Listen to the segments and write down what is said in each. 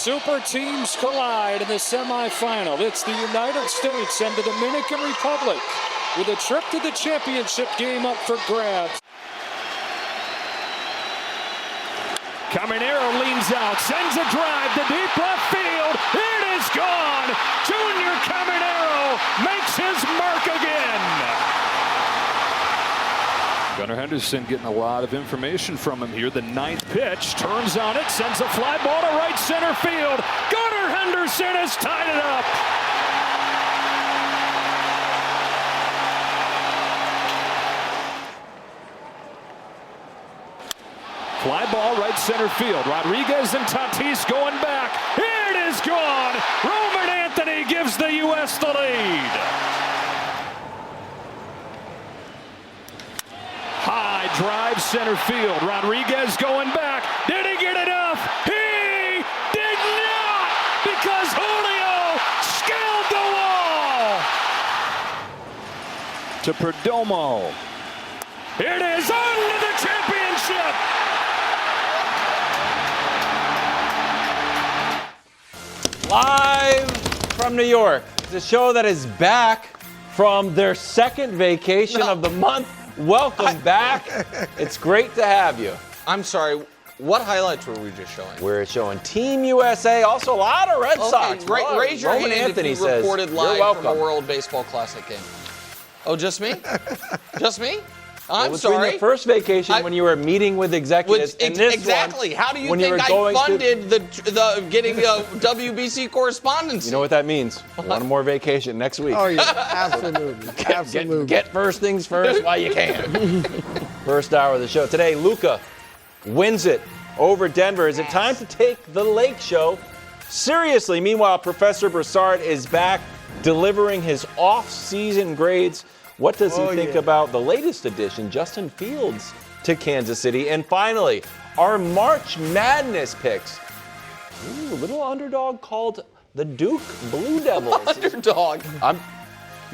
Super teams collide in the semifinal. It's the United States and the Dominican Republic with a trip to the championship game up for grabs. Caminero leans out, sends a drive to deep left field. It is gone. Junior Caminero makes his mark again. Gunnar Henderson getting a lot of information from him here. The ninth Pitch, turns on it, sends a fly ball to right center field. Gunnar Henderson has tied it up. Fly ball right center field. Rodriguez and Tatis going back. It is gone. Roman Anthony gives the U.S. the lead. High drive center field. Rodriguez going back. Did he get enough? He did not, because Julio scaled the wall. to Perdomo. It is on to the championship. Live from New York, the show that is back from their second vacation of the month. Welcome back. It's great to have you. I'm sorry, what highlights were we just showing? We're showing Team USA, also a lot of Red Sox. Raise your Roman hand Anthony if you says, reported "You're live welcome." from a World Baseball Classic game. Oh, just me? Just me? I'm Between sorry. the first vacation when you were meeting with executives and this exactly. one, How do you when think you were I going funded the getting WBC correspondence? You know what that means? One more vacation next week. Oh, yeah, absolutely. Absolutely. Get first things first while you can. First hour of the show. Today, Luka wins it over Denver. Is it time to take the Lake Show seriously? Meanwhile, Professor Broussard is back delivering his off-season grades. What does he think about the latest addition, Justin Fields, to Kansas City? And finally, our March Madness picks. Ooh, a little underdog called the Duke Blue Devils. Underdog.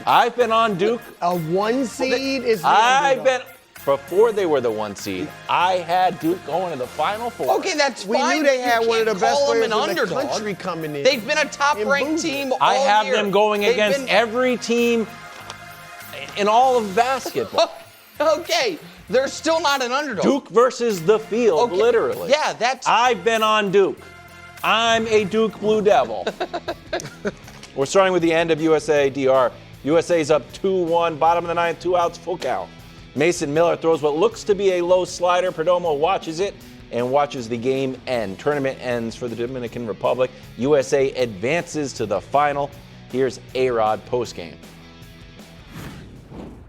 I've been on Duke. A one seed is the underdog. Before they were the one seed, I had Duke going to the Final Four. Okay, that's We fine. knew they had one of the best players in the underdog. country coming in. They've been a top-ranked team all I have year. them going against every team in all of basketball. Okay, they're still not an underdog. Duke versus the field, literally. Yeah, that's... I've been on Duke. I'm a Duke Blue Devil. We're starting with the end of USA DR. USA's up 2-1, bottom of the ninth, 2 outs, full count. Mason Miller throws what looks to be a low slider. Perdomo watches it and watches the game end. Tournament ends for the Dominican Republic. USA advances to the final. Here's A-Rod postgame.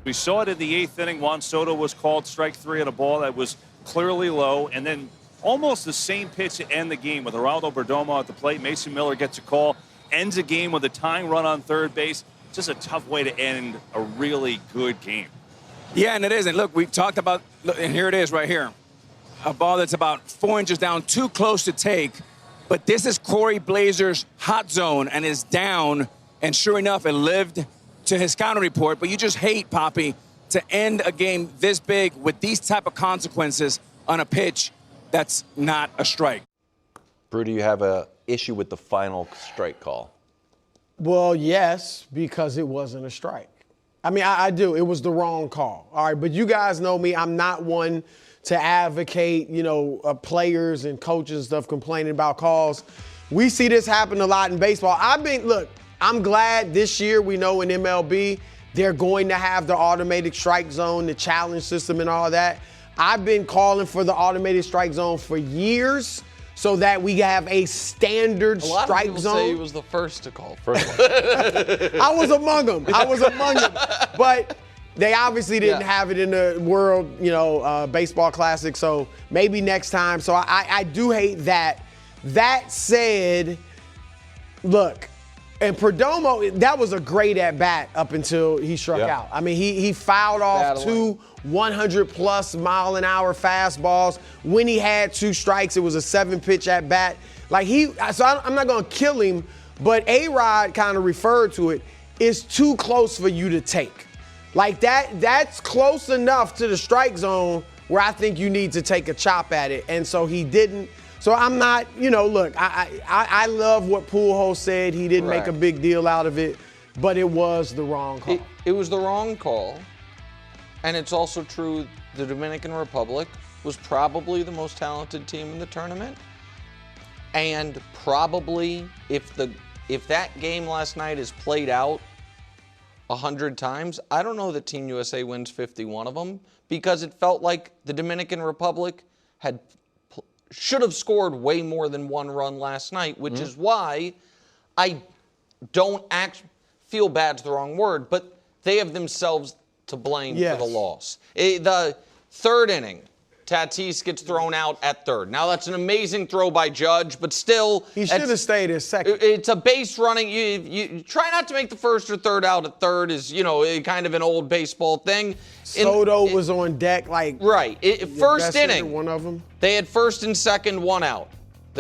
We saw it in the 8th inning. Juan Soto was called strike 3 on a ball that was clearly low, and then almost the same pitch to end the game with Geraldo Perdomo at the plate. Mason Miller gets a call, ends a game with a tying run on third base. Just a tough way to end a really good game. Yeah, and it is. And look, we've talked about, and here it is right here. A ball that's about 4 inches down, too close to take. But this is Corey Blazer's hot zone and is down. And sure enough, it lived to his counter report. But you just hate, Poppy, to end a game this big with these type of consequences on a pitch that's not a strike. Brew, do you have an issue with the final strike call? Well, yes, because it wasn't a strike. I mean, I do. It was the wrong call. All right, but you guys know me. I'm not one to advocate, players and coaches and stuff complaining about calls. We see this happen a lot in baseball. I'm glad this year we know in MLB they're going to have the automated strike zone, the challenge system and all that. I've been calling for the automated strike zone for years so that we have a standard strike zone. A lot of people say he was the first to call. I was among them. But they obviously didn't have it in the World, Baseball Classic. So maybe next time. So I do hate that. That said, look, and Perdomo, that was a great at-bat up until he struck out. I mean, he fouled off 2 100-plus-mile-an-hour fastballs. When he had 2 strikes, it was a 7-pitch at-bat. So I'm not going to kill him, but A-Rod kind of referred to it. It's too close for you to take. That's close enough to the strike zone where I think you need to take a chop at it. And so he didn't. So I'm not, look, I love what Pujols said. He didn't make a big deal out of it, but it was the wrong call. It was the wrong call. And it's also true the Dominican Republic was probably the most talented team in the tournament. And probably if that game last night is played out 100 times, I don't know that Team USA wins 51 of them, because it felt like the Dominican Republic should have scored way more than one run last night, which is why I don't feel bad's the wrong word, but they have themselves to blame for the loss. The third inning, Tatis gets thrown out at third. Now, that's an amazing throw by Judge, but still... He should have stayed at second. It's a base running. You try not to make the first or third out at third is, kind of an old baseball thing. Soto was on deck like... Right. First inning, one of them. they had first and second, one out.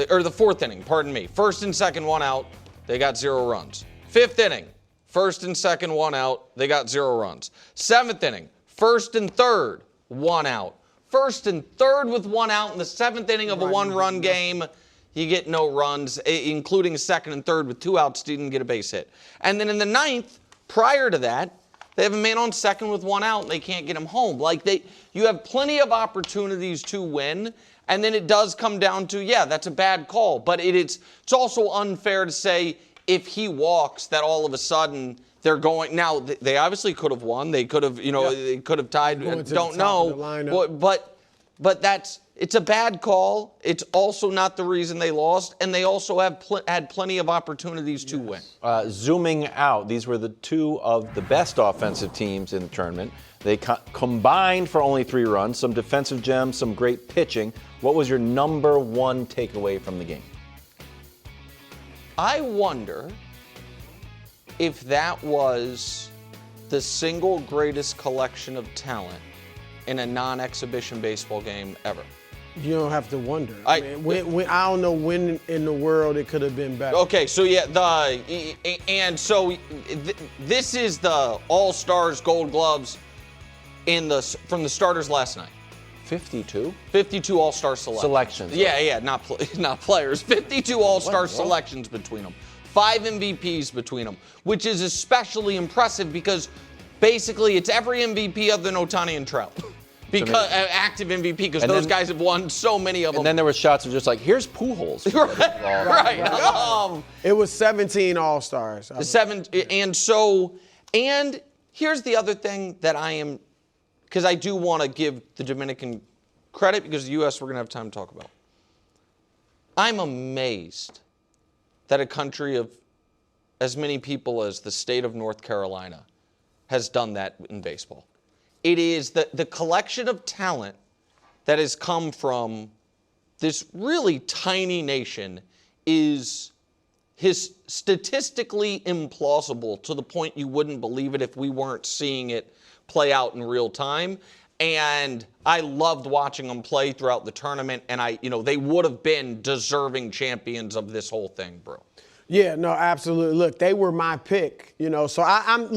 Or the fourth inning, pardon me. First and second, one out. They got 0 runs. Fifth inning, first and second, one out. They got 0 runs. Seventh inning, first and third, one out. First and third with one out in the seventh inning of a one-run game. You get no runs, including second and third with 2 outs. Didn't get a base hit. And then in the ninth, prior to that, they have a man on second with 1 out, and they can't get him home. You have plenty of opportunities to win, and then it does come down to, that's a bad call. But it's also unfair to say if he walks that all of a sudden they're going. Now, they obviously could have won. They could have, they could have tied. Don't know. But it's a bad call. It's also not the reason they lost, and they also had plenty of opportunities to win. Zooming out, these were the 2 of the best offensive teams in the tournament. They combined for only 3 runs, some defensive gems, some great pitching. What was your number 1 takeaway from the game? I wonder if that was the single greatest collection of talent in a non-exhibition baseball game ever. You don't have to wonder. I don't know when in the world it could have been better. Okay, so this is the All-Stars Gold Gloves from the starters last night. 52? 52 All-Star selections. Yeah, not players. 52 All-Star selections between them. 5 MVPs between them, which is especially impressive because basically it's every MVP other than Ohtani and Trout. Because active MVP, because those guys have won so many of them. And then there were shots of just like, here's Pujols. right. It was 17 All-Stars. And here's the other thing that because I do want to give the Dominican credit, because the U.S. we're going to have time to talk about. I'm amazed that a country of as many people as the state of North Carolina has done that in baseball. It is the collection of talent that has come from this really tiny nation is statistically implausible to the point you wouldn't believe it if we weren't seeing it play out in real time. And I loved watching them play throughout the tournament, and they would have been deserving champions of this whole thing, bro. Yeah, no, absolutely. Look, they were my pick, So I'm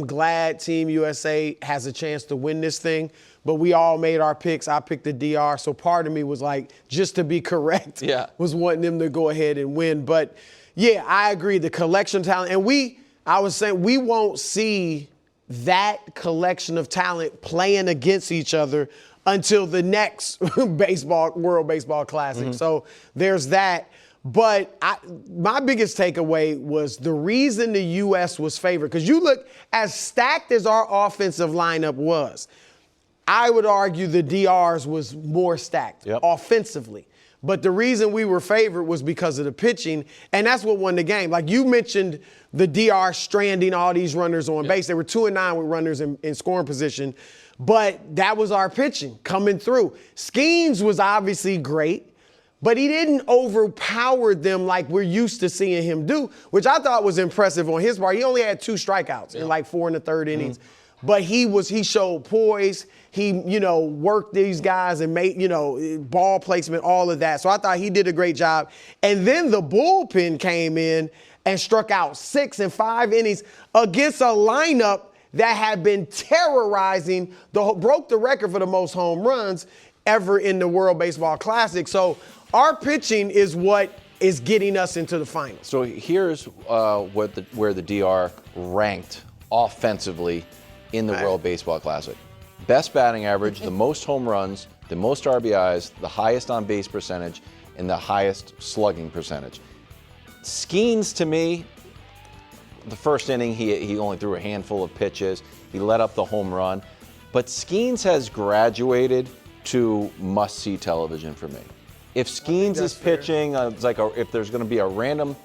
glad Team USA has a chance to win this thing. But we all made our picks. I picked the DR, so part of me was like, just to be correct, was wanting them to go ahead and win. But yeah, I agree. The collection of talent, and I was saying we won't see that collection of talent playing against each other until the next World Baseball Classic. Mm-hmm. So there's that. But my biggest takeaway was the reason the U.S. was favored, because you look, as stacked as our offensive lineup was, I would argue the DR's was more stacked offensively. But the reason we were favored was because of the pitching, and that's what won the game. Like you mentioned, the DR stranding all these runners on base. They were 2-9 with runners in scoring position, but that was our pitching coming through. Skeens was obviously great, but he didn't overpower them like we're used to seeing him do, which I thought was impressive on his part. He only had 2 strikeouts in like 4 1/3 innings. But he showed poise. He, worked these guys and made, ball placement, all of that. So I thought he did a great job. And then the bullpen came in and struck out 6 in 5 innings against a lineup that had been terrorizing, broke the record for the most home runs. ever in the World Baseball Classic. So our pitching is what is getting us into the finals. So here's where the DR ranked offensively in the World Baseball Classic. Best batting average, the most home runs, the most RBIs, the highest on base percentage, and the highest slugging percentage. Skeens, to me, the first inning, he only threw a handful of pitches. He let up the home run. But Skeens has graduated to must-see television for me. If Skeens is pitching, it's like if there's going to be a random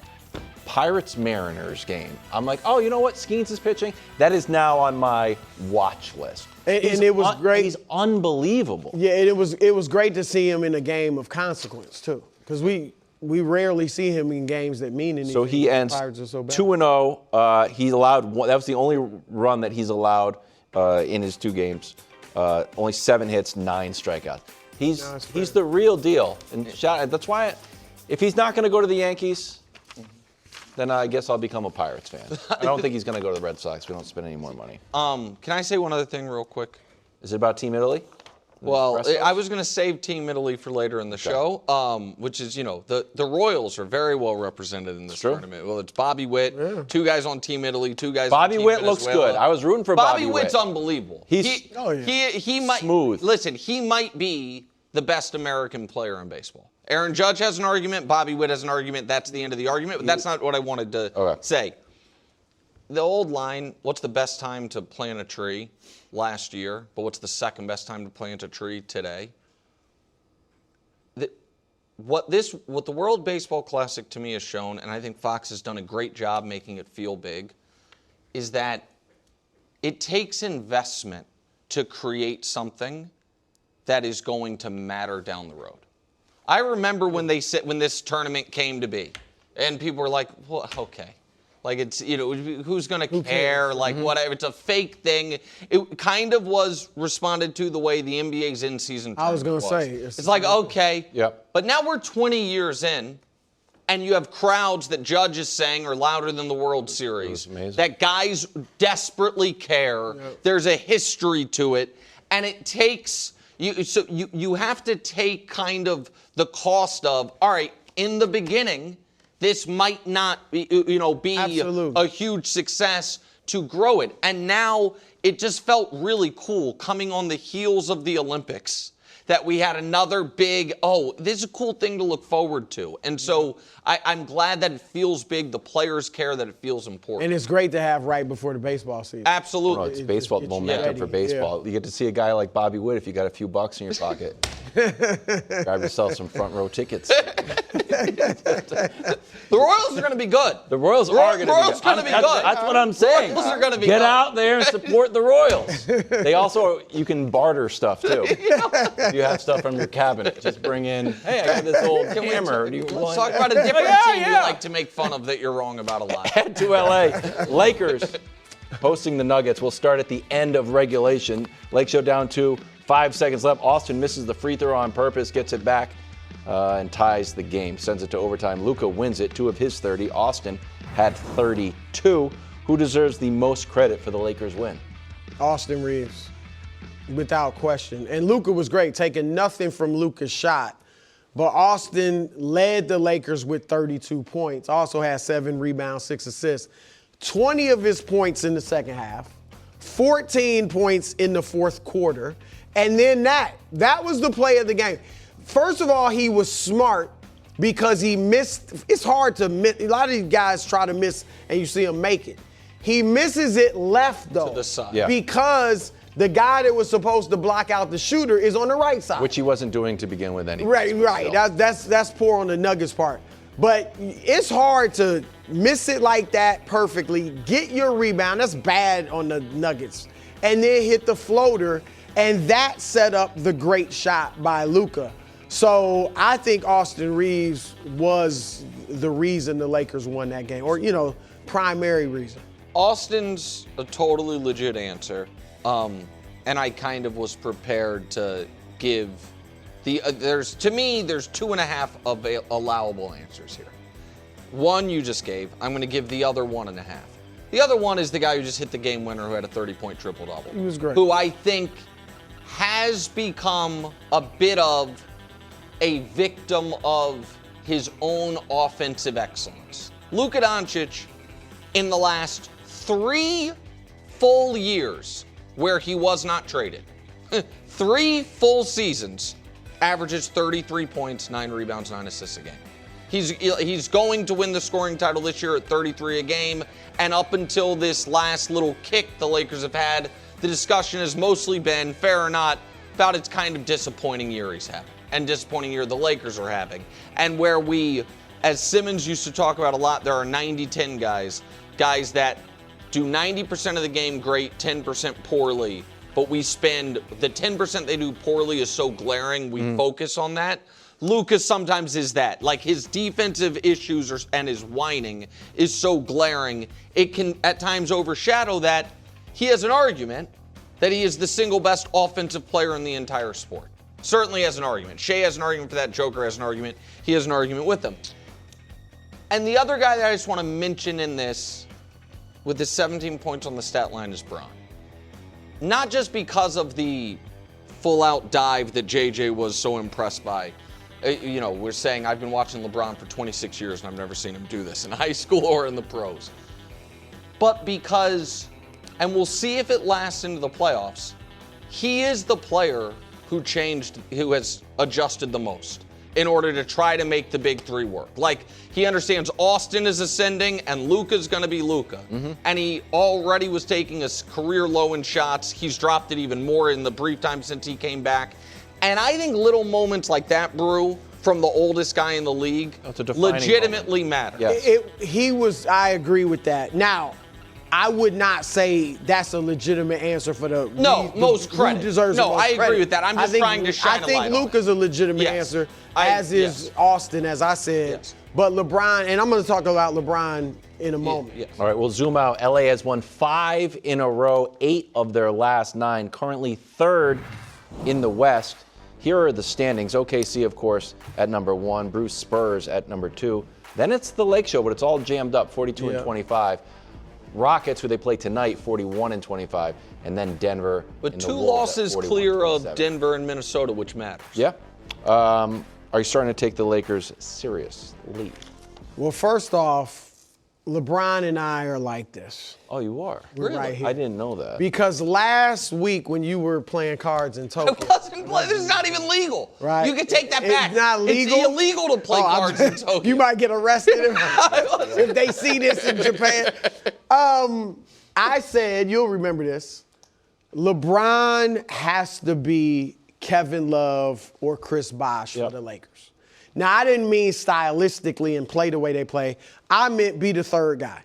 Pirates-Mariners game, I'm like, oh, you know what? Skeens is pitching. That is now on my watch list. And it was great. He's unbelievable. Yeah, and it was great to see him in a game of consequence, too. Because we rarely see him in games that mean anything. So he ends 2-0. He allowed one. That was the only run that he's allowed in his 2 games. Only 7 hits, 9 strikeouts. He's the real deal. And that's why, if he's not going to go to the Yankees, then I guess I'll become a Pirates fan. I don't think he's going to go to the Red Sox. We don't spend any more money. Can I say one other thing real quick? Is it about Team Italy? Well, I was going to save Team Italy for later in the show, which is, the Royals are very well represented in this tournament. Well, it's Bobby Witt, 2 guys on Team Italy, 2 guys on Team Venezuela. Bobby Witt looks good. I was rooting for Bobby Witt. Witt's unbelievable. He might smooth. Listen, he might be the best American player in baseball. Aaron Judge has an argument. Bobby Witt has an argument. That's the end of the argument. But that's not what I wanted to say. The old line, what's the best time to plant a tree last year, but what's the second best time to plant a tree today? What the World Baseball Classic to me has shown, and I think Fox has done a great job making it feel big, is that it takes investment to create something that is going to matter down the road. I remember when this tournament came to be, and people were like, well, okay. Like, it's, who's going to care? Like, whatever. It's a fake thing. It kind of was responded to the way the NBA's in-season tournament I was going to say. It's like, okay. Yep. But now we're 20 years in, and you have crowds that Judge is saying are louder than the World Series. That guys desperately care. Yep. There's a history to it. And it takes... You have to take kind of the cost of, all right, in the beginning, this might not be, a huge success to grow it. And now it just felt really cool coming on the heels of the Olympics that we had another big, this is a cool thing to look forward to. And so I'm glad that it feels big. The players care that it feels important. And it's great to have right before the baseball season. Absolutely. It's baseball, the momentum for baseball. Yeah. You get to see a guy like Bobby Witt if you got a few bucks in your pocket. Grab yourself some front row tickets. The Royals are going to be good. The Royals are going to be good. That's what I'm saying. Royals are going to be Get good. out there and support the Royals. They also, you can barter stuff too. You have stuff from your cabinet. Just bring in, hey, I got this old hammer. Let's talk about a different team you like to make fun of that you're wrong about a lot. Head to LA. Lakers hosting the Nuggets. We'll start at the end of regulation. Lake Show down to 5 seconds left. Austin misses the free throw on purpose, gets it back, and ties the game. Sends it to overtime. Luka wins it, 2 of his 30. Austin had 32. Who deserves the most credit for the Lakers win? Austin Reeves, without question. And Luka was great, taking nothing from Luka's shot. But Austin led the Lakers with 32 points. Also had 7 rebounds, 6 assists. 20 of his points in the second half. 14 points in the fourth quarter. And then that was the play of the game. First of all, he was smart because he missed. It's hard to miss. A lot of these guys try to miss and you see them make it. He misses it left, though. To the side. Yeah. Because the guy that was supposed to block out the shooter is on the right side. Which he wasn't doing to begin with anyway. Right. That's poor on the Nuggets part. But it's hard to miss it like that perfectly, get your rebound. That's bad on the Nuggets. And then hit the floater, and that set up the great shot by Luka. So I think Austin Reeves was the reason the Lakers won that game, or, primary reason. Austin's a totally legit answer. And I kind of was prepared to give there's 2.5 allowable answers here. One you just gave. I'm going to give the other 1.5. The other one is the guy who just hit the game winner who had a 30-point triple-double. He was great. Who I think has become a bit of a victim of his own offensive excellence. Luka Doncic, in the last 3 full years where he was not traded, 3 full seasons, averages 33 points, 9 rebounds, 9 assists a game. He's going to win the scoring title this year at 33 a game, and up until this last little kick the Lakers have had, the discussion has mostly been, fair or not, about its kind of disappointing year he's having, and disappointing year the Lakers are having. And where we, as Simmons used to talk about a lot, there are 90-10 guys that do 90% of the game great, 10% poorly, but we spend, the 10% they do poorly is so glaring, we focus on that. Luka sometimes is that. Like, his defensive issues and his whining is so glaring, it can at times overshadow that. He has an argument that he is the single best offensive player in the entire sport. Certainly has an argument. Shea has an argument for that. Joker has an argument. He has an argument with them. And the other guy that I just want to mention in this, with the 17 points on the stat line, is Bron. Not just because of the full-out dive that JJ was so impressed by. You know, we're saying I've been watching LeBron for 26 years and I've never seen him do this in high school or in the pros. But because, and we'll see if it lasts into the playoffs, he is the player who has adjusted the most in order to try to make the big three work. Like, he understands Austin is ascending and Luka's going to be Luka. And he already was taking a career low in shots. He's dropped it even more in the brief time since he came back. And I think little moments like that, Brew, from the oldest guy in the league, legitimately matter. Yes. I agree with that. Now, I would not say that's a legitimate answer for the most credit. Who deserves no, the most I agree credit. with that. I'm just trying to shine a light on it. I think Luka's a legitimate answer, as is Austin, as I said. Yes. But LeBron, and I'm going to talk about LeBron in a moment. Yes. All right, we'll zoom out. LA has won 5 in a row, 8 of their last 9, currently 3rd in the West. Here are the standings. OKC, of course, at number 1. Bruce Spurs at number 2. Then it's the Lake Show, but it's all jammed up, 42 and 25. Rockets, who they play tonight, 41 and 25. And then Denver. But 2 losses clear of Denver and Minnesota, which matters. Yeah. Are you starting to take the Lakers seriously? Well, first off, LeBron and I are like this. Oh, you are? We're Really? right here. I didn't know that. Because last week when you were playing cards in Tokyo. This is not even legal. Right. You can take that back. It's not legal? It's illegal to play cards in Tokyo. You might get arrested if they see this in Japan. I said, you'll remember this, LeBron has to be Kevin Love or Chris Bosh for the Lakers. Now, I didn't mean stylistically and play the way they play. I meant be the third guy.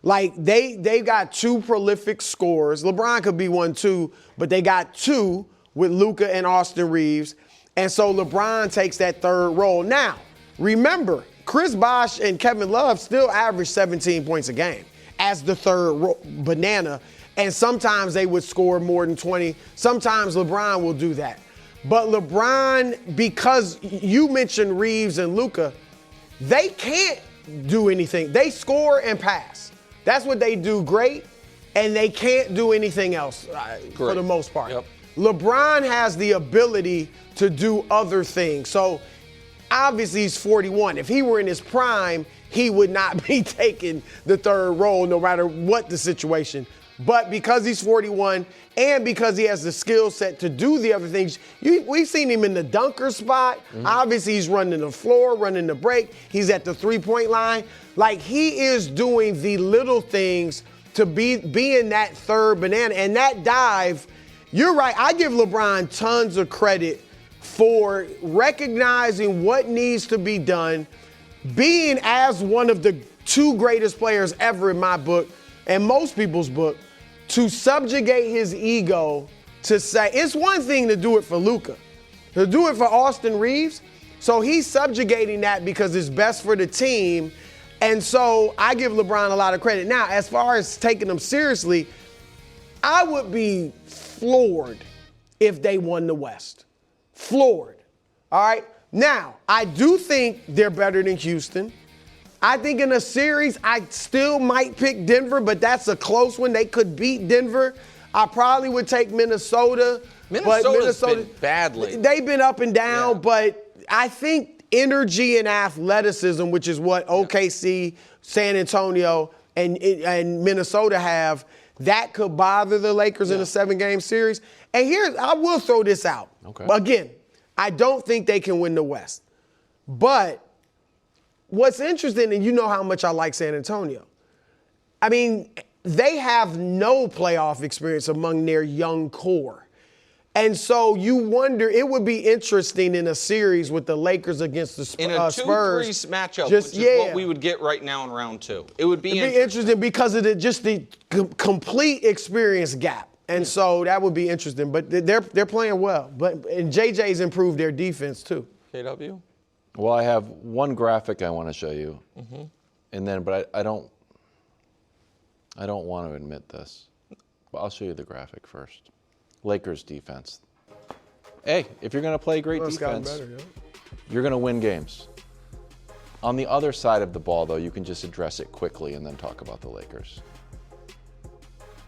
Like, they got 2 prolific scorers. LeBron could be 1 too, but they got 2 with Luka and Austin Reeves. And so LeBron takes that third role. Now, remember, Chris Bosh and Kevin Love still average 17 points a game as the third banana. And sometimes they would score more than 20. Sometimes LeBron will do that. But LeBron, because you mentioned Reeves and Luka, they can't do anything. They score and pass. That's what they do great, and they can't do anything else for the most part. Yep. LeBron has the ability to do other things. So obviously he's 41. If he were in his prime, he would not be taking the third role no matter what the situation. But because he's 41 and because he has the skill set to do the other things, we've seen him in the dunker spot. Obviously, he's running the floor, running the break. He's at the three-point line. Like, he is doing the little things to be in that third banana. And that dive, you're right. I give LeBron tons of credit for recognizing what needs to be done, being as one of the 2 greatest players ever in my book and most people's book, to subjugate his ego to say, it's one thing to do it for Luka, to do it for Austin Reeves. So he's subjugating that because it's best for the team. And so I give LeBron a lot of credit. Now, as far as taking them seriously, I would be floored if they won the West. Floored. All right? Now, I do think they're better than Houston. I think in a series, I still might pick Denver, but that's a close one. They could beat Denver. I probably would take Minnesota. Minnesota's been bad lately. They've been up and down, Yeah. but I think energy and athleticism, which is what OKC, San Antonio, and Minnesota have, that could bother the Lakers in a 7-game series. And I will throw this out. Okay. Again, I don't think they can win the West. But what's interesting, and you know how much I like San Antonio. I mean, they have no playoff experience among their young core. And so you wonder, it would be interesting in a series with the Lakers against the Spurs. In a 2-3 matchup, which is what we would get right now in round 2. It would be interesting because of the complete experience gap. And so that would be interesting. But they're playing well. And JJ's improved their defense too. KW? Well, I have one graphic I want to show you. And then, but I don't want to admit this. But I'll show you the graphic first. Lakers defense. Hey, if you're going to play great defense, you're going to win games. On the other side of the ball, though, you can just address it quickly and then talk about the Lakers.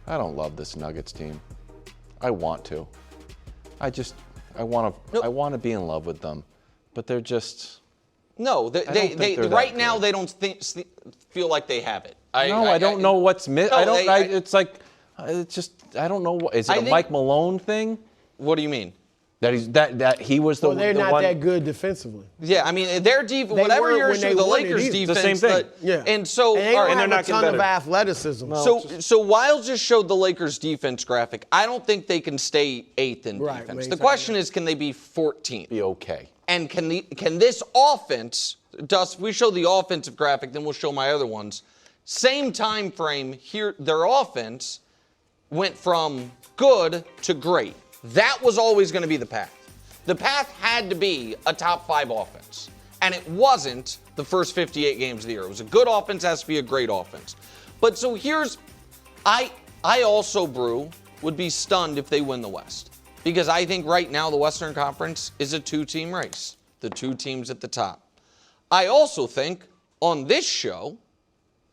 I don't love this Nuggets team. I want to. I want to be in love with them, but they're just. No, they right now they don't feel like they have it. I don't know what's missing. It's like. It's just I don't know. Is it a Mike Malone thing? What do you mean? That he was the one. Well, they're not that good defensivly. Yeah, I mean their defense. Whatever you're saying, the Lakers' defense. The same thing. Yeah. And so they don't have a ton of athleticism. So Wiles just showed the Lakers' defense graphic. I don't think they can stay 8th in defense. The question is, can they be 14th? Be okay. And can this offense? Dust, we show the offensive graphic, then we'll show my other ones. Same time frame here. Their offense went from good to great. That was always going to be the path. The path had to be a top 5 offense. And it wasn't the first 58 games of the year. It was a good offense, has to be a great offense. But so I also, Brew, would be stunned if they win the West. Because I think right now the Western Conference is a 2-team race. The 2 teams at the top. I also think on this show,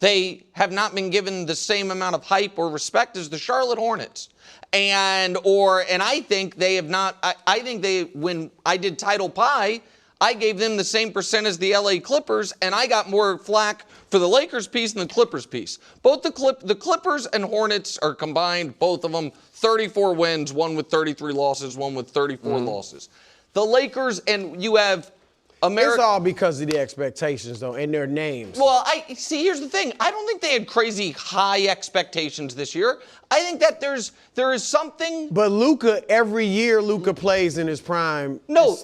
they have not been given the same amount of hype or respect as the Charlotte Hornets. And I think they have not, I think when I did Title Pie, I gave them the same percent as the LA Clippers, and I got more flack for the Lakers piece than the Clippers piece. Both the Clippers and Hornets are combined, both of them, 34 wins, one with 33 losses, one with 34 losses. The Lakers, and you have It's all because of the expectations, though, and their names. Well, here's the thing. I don't think they had crazy high expectations this year. I think that there is something. But every year Luka plays in his prime. No.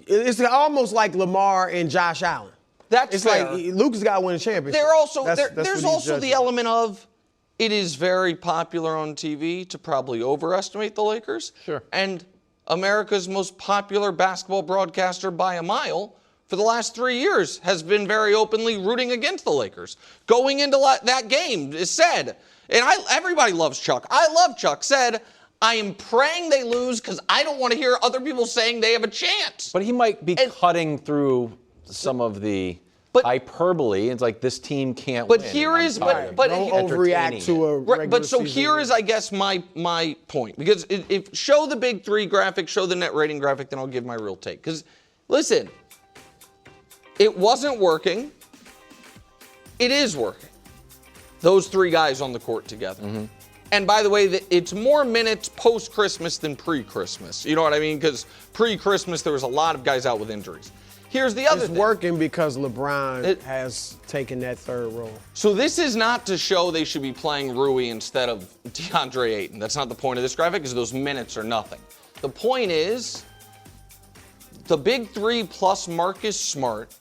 It's almost like Lamar and Josh Allen. That's fair. Like Luka's got to win a championship. There's also the element of it is very popular on TV to probably overestimate the Lakers. Sure. And America's most popular basketball broadcaster by a mile for the last 3 years has been very openly rooting against the Lakers. Going into that game, said, and everybody loves Chuck. I love Chuck, said, I am praying they lose because I don't want to hear other people saying they have a chance. But he might be cutting through some of the hyperbole. It's like this team can't win. But here is, don't overreact to a regular but so season here is, I guess, my point. Because if show the big 3 graphic, show the net rating graphic, then I'll give my real take. Because, listen, it wasn't working. It is working. Those 3 guys on the court together. Mm-hmm. And by the way, it's more minutes post-Christmas than pre-Christmas. You know what I mean? Because pre-Christmas, there was a lot of guys out with injuries. Here's the other thing. It's working because LeBron has taken that 3rd role. So this is not to show they should be playing Rui instead of DeAndre Ayton. That's not the point of this graphic, because those minutes are nothing. The point is the big 3 plus Marcus Smart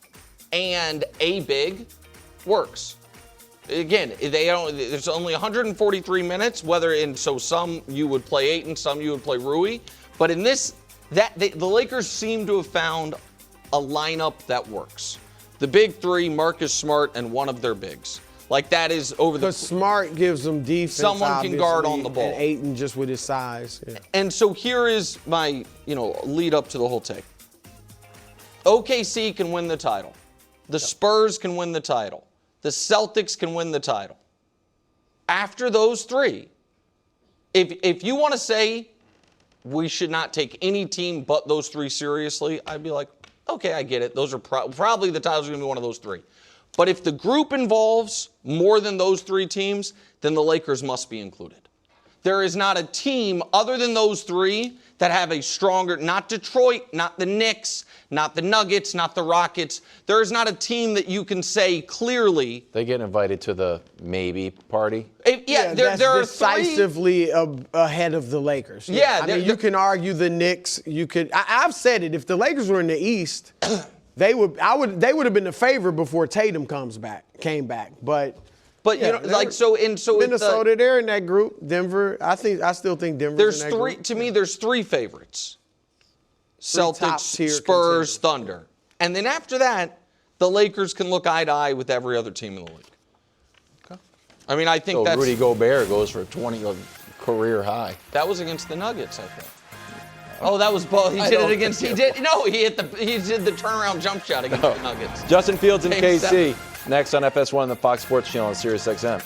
and a big works. Again, there's only 143 minutes, so some you would play Ayton, some you would play Rui. But in this, the Lakers seem to have found a lineup that works. The big 3, Marcus Smart and one of their bigs. Like that is over the. Because Smart gives them defense. Someone can guard on the ball. And Ayton just with his size. Yeah. And so here is my, lead up to the whole take. OKC can win the title. The Spurs can win the title. The Celtics can win the title. After those 3, if you want to say we should not take any team but those three seriously, I'd be like, okay, I get it. Those are probably the titles are going to be one of those three. But if the group involves more than those three teams, then the Lakers must be included. There is not a team other than those three that have a stronger, not Detroit, not the Knicks, not the Nuggets, not the Rockets. There is not a team that you can say clearly. They get invited to the maybe party. There are decisively ahead of the Lakers. Yeah, I mean, you can argue the Knicks. You could. I've said it. If the Lakers were in the East, they would have been the favorite before Tatum came back. But yeah, Minnesota, they're in that group. Denver, I still think Denver's in that group. To me, there's three favorites. Celtics, Spurs, Thunder. And then after that, the Lakers can look eye to eye with every other team in the league. Okay. I mean, I think so that's... Rudy Gobert goes for 20 career high. That was against the Nuggets, I think. Oh, that was both. He did it against... He did the turnaround jump shot against the Nuggets. Justin Fields and Game KC. 7. Next on FS1 and the Fox Sports Channel on Sirius XM.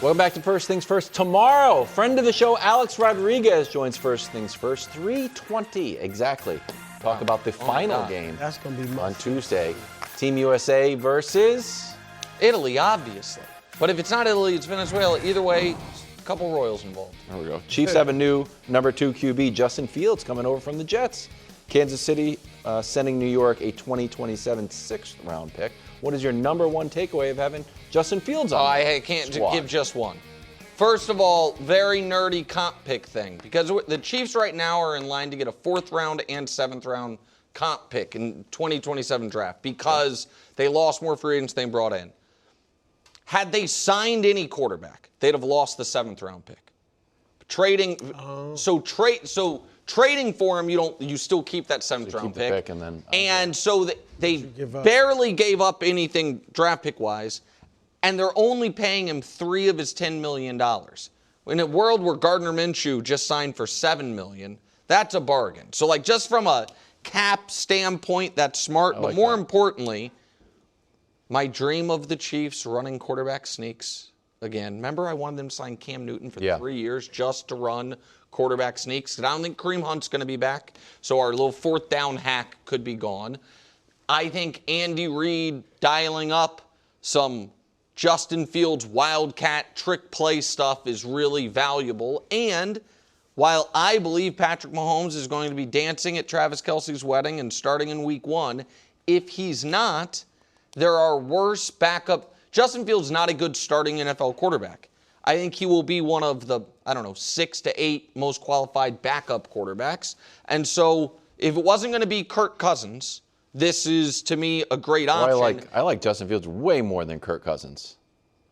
Welcome back to First Things First. Tomorrow, friend of the show, Alex Rodriguez joins First Things First, 3:20 exactly. Talk about the final game. That's going to be on Tuesday. Team USA versus Italy, obviously. But if it's not Italy, it's Venezuela. Either way, a couple Royals involved. There we go. Chiefs have a new number 2 QB, Justin Fields, coming over from the Jets. Kansas City sending New York a 2027 6th-round pick. What is your number one takeaway of having Justin Fields on? I can't give just one. First of all, very nerdy comp pick thing, because the Chiefs right now are in line to get a 4th-round and 7th-round comp pick in 2027 draft because they lost more free agents than they brought in. Had they signed any quarterback, they'd have lost the 7th-round pick. Trading for him, you still keep that 7th-round pick. And so they barely gave up anything draft pick-wise, and they're only paying him $3 of his $10 million. In a world where Gardner Minshew just signed for $7 million, that's a bargain. So, like, just from a cap standpoint, that's smart. But more importantly, my dream of the Chiefs running quarterback sneaks again. Remember, I wanted them to sign Cam Newton for 3 years just to run quarterback sneaks. And I don't think Kareem Hunt's going to be back, so our little 4th down hack could be gone. I think Andy Reid dialing up some Justin Fields wildcat trick play stuff is really valuable. And while I believe Patrick Mahomes is going to be dancing at Travis Kelce's wedding and starting in week 1, if he's not, there are worse backup. Justin Fields is not a good starting NFL quarterback. I think he will be one of the, 6 to 8 most qualified backup quarterbacks. And so if it wasn't going to be Kirk Cousins, this is, to me, a great option. I like Justin Fields way more than Kirk Cousins.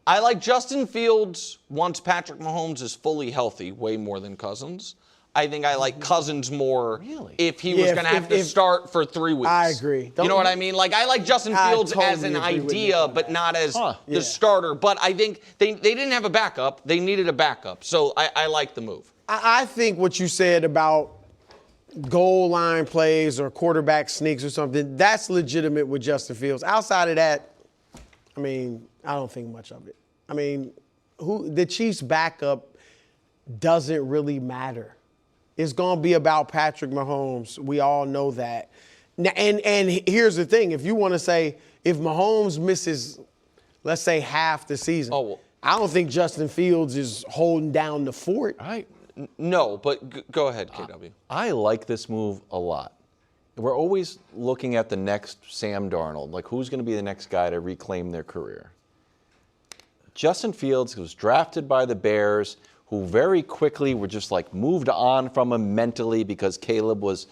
I like Justin Fields once Patrick Mahomes is fully healthy way more than Cousins. I think I like Cousins more if he was going to have to start for 3 weeks. I agree. You know what I mean? Like, I like Justin Fields as an idea, but not as the starter. But I think they didn't have a backup. They needed a backup. So I like the move. I think what you said about goal line plays or quarterback sneaks or something, that's legitimate with Justin Fields. Outside of that, I don't think much of it. The Chiefs' backup doesn't really matter. It's going to be about Patrick Mahomes. We all know that. And here's the thing. If you want to say, if Mahomes misses, let's say, half the season, I don't think Justin Fields is holding down the fort. No, but go ahead, KW. I like this move a lot. We're always looking at the next Sam Darnold, like who's going to be the next guy to reclaim their career. Justin Fields was drafted by the Bears, who very quickly were just like moved on from him mentally because Caleb was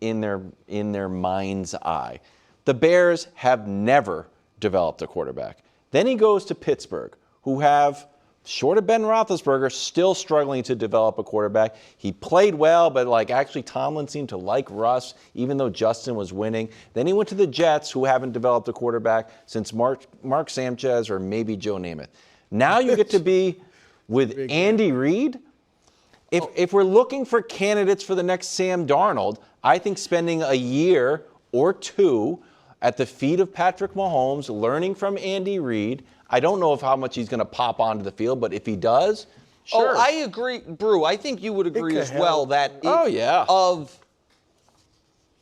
in their mind's eye. The Bears have never developed a quarterback. Then he goes to Pittsburgh, who have, short of Ben Roethlisberger, still struggling to develop a quarterback. He played well, but actually Tomlin seemed to like Russ, even though Justin was winning. Then he went to the Jets, who haven't developed a quarterback since Mark Sanchez or maybe Joe Namath. Now you get to be with Andy Reid. If we're looking for candidates for the next Sam Darnold, I think spending a year or 2 at the feet of Patrick Mahomes, learning from Andy Reid. I don't know how much he's going to pop onto the field, but if he does, Sure. Oh, I agree, Brew. I think you would agree as well that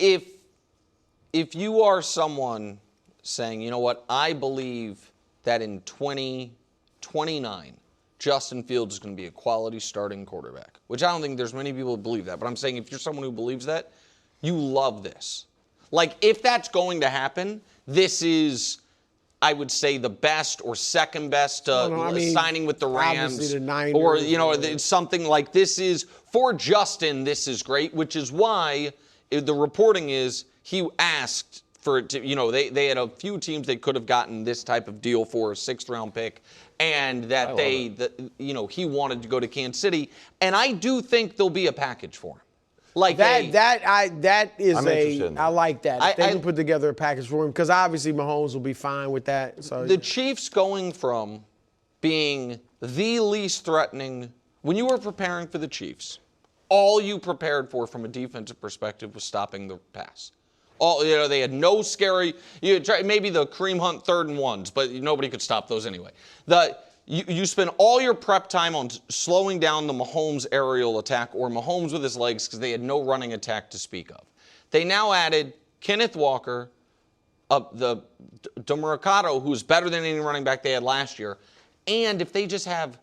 if you are someone saying, you know what, I believe that in 2029, Justin Fields is going to be a quality starting quarterback, which I don't think there's many people who believe that. But I'm saying if you're someone who believes that, you love this. Like, if that's going to happen, this is, I would say, the best or second best signing with the Rams. The Niners, or, it's something like this is, for Justin, this is great, which is why the reporting is he asked for it to, they had a few teams they could have gotten this type of deal for, a 6th-round pick, and that he wanted to go to Kansas City. And I do think there'll be a package for him. Like I like that. If they can put together a package for him, because obviously Mahomes will be fine with that. So the Chiefs going from being the least threatening, when you were preparing for the Chiefs, all you prepared for from a defensive perspective was stopping the pass. They had no scary, maybe the Kareem Hunt 3rd and 1s, but nobody could stop those anyway. You spend all your prep time on slowing down the Mahomes aerial attack or Mahomes with his legs because they had no running attack to speak of. They now added Kenneth Walker, the DeMarcado, who's better than any running back they had last year. And if they just have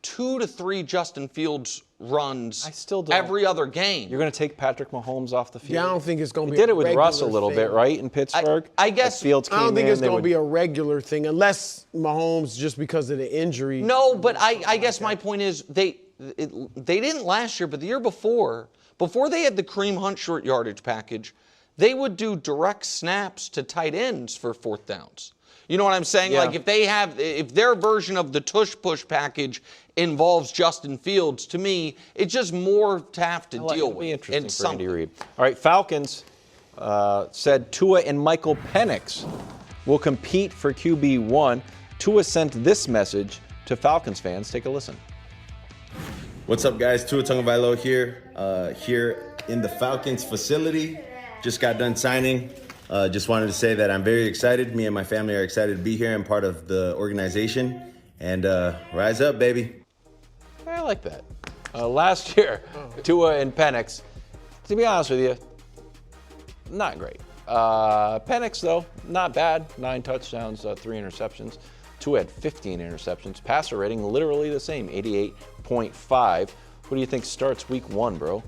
2 to 3 Justin Fields runs every other game. You're going to take Patrick Mahomes off the field? Yeah, I don't think it's going to be did it with Russ a little bit, right, in Pittsburgh? I guess. Fields came I don't think it's going to be a regular thing unless Mahomes, just because of the injury. No, but I guess my point is they didn't last year, but the year before they had the Kareem Hunt short yardage package, they would do direct snaps to tight ends for 4th downs. You know what I'm saying? Yeah. Like if their version of the tush push package involves Justin Fields, to me, it's just more to have to deal with. It'll be interesting for Andy Reid. All right, Falcons said Tua and Michael Penix will compete for QB1. Tua sent this message to Falcons fans. Take a listen. What's up, guys? Tua Tagovailoa here in the Falcons facility. Just got done signing. Just wanted to say that I'm very excited. Me and my family are excited to be here and part of the organization. And rise up, baby. I like that. Last year, Tua and Penix, to be honest with you, not great. Penix, though, not bad. 9 touchdowns, 3 interceptions. Tua had 15 interceptions. Passer rating, literally the same, 88.5. Who do you think starts week 1, bro?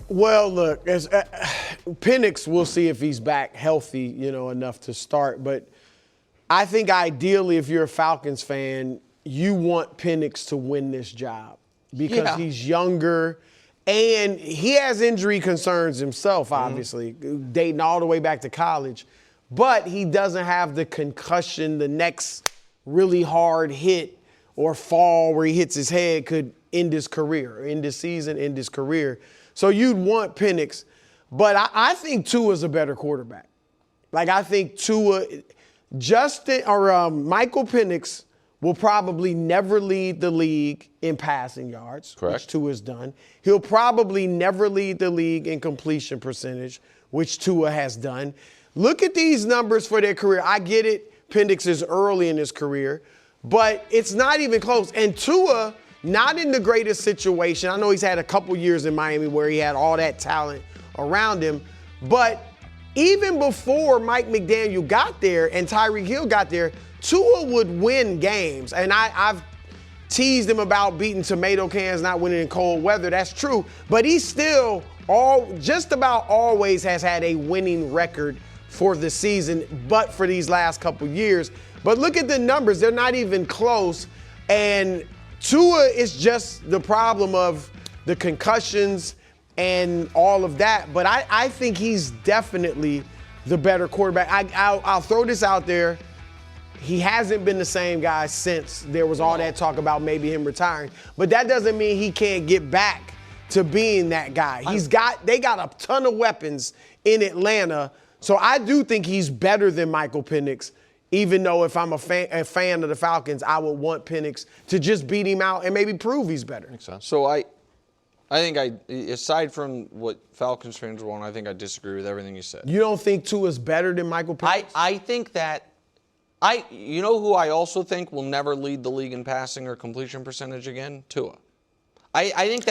Well, look, Penix, we'll see if he's back healthy, enough to start. But I think ideally, if you're a Falcons fan, you want Penix to win this job because he's younger and he has injury concerns himself, obviously, dating all the way back to college. But he doesn't have the concussion, the next really hard hit or fall where he hits his head could end his career, end his season, end his career. So you'd want Penix, but I think Tua's a better quarterback. Like, I think Michael Penix will probably never lead the league in passing yards, which Tua's done. He'll probably never lead the league in completion percentage, which Tua has done. Look at these numbers for their career. I get it, Penix is early in his career, but it's not even close. And Tua, not in the greatest situation. I know he's had a couple years in Miami where he had all that talent around him. But even before Mike McDaniel got there and Tyreek Hill got there, Tua would win games. And I've teased him about beating tomato cans, not winning in cold weather. That's true. But he still just about always has had a winning record for the season, but for these last couple years. But look at the numbers. They're not even close. And Tua is just the problem of the concussions and all of that. But I think he's definitely the better quarterback. I'll throw this out there. He hasn't been the same guy since there was all that talk about maybe him retiring. But that doesn't mean he can't get back to being that guy. They got a ton of weapons in Atlanta. So I do think he's better than Michael Penix. Even though if I'm a fan of the Falcons, I would want Penix to just beat him out and maybe prove he's better. Makes sense. So I think aside from what Falcons fans want, I think I disagree with everything you said. You don't think Tua's better than Michael Penix? I think that you know who I also think will never lead the league in passing or completion percentage again? Tua. I think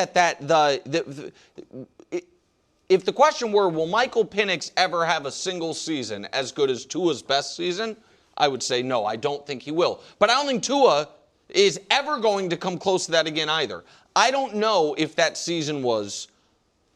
if the question were, will Michael Penix ever have a single season as good as Tua's best season, I would say no, I don't think he will. But I don't think Tua is ever going to come close to that again either. I don't know if that season was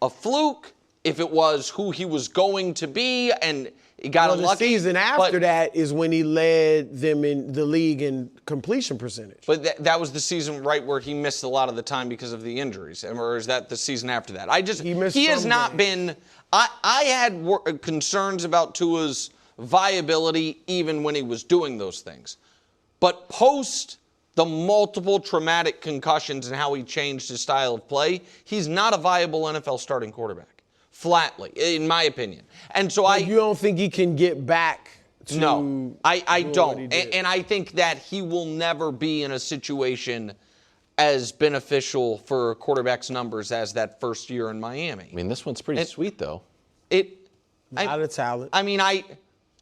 a fluke, if it was who he was going to be, and he got unlucky. The season after that is when he led them in the league in completion percentage. But that was the season right where he missed a lot of the time because of the injuries, or is that the season after that? He has not been. I had concerns about Tua's viability even when he was doing those things, but post the multiple traumatic concussions and how he changed his style of play, he's not a viable NFL starting quarterback. Flatly, in my opinion. And so you don't think he can get back to No, I don't. And I think that he will never be in a situation as beneficial for a quarterback's numbers as that first year in Miami. I mean, this one's pretty sweet, though. Not a talent. I mean,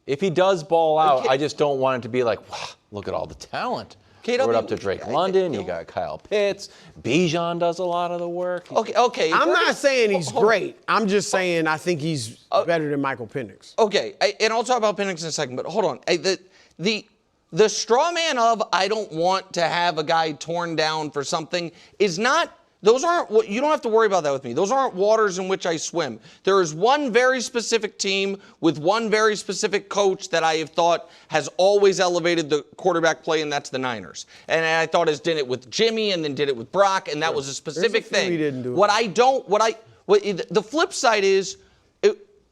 if he does ball out, I just don't want it to be like, wow, look at all the talent. We're up to Drake London. You got Kyle Pitts. Bijan does a lot of the work. Okay. I'm not saying he's great. I'm just saying I think he's better than Michael Penix. Okay, and I'll talk about Penix in a second, but hold on. The straw man of I don't want to have a guy torn down for something is not. Those aren't what you don't have to worry about that with me. Those aren't waters in which I swim. There is one very specific team with one very specific coach that I have thought has always elevated the quarterback play, and that's the Niners. And I thought has did it with Jimmy and then did it with Brock, and that was a specific thing. He didn't do it. The flip side is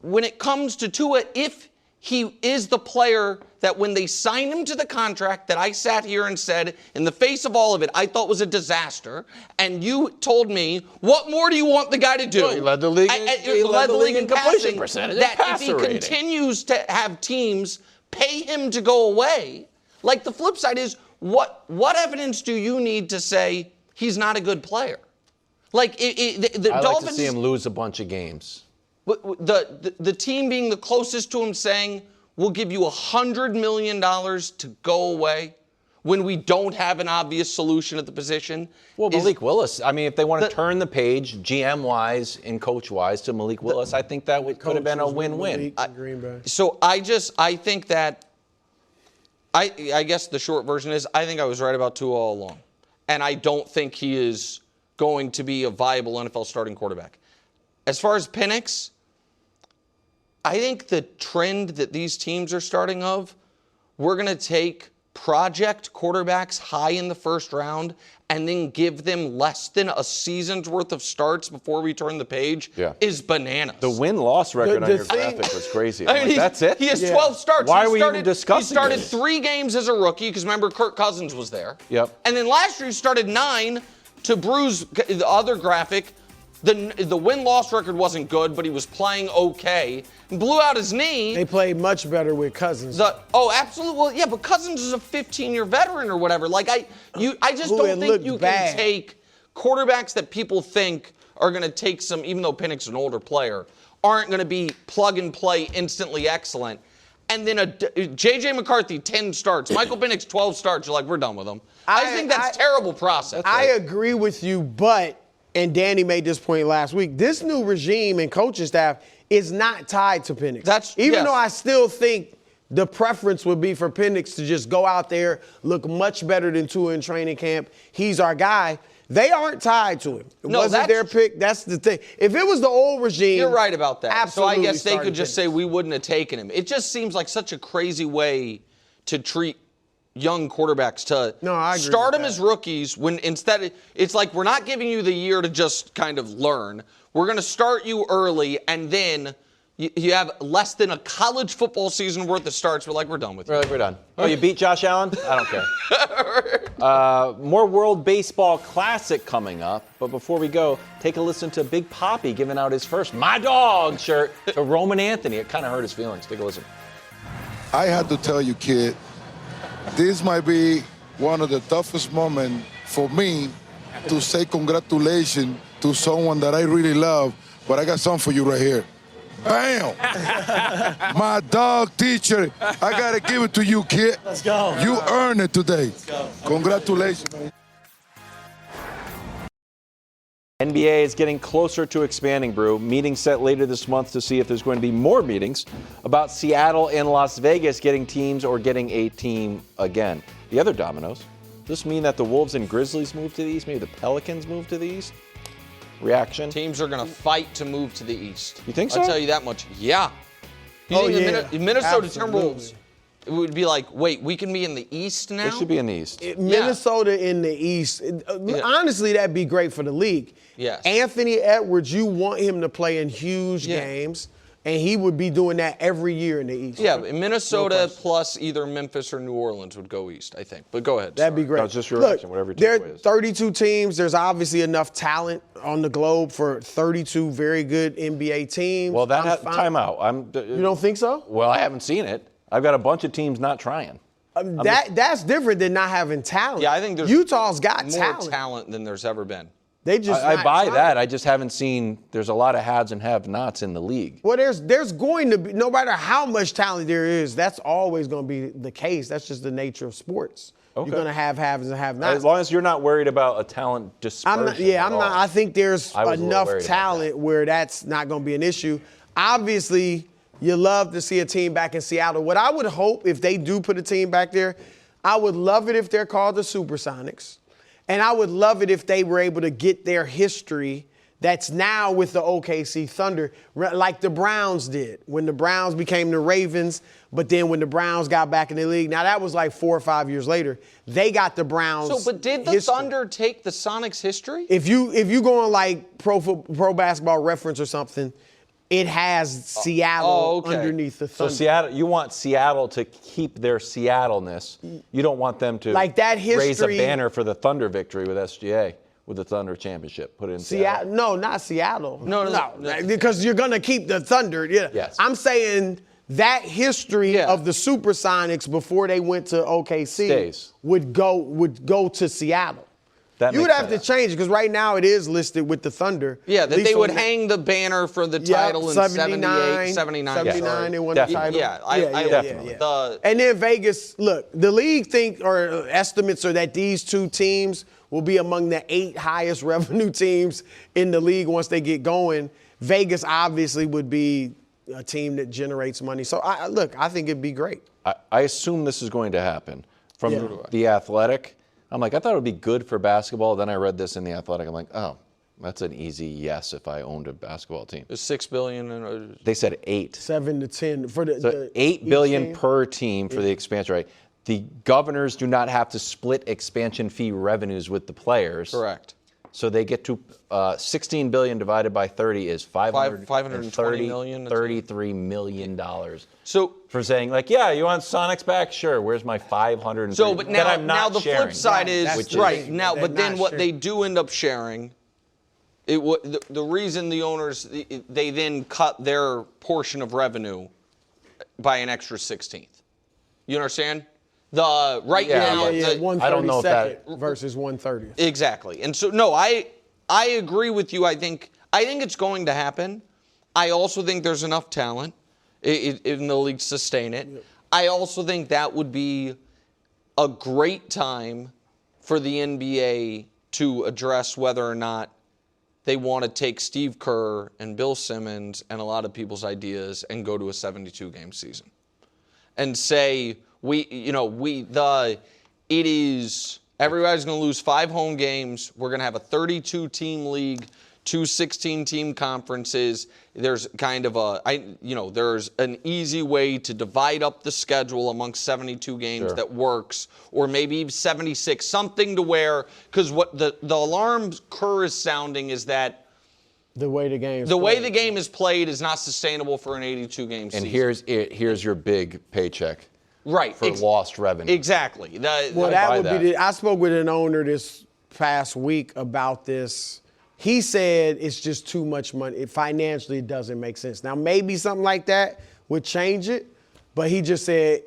when it comes to Tua, if he is the player that when they signed him to the contract that I sat here and said, in the face of all of it, I thought was a disaster, and you told me, what more do you want the guy to do? Well, he led the league in completion percentage. That if he continues to have teams pay him to go away, like the flip side is, what evidence do you need to say he's not a good player? Like the Dolphins, like to see him lose a bunch of games. The team being the closest to him saying, we'll give you $100 million to go away when we don't have an obvious solution at the position. Well, Malik Willis, I mean, if they want to turn the page GM-wise and coach-wise to Malik Willis, I think that could have been a win-win. So I think that, I guess the short version is, I think I was right about Tua all along. And I don't think he is going to be a viable NFL starting quarterback. As far as Penix, I think the trend that these teams are starting of, we're going to take project quarterbacks high in the first round and then give them less than a season's worth of starts before we turn the page is bananas. The win-loss record on your graphic was crazy. I mean, that's it? He has 12 starts. Why are we even discussing He started this? 3 games as a rookie because remember Kirk Cousins was there. Yep. And then last year he started 9 to bruise the other graphic. The win-loss record wasn't good, but he was playing okay. Blew out his knee. They played much better with Cousins. Absolutely. Well, yeah, but Cousins is a 15-year veteran or whatever. Like I just don't think you can take quarterbacks that people think are going to take some, even though Penix is an older player, aren't going to be plug and play instantly excellent. And then J.J. McCarthy, 10 starts. Michael Penix, 12 starts. You're like, we're done with him. I think that's terrible process. I agree with you, but, and Danny made this point last week, this new regime and coaching staff is not tied to Penix. Even though I still think the preference would be for Penix to just go out there, look much better than Tua in training camp. He's our guy. They aren't tied to him. It wasn't their pick. That's the thing. If it was the old regime, you're right about that. Absolutely. So I guess they could just say we wouldn't have taken him. It just seems like such a crazy way to treat young quarterbacks to start them as rookies when instead it's like we're not giving you the year to just kind of learn. We're going to start you early and then you have less than a college football season worth of starts. We're like, we're done with you. We're done. Oh, you beat Josh Allen? I don't care. More World Baseball Classic coming up. But before we go, take a listen to Big Papi giving out his first My Dog shirt to Roman Anthony. It kind of hurt his feelings. Take a listen. I had to tell you, kid, this might be one of the toughest moments for me to say congratulations to someone that I really love, but I got something for you right here. Bam! My dog teacher, I got to give it to you, kid. Let's go. You earned it today. Let's go. Congratulations. NBA is getting closer to expanding, Brew. Meeting set later this month to see if there's going to be more meetings about Seattle and Las Vegas getting teams or getting a team again. The other dominoes. Does this mean that the Wolves and Grizzlies move to the East? Maybe the Pelicans move to the East? Reaction? Teams are going to fight to move to the East. You think so? I'll tell you that much. Yeah. You think the Minnesota Timberwolves, it would be like, wait, we can be in the East now? They should be in the East. Minnesota in the East. Honestly, that'd be great for the league. Yes. Anthony Edwards, you want him to play in huge games, and he would be doing that every year in the East. Yeah, Minnesota plus either Memphis or New Orleans would go East, I think. But go ahead. That'd be great. No, just your reaction, whatever your there takeaway is. are 32 teams. There's obviously enough talent on the globe for 32 very good NBA teams. Well, timeout. You don't think so? Well, I haven't seen it. I've got a bunch of teams not trying. That's different than not having talent. Yeah, I think there's Utah's got more talent than there's ever been. They just I buy that. I just haven't seen. There's a lot of haves and have-nots in the league. Well, there's going to be, no matter how much talent there is, that's always going to be the case. That's just the nature of sports. Okay. You're going to have haves and have-nots. As long as you're not worried about a talent dispersion. I'm not. I think there's enough worried talent where that's not going to be an issue. Obviously, you love to see a team back in Seattle. What I would hope if they do put a team back there, I would love it if they're called the Supersonics. And I would love it if they were able to get their history that's now with the OKC Thunder, like the Browns did when the Browns became the Ravens, but then when the Browns got back in the league, now that was like 4 or 5 years later, they got the Browns. But did the Thunder take the Sonics' history? If you go on like Pro Basketball Reference or something, it has Seattle underneath the Thunder. So Seattle, you want Seattle to keep their Seattle-ness. You don't want them to like that history, raise a banner for the Thunder victory with SGA, with the Thunder championship. Put it in Seattle. No, not Seattle. No. Because you're going to keep the Thunder. Yeah. Yes. I'm saying that history of the Supersonics before they went to OKC would go to Seattle. You would have to change it because right now it is listed with the Thunder. Yeah, that they would hang the banner for the title in 79. 79, they won the title. Definitely. And then Vegas, look, the league estimates are that these two teams will be among the 8 highest revenue teams in the league once they get going. Vegas obviously would be a team that generates money. So, I think it'd be great. I assume this is going to happen. From The Athletic, I'm like, I thought it would be good for basketball. Then I read this in The Athletic. I'm like, oh, that's an easy yes if I owned a basketball team. It's $6 billion. They said 8. 7 to 10 for the $8 billion per team for the expansion right. The governors do not have to split expansion fee revenues with the players. Correct. So they get to $16 billion divided by 30 is $520 million. $33 million. So for saying like, yeah, you want Sonics back? Sure. Where's my $500? So, but now the flip side is right now. But then what they do end up sharing, the reason the owners they then cut their portion of revenue by an extra 16th. You understand? Now, I don't know if that versus 130th. Exactly. And so, no, I agree with you. I think it's going to happen. I also think there's enough talent in the league to sustain it. Yep. I also think that would be a great time for the NBA to address whether or not they want to take Steve Kerr and Bill Simmons and a lot of people's ideas and go to a 72-game season and say, everybody's going to lose 5 home games. We're going to have a 32-team league, 2 16-team conferences. There's kind of there's an easy way to divide up the schedule amongst 72 games that works, or maybe 76, something to where, because what the alarm Kerr is sounding is that the way the game is played is not sustainable for an 82-game season. And here's your big paycheck. Right. For lost revenue. Exactly. I spoke with an owner this past week about this. He said it's just too much money. Financially, it doesn't make sense. Now, maybe something like that would change it, but he just said,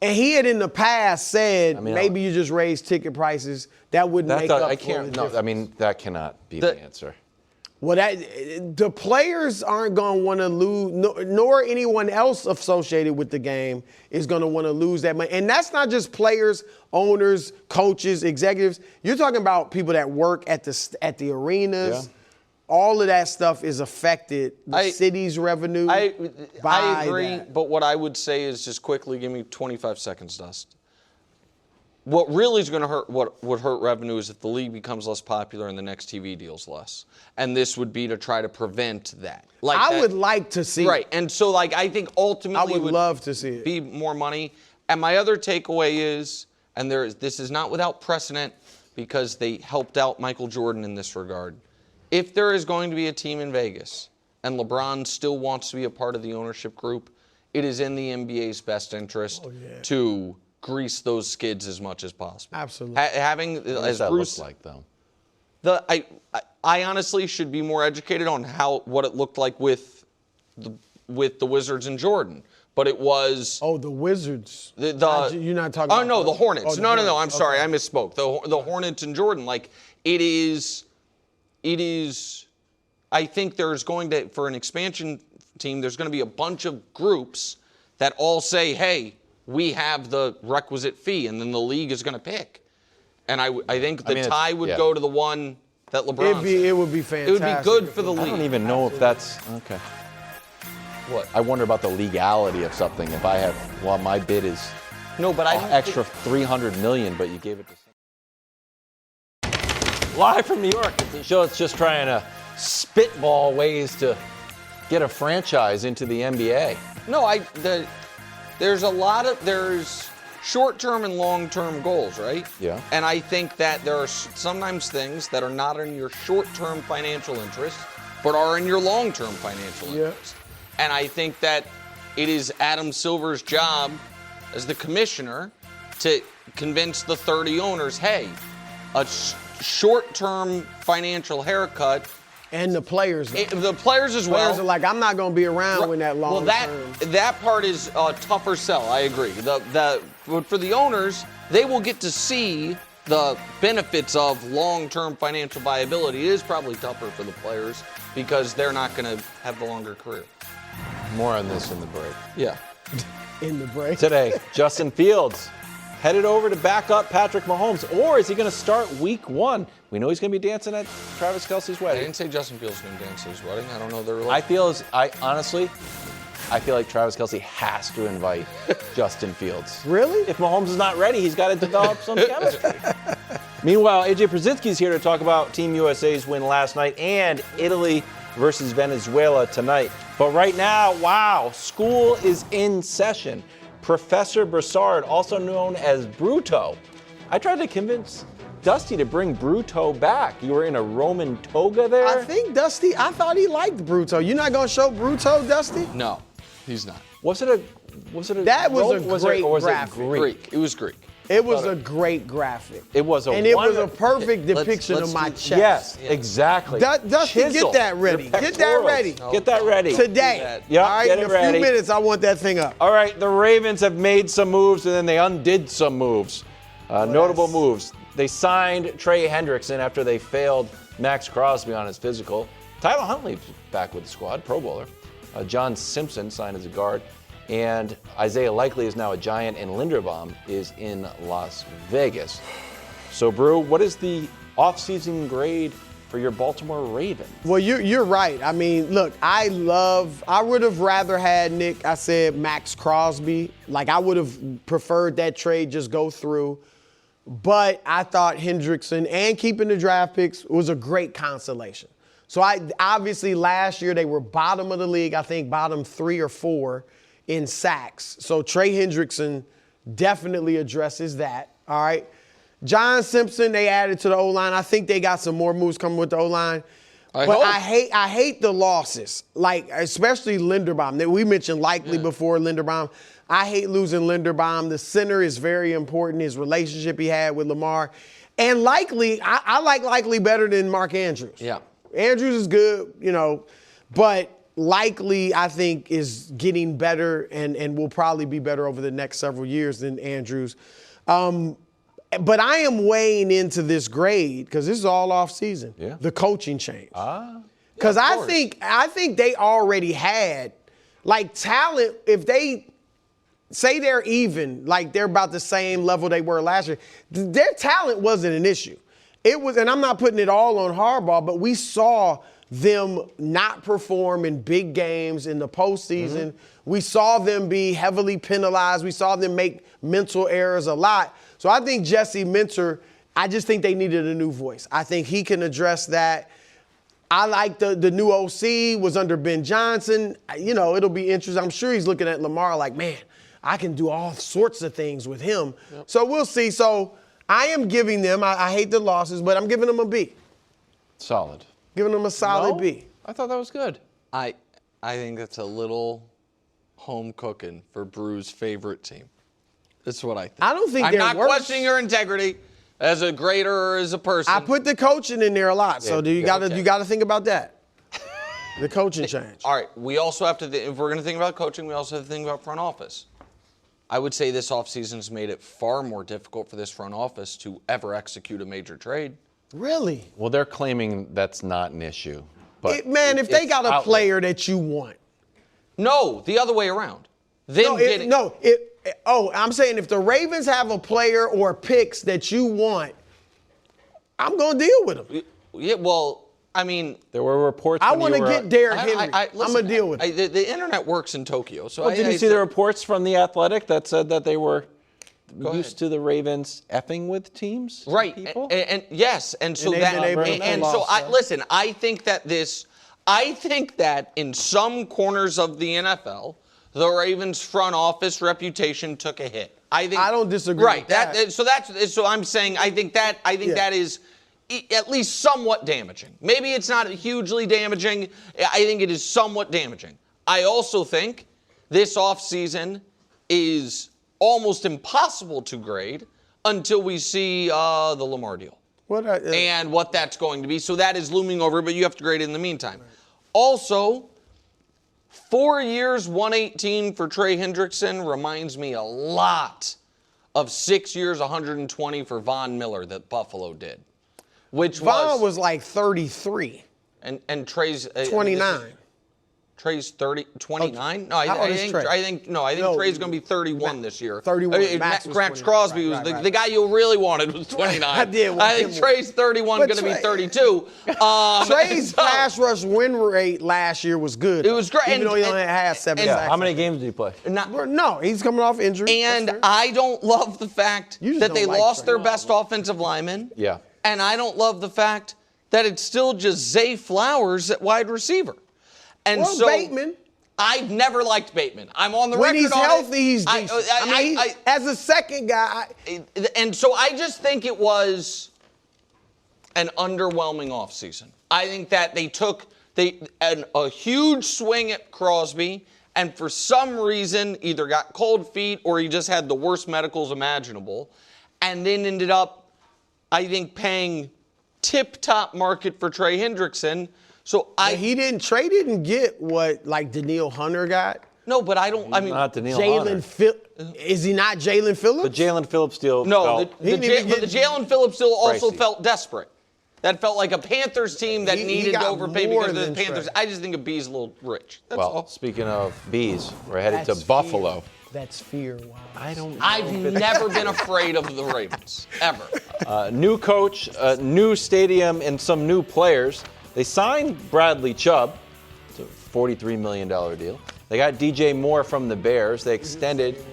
and he had in the past said, maybe you just raise ticket prices. That wouldn't make up for it. That cannot be the answer. Well, the players aren't going to want to lose, nor anyone else associated with the game is going to want to lose that money. And that's not just players, owners, coaches, executives. You're talking about people that work at the arenas, all of that stuff is affected. The city's revenue. I agree, that. but what I would say is just quickly, give me 25 seconds, Dust. What really is going to hurt, what would hurt revenue is if the league becomes less popular and the next TV deal's less. And this would be to try to prevent that. I would like to see Right, and so I think ultimately I would love to see it. Be more money. And my other takeaway is, and this is not without precedent because they helped out Michael Jordan in this regard. If there is going to be a team in Vegas and LeBron still wants to be a part of the ownership group, it is in the NBA's best interest to grease those skids as much as possible. Absolutely. Having, What does as that Bruce, look like, though? I honestly should be more educated on what it looked like with the Wizards and Jordan. But it was... Oh, the Wizards. You're not talking about... Oh, no, the Hornets. Oh, the No, I'm Hornets. sorry. Okay. I misspoke. The Hornets and Jordan. It is... I think there's going to... For an expansion team, there's going to be a bunch of groups that all say, hey, we have the requisite fee, and then the league is going to pick. And I think the tie would go to the one that LeBron... It would be fantastic. It would be good for the league. I don't even know if that's... Okay. What? I wonder about the legality of something. If I have... Well, my bid is... No, but I don't extra $300 million, but you gave it to... Live from New York. It's a show that's just trying to spitball ways to get a franchise into the NBA. No, there's short-term and long-term goals, right? Yeah. And I think that there are sometimes things that are not in your short-term financial interest, but are in your long-term financial interest. And I think that it is Adam Silver's job as the commissioner to convince the 30 owners, hey, a short-term financial haircut. And the players. The players as well. Players are like, I'm not going to be around when that long term. That part is a tougher sell. I agree. For the owners, they will get to see the benefits of long-term financial viability. It is probably tougher for the players because they're not going to have the longer career. More on this in the break. Yeah. In the break. Today, Justin Fields headed over to back up Patrick Mahomes, or is he going to start week 1? We know he's going to be dancing at Travis Kelce's I wedding. didn't say Justin Fields was going to dance at his wedding. I don't know their relationship. I feel like Travis Kelce has to invite Justin Fields. Really? If Mahomes is not ready, he's got to develop some chemistry. Meanwhile, AJ Pierzynski is here to talk about Team USA's win last night and Italy versus Venezuela tonight. But right now, wow, school is in session. Professor Broussard, also known as Bruto. I tried to convince Dusty to bring Bruto back. You were in a Roman toga there? I think Dusty, I thought he liked Bruto. You're not going to show Bruto, Dusty? No, he's not. That was a great graphic. Greek. It was Greek. It was a great graphic. It was and it was a perfect depiction of my chest. Yes, exactly. Dusty, get that ready. Get that ready. Get that ready. Today. Yep, all right, get in it a ready. few minutes, I want that thing up. All right, the Ravens have made some moves, and then they undid some moves. Notable moves. They signed Trey Hendrickson after they failed Max Crosby on his physical. Tyler Huntley's back with the squad, Pro Bowler. John Simpson signed as a guard. And Isaiah Likely is now a Giant, and Linderbaum is in Las Vegas. So, Brew, what is the offseason grade for your Baltimore Ravens? Well, you're right. I mean, look, I would have rather had Nick, I said Max Crosby. Like, I would have preferred that trade just go through. But I thought Hendrickson and keeping the draft picks was a great consolation. So, obviously, last year they were bottom of the league, I think bottom 3 or 4 in sacks. So Trey Hendrickson definitely addresses that. All right. John Simpson, they added to the O-line. I think they got some more moves coming with the O-line. I hate the losses, like especially Linderbaum. We mentioned Likely before Linderbaum. I hate losing Linderbaum. The center is very important, his relationship he had with Lamar. And Likely, I like Likely better than Mark Andrews. Yeah. Andrews is good, but Likely, I think, is getting better and will probably be better over the next several years than Andrews. But I am weighing into this grade because this is all off season. Yeah. The coaching change. Because I think they already had talent. If they say they're even, like they're about the same level they were last year, their talent wasn't an issue. It was, and I'm not putting it all on Harbaugh, but we saw them not perform in big games in the postseason. We saw them be heavily penalized. We saw them make mental errors a lot. So I think Jesse Minter, I just think they needed a new voice. I think he can address that. I like the new OC was under Ben Johnson. You know, it'll be interesting. I'm sure he's looking at Lamar like, man, I can do all sorts of things with him. Yep. So we'll see. So I am giving them, I hate the losses, but I'm giving them a B. Solid. Giving them a solid B. I thought that was good. I think that's a little home cooking for Brew's favorite team. That's what I think. I don't think I'm they're not worse. questioning your integrity as a grader or as a person. I put the coaching in there a lot, so you got to think about that. The coaching change. All right, we also have to, if we're going to think about coaching, we also have to think about front office. I would say this offseason's made it far more difficult for this front office to ever execute a major trade. Really? Well, they're claiming that's not an issue. But if they got a player that you want. No, the other way around. I'm saying if the Ravens have a player or picks that you want, I'm going to deal with them. Yeah, well, I mean, there were reports. I want to get Derrick Henry. I'm going to deal with it. The internet works in Tokyo. So did you see the reports from The Athletic that said that they were used to the Ravens effing with teams? Right. People? And yes. And so I think that in some corners of the NFL, the Ravens front office reputation took a hit. I don't disagree. Right. With that. So I'm saying I think that is at least somewhat damaging. Maybe it's not hugely damaging. I think it is somewhat damaging. I also think this offseason is almost impossible to grade until we see the Lamar deal and what that's going to be. So that is looming over, but you have to grade it in the meantime. Right. Also, 4 years, 118 for Trey Hendrickson reminds me a lot of 6 years, 120 for Von Miller that Buffalo did. Von was like 33. And Trey's 29. Trey's 29? No, I think Trey's going to be 31 this year. 31. Max Crosby was the guy you really wanted was 29. I think Trey's 31, going to be 32. Trey's pass rush win rate last year was good. It was great. Even though he only had 7 sacks. How many games did he play? No, he's coming off injury. And I don't love the fact that they lost their best offensive lineman. Yeah. And I don't love the fact that it's still just Zay Flowers at wide receiver. And so Bateman. I've never liked Bateman. I'm on the record on it. When he's healthy, he's decent. As a second guy. And so I just think it was an underwhelming offseason. I think that they took a huge swing at Crosby and for some reason either got cold feet or he just had the worst medicals imaginable and then ended up, I think, paying tip-top market for Trey Hendrickson. So Trey didn't get what like Danielle Hunter got. No, but not Danielle Hunter. Is he not Jalen Phillips? But Jalen Phillips still but the Jalen Phillips still also felt desperate. That felt like a Panthers team that needed to overpay because of the Panthers. I just think a B's a little rich. That's all. Speaking of B's, we're headed to Buffalo. That's fear. Wow. I've never been afraid of the Ravens, ever. New coach, new stadium, and some new players. They signed Bradley Chubb. It's a $43 million deal. They got DJ Moore from the Bears. They extended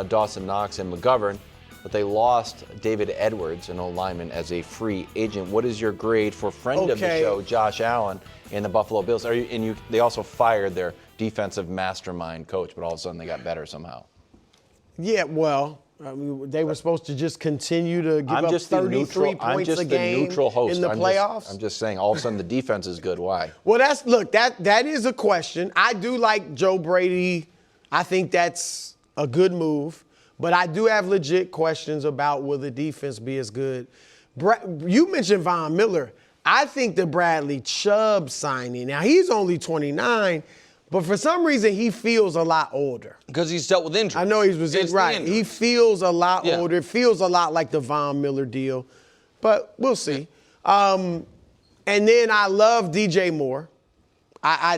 Dawson Knox and McGovern, but they lost David Edwards, an O-lineman, as a free agent. What is your grade for friend of the show, Josh Allen, and the Buffalo Bills? They also fired their defensive mastermind coach, but all of a sudden they got better somehow. Yeah, well, they were supposed to just continue to give up 33 points a game in the playoffs. I'm just saying, all of a sudden the defense is good. Why? Well, that is a question. I do like Joe Brady. I think that's a good move. But I do have legit questions about will the defense be as good. You mentioned Von Miller. I think the Bradley Chubb signing, now he's only 29, but for some reason he feels a lot older. Because he's dealt with injuries. I know right. He feels a lot older. It feels a lot like the Von Miller deal. But we'll see. And then I love DJ Moore.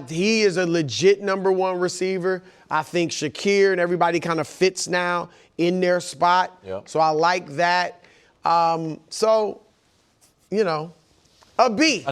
He is a legit number one receiver. I think Shakir and everybody kind of fits now in their spot. Yep. So I like that. A B.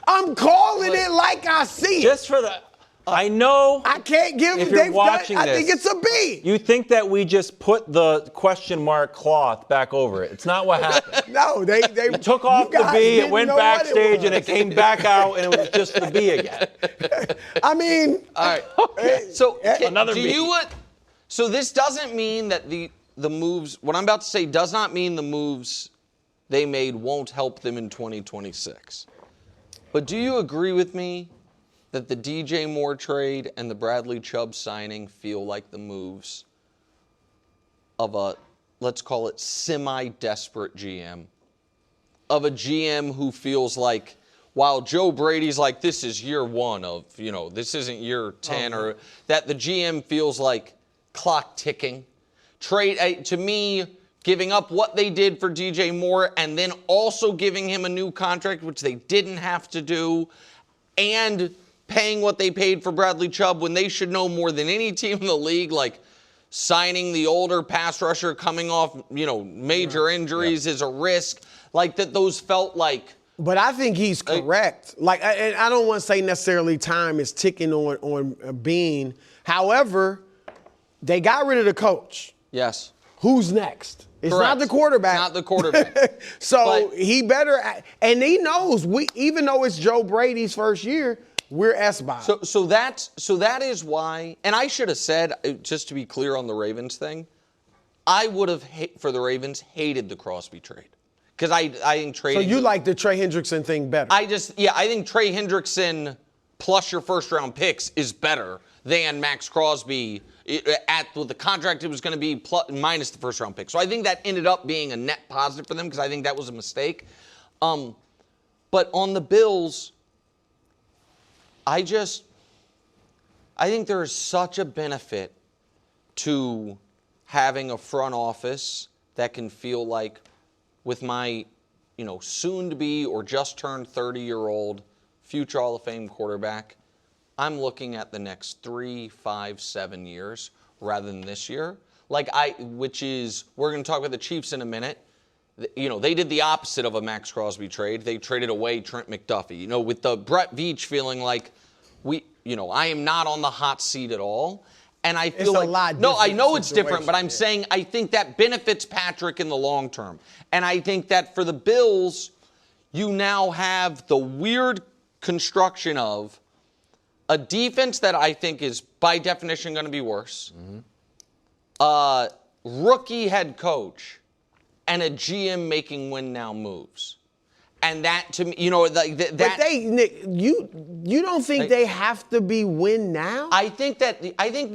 I'm calling it like I see it. Just for the, I know. I can't give. If you're watching I this, think it's a B. You think that we just put the question mark cloth back over it? It's not what happened. No, they took off the B, it went backstage, and it came back out, and it was just the B again. I mean, all right. So another B. So this doesn't mean that the moves. What I'm about to say does not mean the moves they made won't help them in 2026. But do you agree with me that the DJ Moore trade and the Bradley Chubb signing feel like the moves of a, let's call it, semi-desperate GM? Of a GM who feels like, while Joe Brady's like, this is year one of, this isn't year 10, or that the GM feels like clock ticking. Trade, to me, giving up what they did for DJ Moore and then also giving him a new contract, which they didn't have to do, and paying what they paid for Bradley Chubb when they should know more than any team in the league, like signing the older pass rusher coming off, major injuries is a risk. Like that, those felt like. But I think he's correct. I don't want to say necessarily time is ticking on Bean. However, they got rid of the coach. Yes. Who's next? It's Correct. not the quarterback. Not the quarterback. So he better, and he knows. Even though it's Joe Brady's first year, we're S-by. So that is why. And I should have said, just to be clear on the Ravens thing, I would have for the Ravens hated the Crosby trade because I think trading. So you like the Trey Hendrickson thing better? I think Trey Hendrickson plus your first round picks is better than Max Crosby with the contract it was going to be minus the first round pick. So I think that ended up being a net positive for them because I think that was a mistake. But on the Bills, I think there is such a benefit to having a front office that can feel like with my, soon to be or just turned 30-year-old future Hall of Fame quarterback, I'm looking at the next 3, 5, 7 years rather than this year. We're going to talk about the Chiefs in a minute. They did the opposite of a Max Crosby trade. They traded away Trent McDuffie. With the Brett Veach feeling like I am not on the hot seat at all. And I feel I know it's different, but I'm saying I think that benefits Patrick in the long term. And I think that for the Bills, you now have the weird construction of a defense that I think is by definition going to be worse. Mm-hmm. Rookie head coach and a GM making win now moves. And that to me, that. But Nick, you don't think they have to be win now? I think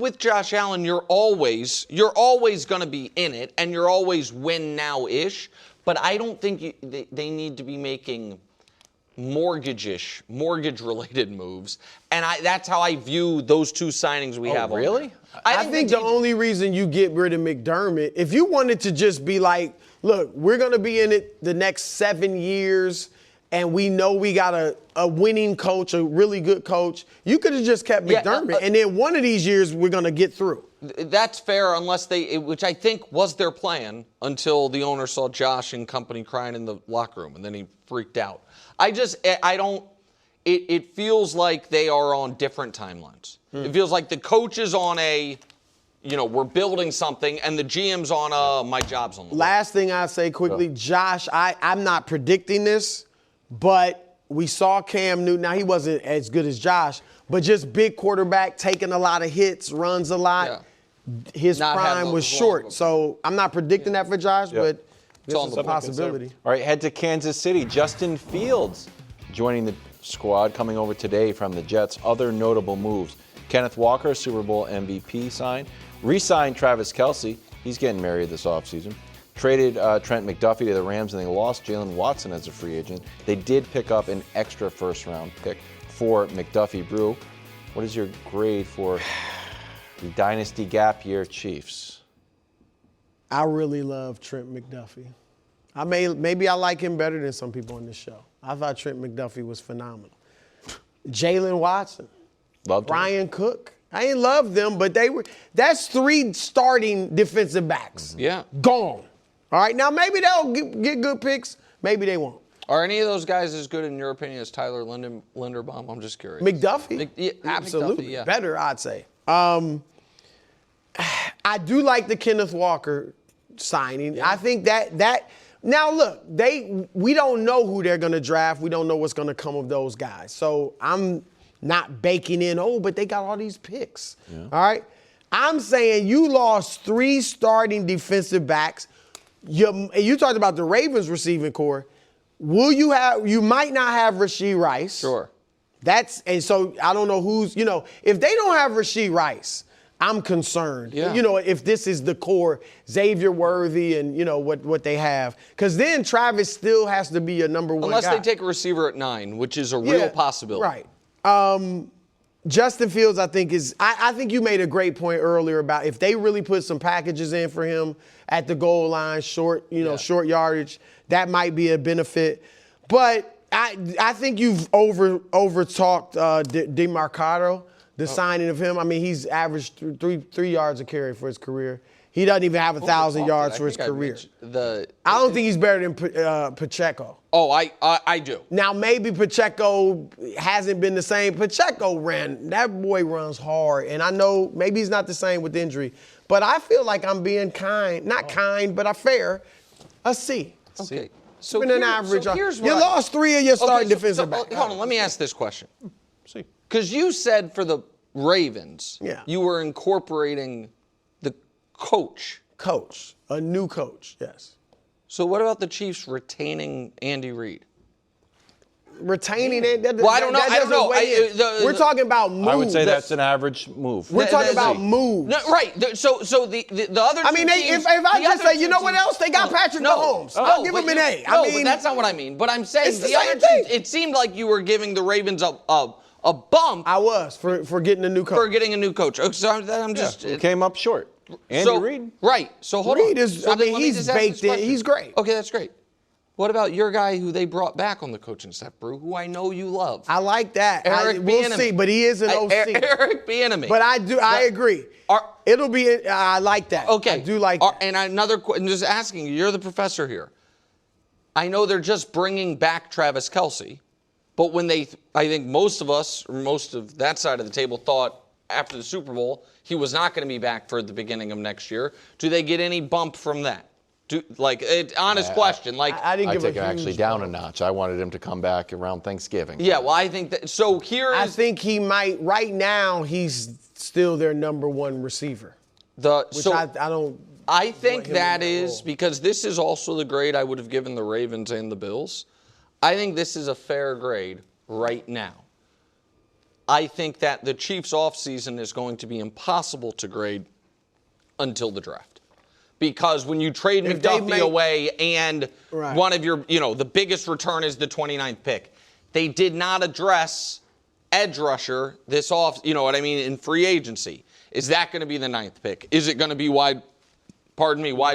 with Josh Allen, you're always going to be in it, and you're always win now-ish. But I don't think they need to be making mortgage-related moves. And that's how I view those two signings we have. Really? I think the only reason you get rid of McDermott, if you wanted to just be like, look, we're going to be in it the next 7 years, and we know we got a winning coach, a really good coach, you could have just kept McDermott, and then one of these years we're going to get through. That's fair unless which I think was their plan until the owner saw Josh and company crying in the locker room, and then he freaked out. It feels like they are on different timelines. It feels like the coach is on we're building something, and the GM's on my job's on the Last thing I say quickly, Josh, I'm not predicting this, but we saw Cam Newton. Now, he wasn't as good as Josh, but just big quarterback, taking a lot of hits, runs a lot. Yeah. His prime was short. So I'm not predicting that for Josh, but this is a possibility. All right, head to Kansas City. Justin Fields joining the squad, coming over today from the Jets. Other notable moves. Kenneth Walker, Super Bowl MVP signed. Re-signed Travis Kelce. He's getting married this offseason. Traded Trent McDuffie to the Rams, and they lost Jalen Watson as a free agent. They did pick up an extra first-round pick for McDuffie. Brew, what is your grade for the Dynasty Gap Year Chiefs? I really love Trent McDuffie. Maybe I like him better than some people on this show. I thought Trent McDuffie was phenomenal. Jalen Watson. Loved Brian Cook. I ain't love them, but that's 3 starting defensive backs. Yeah. Gone. All right, now maybe they'll get good picks. Maybe they won't. Are any of those guys as good, in your opinion, as Tyler Linderbaum? I'm just curious. McDuffie? Absolutely. McDuffie, yeah. Better, I'd say. I do like the Kenneth Walker signing. Yeah. I think that now look, we don't know who they're going to draft. We don't know what's going to come of those guys. So I'm not baking in, but they got all these picks. Yeah. All right? I'm saying you lost 3 starting defensive backs. You talked about the Ravens receiving core. You might not have Rashee Rice. Sure. And so I don't know who's, if they don't have Rashee Rice, I'm concerned. Yeah. If this is the core, Xavier Worthy and, what they have. Because then Travis still has to be a number 1 Unless guy. they take a receiver at 9, which is a real possibility. Right. Justin Fields, I think I think you made a great point earlier about if they really put some packages in for him at the goal line, short yardage, that might be a benefit. But I think you've over talked DeMarcado, the signing of him. I mean, he's averaged 3 yards a carry for his career. He doesn't even have 1,000 yards for his career. I don't think he's better than Pacheco. Oh, I do. Now, maybe Pacheco hasn't been the same. That boy runs hard. And I know maybe he's not the same with injury. But I feel like I'm being kind, but fair. A C. Okay. So an average. Here's you lost 3 of your starting defensive backs. Hold on, let me ask this question. See. Because you said for the Ravens, you were incorporating the coach. A new coach, yes. So what about the Chiefs retaining Andy Reid? Retaining it? Well, I don't know. We're talking about moves. I would say that's an average move. We're talking about moves. No, right. So the other. I mean, if I just say, you know what else? They got Patrick Mahomes. I'll give him an A. But that's not what I mean. But I'm saying the other teams. It seemed like you were giving the Ravens a bump. I was for getting a new coach. For getting a new coach. So I'm just came up short. Andy Reid. Right. So hold on. Reid is. He's baked in. He's great. Okay, that's great. What about your guy who they brought back on the coaching staff, Brew, who I know you love? I like that. We'll see, but he is an OC. Eric Bieniemy. But I agree. It'll be. I like that. Okay. I do like that. And another question, just asking you, you're the professor here. I know they're just bringing back Travis Kelce, but I think most of us, or most of that side of the table thought after the Super Bowl, he was not going to be back for the beginning of next year. Do they get any bump from that? Honest question. I didn't give take it actually down a notch. I wanted him to come back around Thanksgiving. Yeah, well, I think that. So I think he might. Right now, he's still their number 1 receiver. I think that is because this is also the grade I would have given the Ravens and the Bills. I think this is a fair grade right now. I think that the Chiefs' offseason is going to be impossible to grade until the draft. Because when you trade McDuffie away and one of your, the biggest return is the 29th pick, they did not address edge rusher in free agency. Is that going to be the 9th pick? Is it going to be wide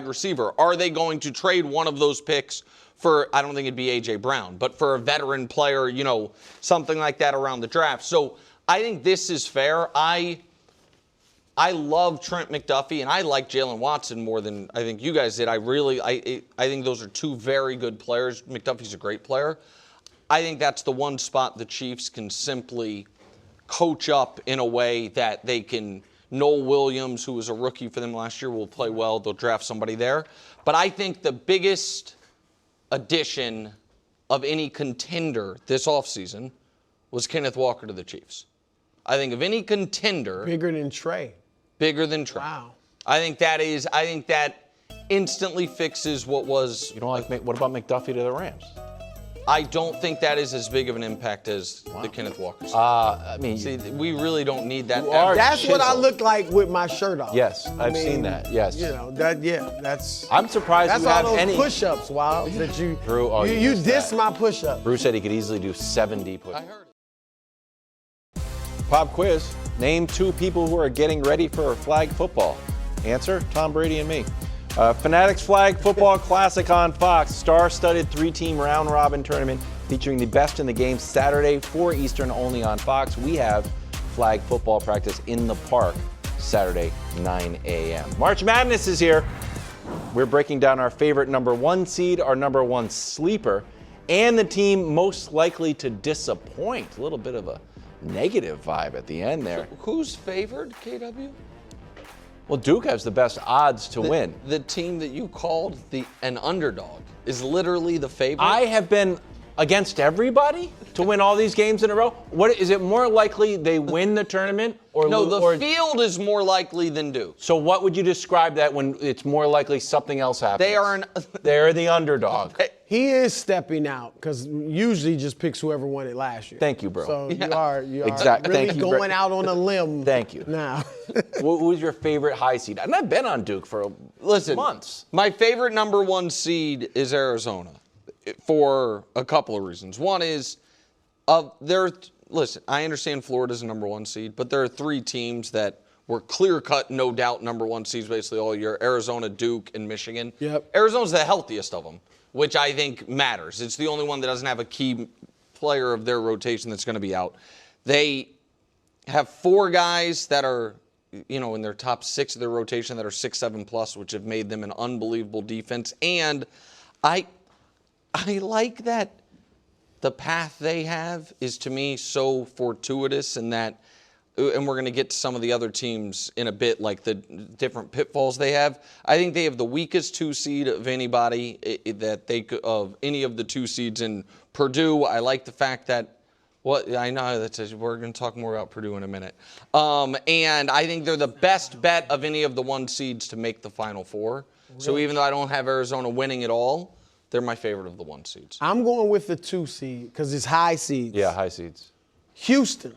receiver? Are they going to trade one of those picks for, I don't think it'd be A.J. Brown, but for a veteran player, something like that around the draft? So I think this is fair. I love Trent McDuffie, and I like Jalen Watson more than I think you guys did. I think those are 2 very good players. McDuffie's a great player. I think that's the one spot the Chiefs can simply coach up in a way that they can. Noel Williams, who was a rookie for them last year, will play well. They'll draft somebody there. But I think the biggest addition of any contender this offseason was Kenneth Walker to the Chiefs. I think of any contender. Bigger than Trey. Wow. I think that instantly fixes what was. You don't like. What about McDuffie to the Rams? I don't think that is as big of an impact as the Kenneth Walker. See, we really don't need that. That's what I look like with my shirt off. Yes, I've seen that. Yes. That's. I'm surprised that's you have all those any push-ups, Wild. That you. Drew, you diss my push-up. Bruce said he could easily do 70 push-ups. I heard. Pop quiz. Name 2 people who are getting ready for flag football. Answer, Tom Brady and me. Fanatics Flag Football Classic on Fox. Star-studded 3-team round-robin tournament featuring the best in the game Saturday, 4 Eastern, only on Fox. We have flag football practice in the park Saturday, 9 a.m. March Madness is here. We're breaking down our favorite number 1 seed, our number 1 sleeper, and the team most likely to disappoint. A little bit of a negative vibe at the end there. Who's favored, KW? Well, Duke has the best odds to win. The team that you called an underdog is literally the favorite? I have been against everybody to win all these games in a row. What is it more likely they win the tournament or no? The field is more likely than Duke. So what would you describe that when it's more likely something else happens? They're the underdog. He is stepping out because usually just picks whoever won it last year. Thank you, bro. So you are Exactly. really Thank you, going out on a limb. Thank you. Now, Who's your favorite high seed? And I've been on Duke for months. My favorite number 1 seed is Arizona for a couple of reasons. One is, listen, I understand Florida's a number 1 seed, but there are 3 teams that were clear-cut, no doubt, number 1 seeds basically all year: Arizona, Duke, and Michigan. Yep. Arizona's the healthiest of them, which I think matters. It's the only one that doesn't have a key player of their rotation that's going to be out. They have 4 guys that are, in their top 6 of their rotation that are 6'7 plus, which have made them an unbelievable defense. And I like that the path they have is, to me, so fortuitous, and we're going to get to some of the other teams in a bit, like the different pitfalls they have. I think they have the weakest 2 seed of anybody of any of the 2 seeds in Purdue. I like the fact that, I know that we're going to talk more about Purdue in a minute. And I think they're the best bet of any of the 1 seeds to make the Final Four. Really? So even though I don't have Arizona winning at all, they're my favorite of the 1 seeds. I'm going with the 2 seed because it's high seeds. Yeah, high seeds. Houston.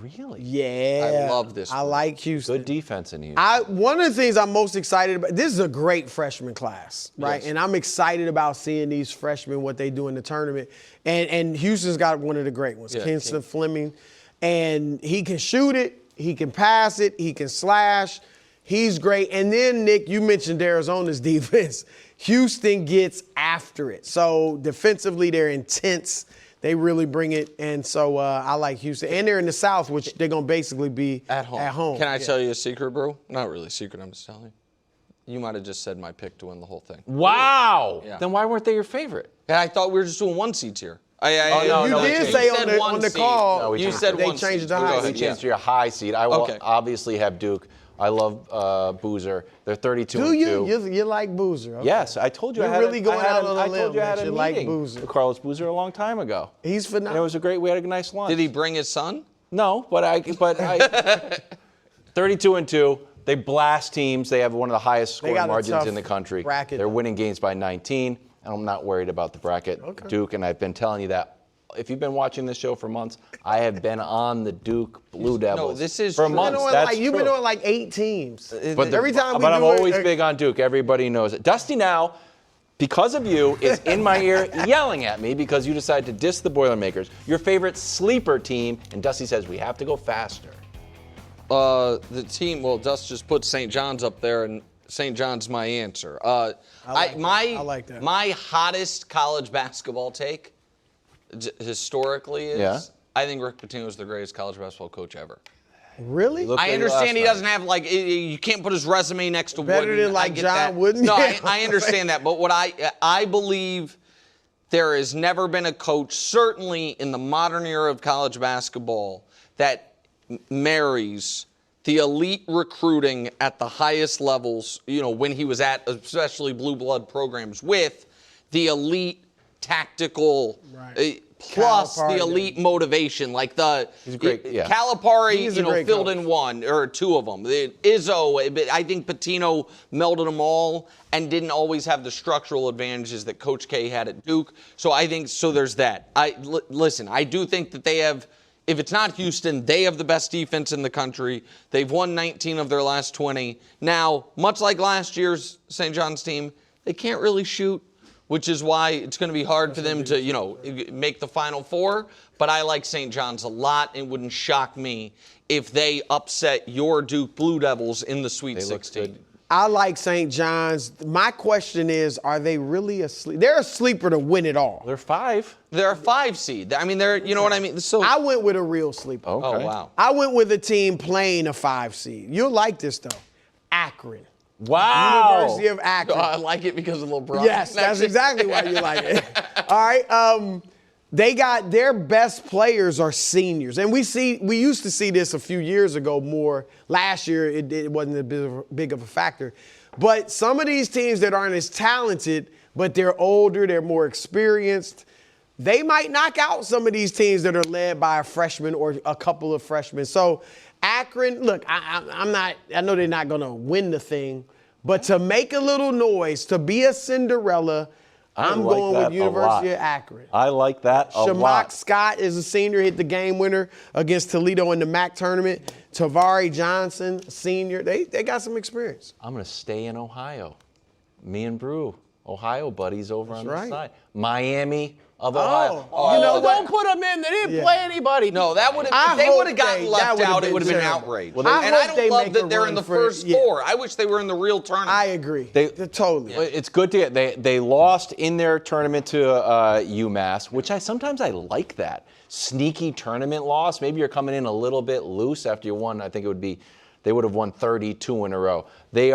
Really? Yeah. I love this. I like Houston. Good defense in Houston. One of the things I'm most excited about, this is a great freshman class, right? Yes. And I'm excited about seeing these freshmen, what they do in the tournament. And Houston's got one of the great ones, Kinston Fleming. And he can shoot it, he can pass it, he can slash. He's great. And then, Nick, you mentioned Arizona's defense. Houston gets after it. So defensively, they're intense. They really bring it, and so I like Houston. And they're in the South, which they're going to basically be at home. Can I tell you a secret, bro? Not really a secret, I'm just telling you. You might have just said my pick to win the whole thing. Wow. Yeah. Then why weren't they your favorite? Yeah, I thought we were just doing 1 seeds here. You did say on the call. No, you said they 1 changed seed. the high We seed. changed to your high seed. I will obviously have Duke. I love Boozer. They're 32-2. Do you? You like Boozer? Okay. Yes, I told you. You're I had really going out on a I limb told you I had that a you like meeting Boozer. with Carlos Boozer a long time ago. He's phenomenal. And it was a great. We had a nice lunch. Did he bring his son? No, but I 32-2. They blast teams. They have one of the highest scoring margins in the country. Bracket. They're winning games by 19. And I'm not worried about the bracket. Okay. Duke, and I've been telling you that. If you've been watching this show for months, I have been on the Duke Blue Devils. No, this is for true. months. You've been doing like 8 teams. But every time we but do I'm always big on Duke. Everybody knows it. Dusty now, because of you, is in my ear yelling at me because you decided to diss the Boilermakers, your favorite sleeper team, and Dusty says we have to go faster. The team, Dust just put St. John's up there, and St. John's my answer. I like that. My hottest college basketball take historically is I think Rick Pitino is the greatest college basketball coach ever. Really? I understand he doesn't have you can't put his resume next to better Wooden. than like John Wooden. No, I understand that, but what I believe there has never been a coach, certainly in the modern era of college basketball, that marries the elite recruiting at the highest levels, when he was at especially blue blood programs, with the elite tactical plus Calipari, the elite motivation, like He's great. Yeah. Calipari, filled coach. in 1 or 2 of them. Izzo, I think Pitino melded them all and didn't always have the structural advantages that Coach K had at Duke. So I think there's that. Listen, I do think that they have. If it's not Houston, they have the best defense in the country. They've won 19 of their last 20. Now, much like last year's St. John's team, they can't really shoot, which is why it's going to be hard for them to, make the Final Four. But I like St. John's a lot. It wouldn't shock me if they upset your Duke Blue Devils in the Sweet 16. I like St. John's. My question is, are they really a sleeper? They're a sleeper to win it all. They're 5. They're a 5 seed. I mean, you know what I mean? So I went with a real sleeper. Okay. Oh, wow. I went with a team playing a 5 seed. You'll like this, though. Akron. Wow. University of Akron. I like it because of LeBron. Yes, that's exactly why you like it. All right. They got their best players are seniors. And we used to see this a few years ago more. Last year, it wasn't a big of a factor. But some of these teams that aren't as talented, but they're older, they're more experienced, they might knock out some of these teams that are led by a freshman or a couple of freshmen. So Akron, look, I know they're not going to win the thing, but to make a little noise, to be a Cinderella, I'm like going that with University of Akron. I like that a lot. Shamak Scott is a senior, hit the game winner against Toledo in the MAC tournament. Tavari Johnson, senior. They got some experience. I'm going to stay in Ohio. Me and Brew, Ohio buddies over on the side. Miami of Ohio. You know don't put them in. They didn't play anybody. No, that would have. They would have gotten left out. It would have been outrage. Well, and I hope don't they love make that a they're run in the for it. first four. I wish they were in the real tournament. I agree. Totally. It's good to get. They lost in their tournament to UMass, which sometimes I like that sneaky tournament loss. Maybe you're coming in a little bit loose after you won. I think it would be. They would have won 32 in a row. They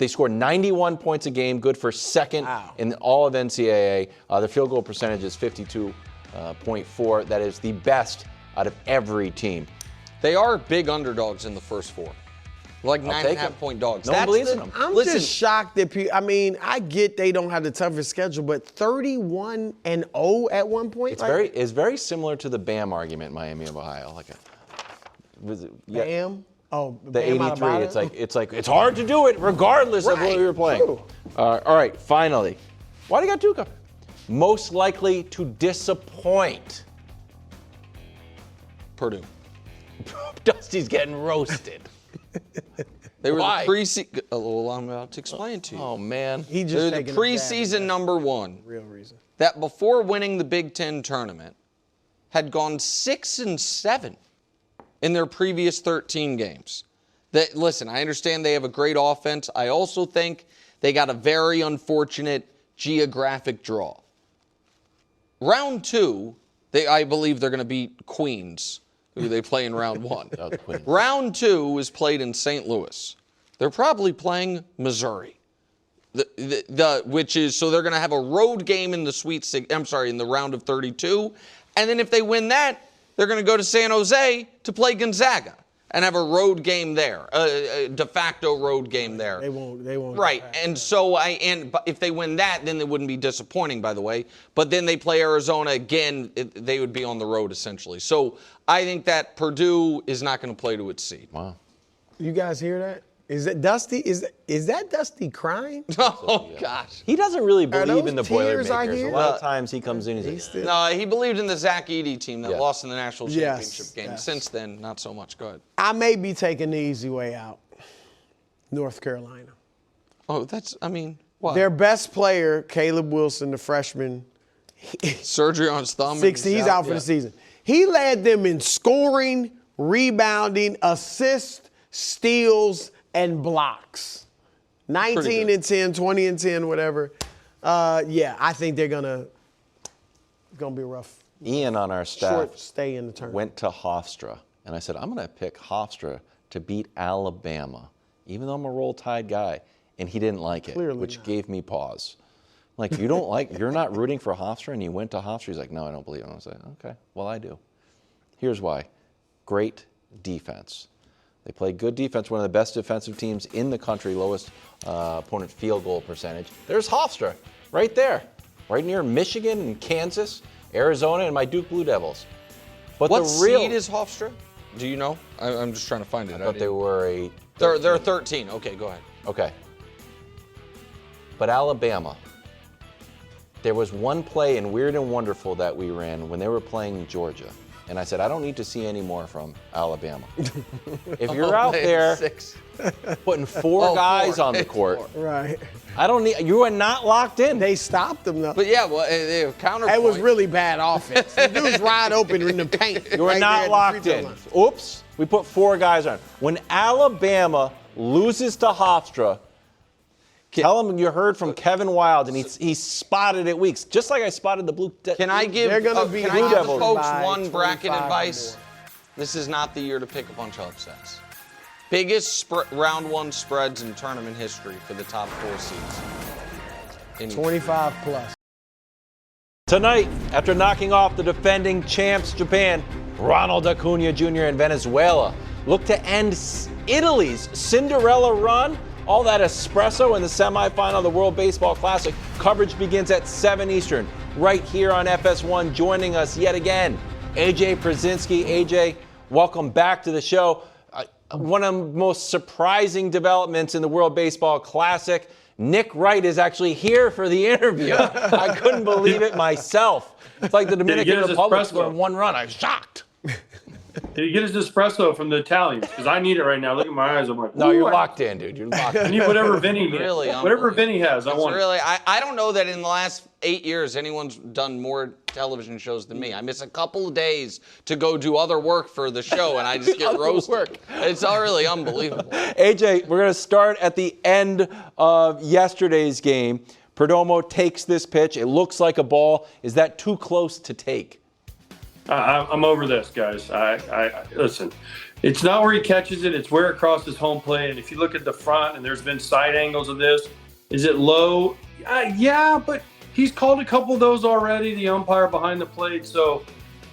scored 91 points a game, good for second in all of NCAA. Their field goal percentage is 52.4. That is the best out of every team. They are big underdogs in the first four. Like 9.5 point dogs. No one believes in them. I'm just shocked that people, I get they don't have the toughest schedule, but 31-0 at one point? It's very similar to the BAM argument in Miami of Ohio. BAM? Oh, the 83. It's hard to do it regardless of who you're playing. All right, finally. Why do you got Tuca? Most likely to disappoint. Purdue. Dusty's getting roasted. They were the preseason. Well, I'm about to explain to you. Oh man, they're the preseason number one. Real reason. That before winning the Big Ten tournament, had gone 6-7 in their previous 13 games. Listen, I understand they have a great offense. I also think they got a very unfortunate geographic draw. Round two, I believe they're going to beat Queens, who they play in round one. Round two is played in St. Louis. They're probably playing Missouri. So they're going to have a road game in the in the round of 32. And then if they win that, they're going to go to San Jose to play Gonzaga and have a road game there, a de facto road game there. They won't. Right. And so if they win that, then they wouldn't be disappointing, by the way. But then they play Arizona again, they would be on the road essentially. So I think that Purdue is not going to play to its seed. Wow. You guys hear that? Is that Dusty? Is that Dusty crying? Oh, gosh. He doesn't really believe in the tears I Boilermakers. hear? A lot of times he comes in, he's like, No, he believed in the Zach Edey team that lost in the national championship game. Yes. Since then, not so much. Go ahead. I may be taking the easy way out. North Carolina. Oh, what? Their best player, Caleb Wilson, the freshman. Surgery on his thumb. He's out for the season. He led them in scoring, rebounding, assists, steals, and blocks. 19 and 10, 20 and 10, whatever. I think they're gonna be rough. Ian on our staff Short stay in the tournament. went to Hofstra, and I said, I'm going to pick Hofstra to beat Alabama, even though I'm a Roll Tide guy. And he didn't like it, which gave me pause. Like, you're not rooting for Hofstra, and you went to Hofstra? He's like, no, I don't believe it. I was like, okay, well, I do. Here's why. Great defense. They play good defense, one of the best defensive teams in the country, lowest opponent field goal percentage. There's Hofstra, right there, right near Michigan and Kansas, Arizona, and my Duke Blue Devils. But what seed is Hofstra? Do you know? I'm just trying to find it. I thought they were They're 13. Okay, go ahead. Okay. But Alabama, there was one play in Weird and Wonderful that we ran when they were playing Georgia. And I said, I don't need to see any more from Alabama. If you're out there putting four guys on the court, right? You are not locked in. They stopped them though. But they have counterpoint. It was really bad offense. The dude's wide open in the paint. You are not locked in. Oops, we put four guys on. When Alabama loses to Hofstra, tell them you heard from Kevin Wild, and he spotted it weeks, just like I spotted the Blue Devils. Can I give the folks one bracket advice? More. This is not the year to pick a bunch of upsets. Biggest round one spreads in tournament history for the top 4 seeds. 25 plus. Tonight, after knocking off the defending champs Japan, Ronald Acuna Jr. and Venezuela look to end Italy's Cinderella run. All that espresso in the semifinal of the World Baseball Classic. Coverage begins at 7 Eastern, right here on FS1. Joining us yet again, AJ Pierzynski. AJ, welcome back to the show. One of the most surprising developments in the World Baseball Classic. Nick Wright is actually here for the interview. I couldn't believe it myself. It's like the Dominican Republic scoring 1 run. I was shocked. Did he get his espresso from the Italians? Because I need it right now. Look at my eyes. I'm like, no, you're locked in, dude. You're locked in. I need whatever Vinny gets. Really whatever Vinny has, I want. Really, I don't know that in the last 8 years anyone's done more television shows than me. I miss a couple of days to go do other work for the show, and I just get roasted. It's all really unbelievable. AJ, we're going to start at the end of yesterday's game. Perdomo takes this pitch. It looks like a ball. Is that too close to take? I'm over this, guys. I listen. It's not where he catches it. It's where it crosses home plate. And if you look at the front, and there's been side angles of this, is it low? Yeah, but he's called a couple of those already. The umpire behind the plate. So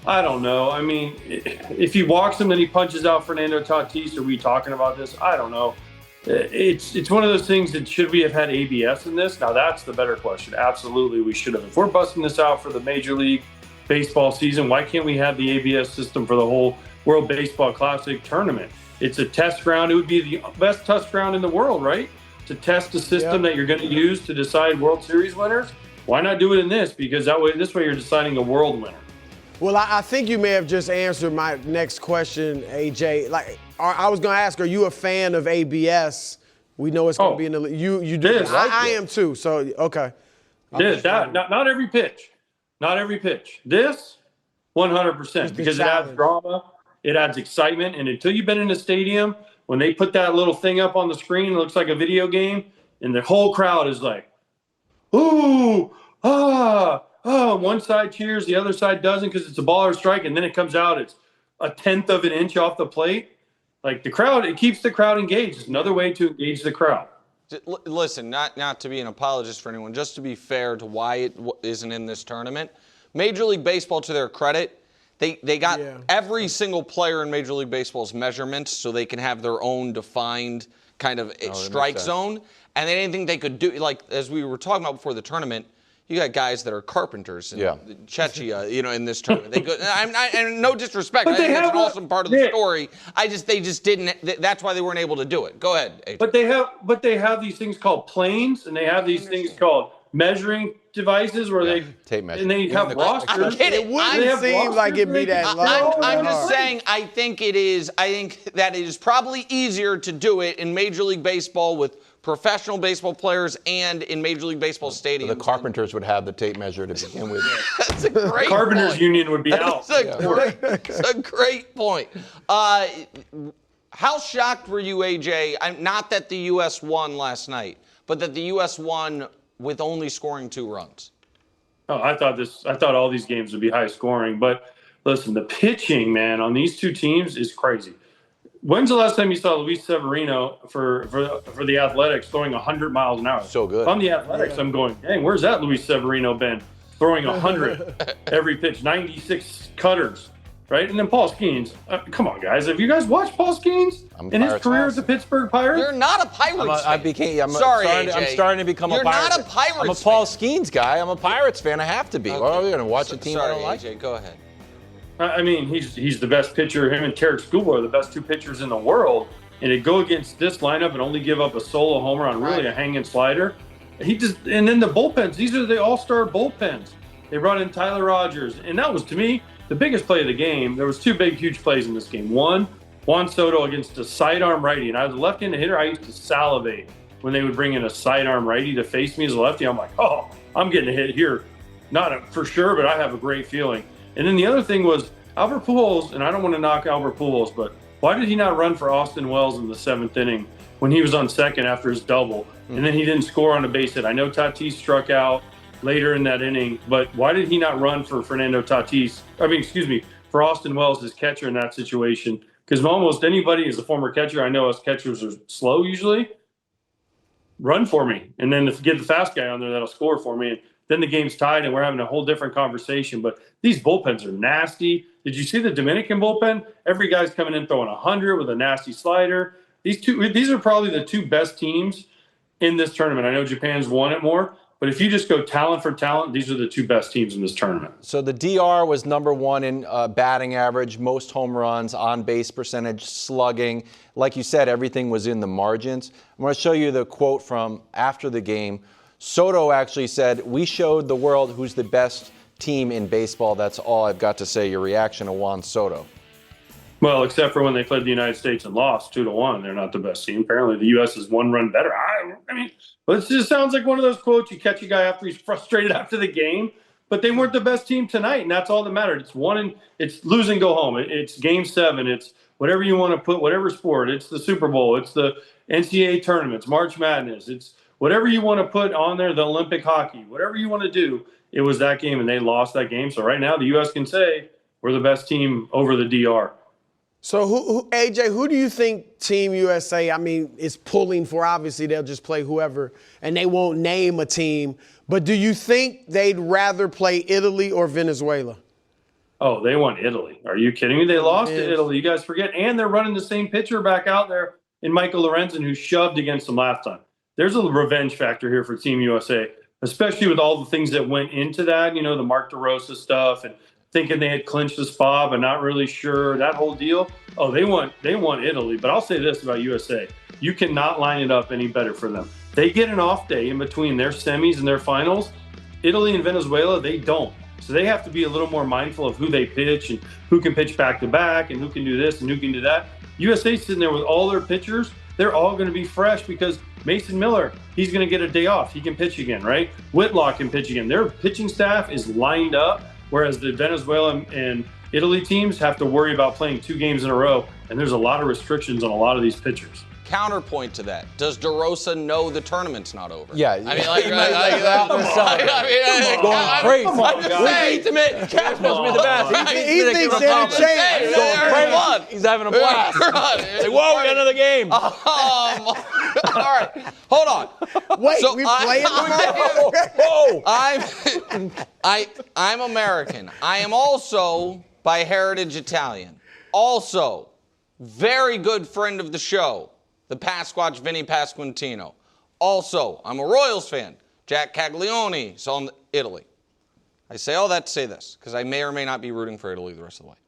I don't know. I mean, if he walks him, then he punches out Fernando Tatis. Are we talking about this? I don't know. It's one of those things that should we have had ABS in this? Now that's the better question. Absolutely, we should have. If we're busting this out for the Major League Baseball season, why can't we have the ABS system for the whole World Baseball Classic tournament? It's a test ground. It would be the best test ground in the world, right? To test the system that you're going to use to decide World Series winners. Why not do it in this? Because this way you're deciding a world winner. Well, I think you may have just answered my next question, AJ. Like, I was going to ask, are you a fan of ABS? We know it's going to be in the you do. This, I am too. So okay. Not every pitch. Not every pitch. This, 100%, because it adds drama, it adds excitement, and until you've been in a stadium, when they put that little thing up on the screen, it looks like a video game, and the whole crowd is like, ooh, one side cheers, the other side doesn't because it's a ball or strike, and then it comes out, it's 1/10 of an inch off the plate. Like the crowd, it keeps the crowd engaged. It's another way to engage the crowd. Listen, not to be an apologist for anyone, just to be fair to why it isn't in this tournament. Major League Baseball, to their credit, they got every single player in Major League Baseball's measurements so they can have their own defined kind of strike zone. And they didn't think they could do, like, as we were talking about before the tournament, you got guys that are carpenters and Chechia, in this tournament. They go, and no disrespect, I think it's an awesome part of the story. They just didn't. That's why they weren't able to do it. Go ahead, AJ. But they have these things called planes, and they have these things called measuring devices where they tape measure. And they have rosters. I'm kidding. It wouldn't seem like it'd be that low. I'm just saying. I think it is. I think that it is probably easier to do it in Major League Baseball with professional baseball players and in Major League Baseball stadiums. The Carpenters would have the tape measure to begin with. That's a great Carpenters point. Union would be out. That's a great point. How shocked were you, AJ? Not that the U.S. won last night, but that the U.S. won with only scoring 2 runs. Oh, I thought all these games would be high scoring. But listen, the pitching, man, on these two teams is crazy. When's the last time you saw Luis Severino for the Athletics throwing 100 miles an hour? So good. If I'm the Athletics, I'm going, dang, where's that Luis Severino been? Throwing 100 every pitch, 96 cutters, right? And then Paul Skeens. Come on, guys. Have you guys watched Paul Skeens in his career as a Pittsburgh Pirate? You're not a Pirates fan. I'm starting to become a Pirates fan. You're not a Pirates fan. I'm a Paul Skeens guy. I'm a Pirates fan. I have to be. Okay. Well, are we going to watch a team I don't like? AJ, go ahead. I mean, he's the best pitcher. Him and Tarek Schoolboy are the best 2 pitchers in the world. And to go against this lineup and only give up a solo homer on really a hanging slider, and then the bullpens. These are the all-star bullpens. They brought in Tyler Rogers, and that was, to me, the biggest play of the game. There was 2 big, huge plays in this game. One, Juan Soto against a sidearm righty, and I was a left-handed hitter. I used to salivate when they would bring in a sidearm righty to face me as a lefty. I'm like, oh, I'm getting a hit here. Not for sure, but I have a great feeling. And then the other thing was Albert Pujols, and I don't want to knock Albert Pujols, but why did he not run for Austin Wells in the 7th inning when he was on second after his double, and then he didn't score on a base hit? I know Tatis struck out later in that inning, but why did he not run for Fernando Tatis? For Austin Wells, his catcher in that situation? Because almost anybody, as a former catcher, I know us catchers are slow usually. Run for me. And then if you get the fast guy on there, that'll score for me. And then the game's tied and we're having a whole different conversation. But these bullpens are nasty. Did you see the Dominican bullpen? Every guy's coming in throwing 100 with a nasty slider. These are probably the two best teams in this tournament. I know Japan's won it more, but if you just go talent for talent, these are the two best teams in this tournament. So the DR was number one in batting average, most home runs, on-base percentage, slugging. Like you said, everything was in the margins. I'm going to show you the quote from after the game. Soto actually said, "We showed the world who's the best team in baseball. That's all I've got to say." Your reaction to Juan Soto? Well, except for when they played the United States and lost 2-1. They're not the best team. Apparently, the U.S. is one run better. I mean, it just sounds like one of those quotes you catch a guy after he's frustrated after the game. But they weren't the best team tonight, and that's all that mattered. It's lose and go home. It's Game 7. It's whatever you want to put, whatever sport. It's the Super Bowl. It's the NCAA tournaments, March Madness. It's whatever you want to put on there, the Olympic hockey, whatever you want to do. It was that game, and they lost that game. So right now, the U.S. can say we're the best team over the DR. So, AJ, who do you think Team USA, is pulling for? Obviously, they'll just play whoever, and they won't name a team. But do you think they'd rather play Italy or Venezuela? Oh, they want Italy. Are you kidding me? They lost to Italy. You guys forget. And they're running the same pitcher back out there in Michael Lorenzen, who shoved against them last time. There's a revenge factor here for Team USA, especially with all the things that went into that, the Mark DeRosa stuff and thinking they had clinched the spot, but not really sure, that whole deal. Oh, they want Italy. But I'll say this about USA. You cannot line it up any better for them. They get an off day in between their semis and their finals. Italy and Venezuela, they don't. So they have to be a little more mindful of who they pitch and who can pitch back-to-back and who can do this and who can do that. USA's sitting there with all their pitchers. They're all going to be fresh because Mason Miller, he's going to get a day off. He can pitch again, right? Whitlock can pitch again. Their pitching staff is lined up. Whereas the Venezuela and Italy teams have to worry about playing 2 games in a row, and there's a lot of restrictions on a lot of these pitchers. Counterpoint to that: does DeRosa know the tournament's not over? Yeah, I mean, going crazy. I'm just saying, Cat's supposed to be the best. He thinks they're the champ. He's going crazy. He's having a blast. Like, whoa, end of the game. All right, hold on. Wait, we playing tomorrow? I'm American. I am also by heritage Italian. Also, very good friend of the show, the Pasquatch Vinny Pasquantino. Also, I'm a Royals fan. Jack Caglione is on Italy. I say all that to say this, because I may or may not be rooting for Italy the rest of the way.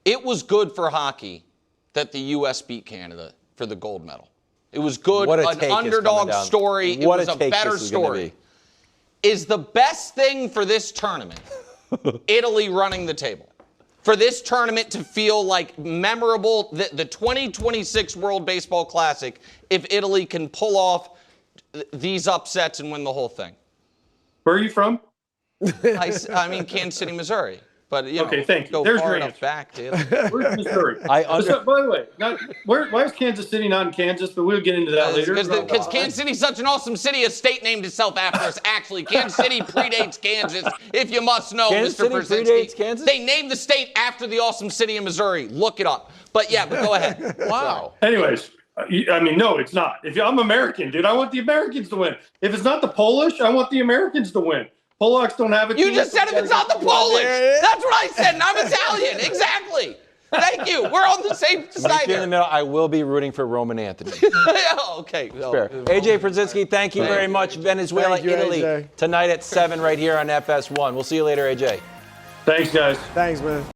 It was good for hockey that the U.S. beat Canada for the gold medal. It was good. An underdog story. It was a better story. Is the best thing for this tournament Italy running the table? For this tournament to feel like memorable, the 2026 World Baseball Classic, if Italy can pull off these upsets and win the whole thing. Where are you from? I mean, Kansas City, Missouri. But, okay, thank you. Go There's far your enough answer. back, dude. Where's Missouri? By the way, why is Kansas City not in Kansas? But we'll get into that later. Because Kansas City's such an awesome city, a state named itself after us. Actually, Kansas City predates Kansas, if you must know, Mr. Pierzynski. Predates Kansas? They named the state after the awesome city of Missouri. Look it up. But go ahead. Wow. Anyways, I mean, no, it's not. I'm American, dude. I want the Americans to win. If it's not the Polish, I want the Americans to win. Polacks don't have a team. You just said if it's not the Polish. That's what I said, and I'm Italian. Exactly. Thank you. We're on the same side in the middle, I will be rooting for Roman Anthony. Okay. Fair. AJ Pierzynski, thank you very much. Venezuela, Italy, AJ. tonight at 7 right here on FS1. We'll see you later, AJ. Thanks, guys. Thanks, man.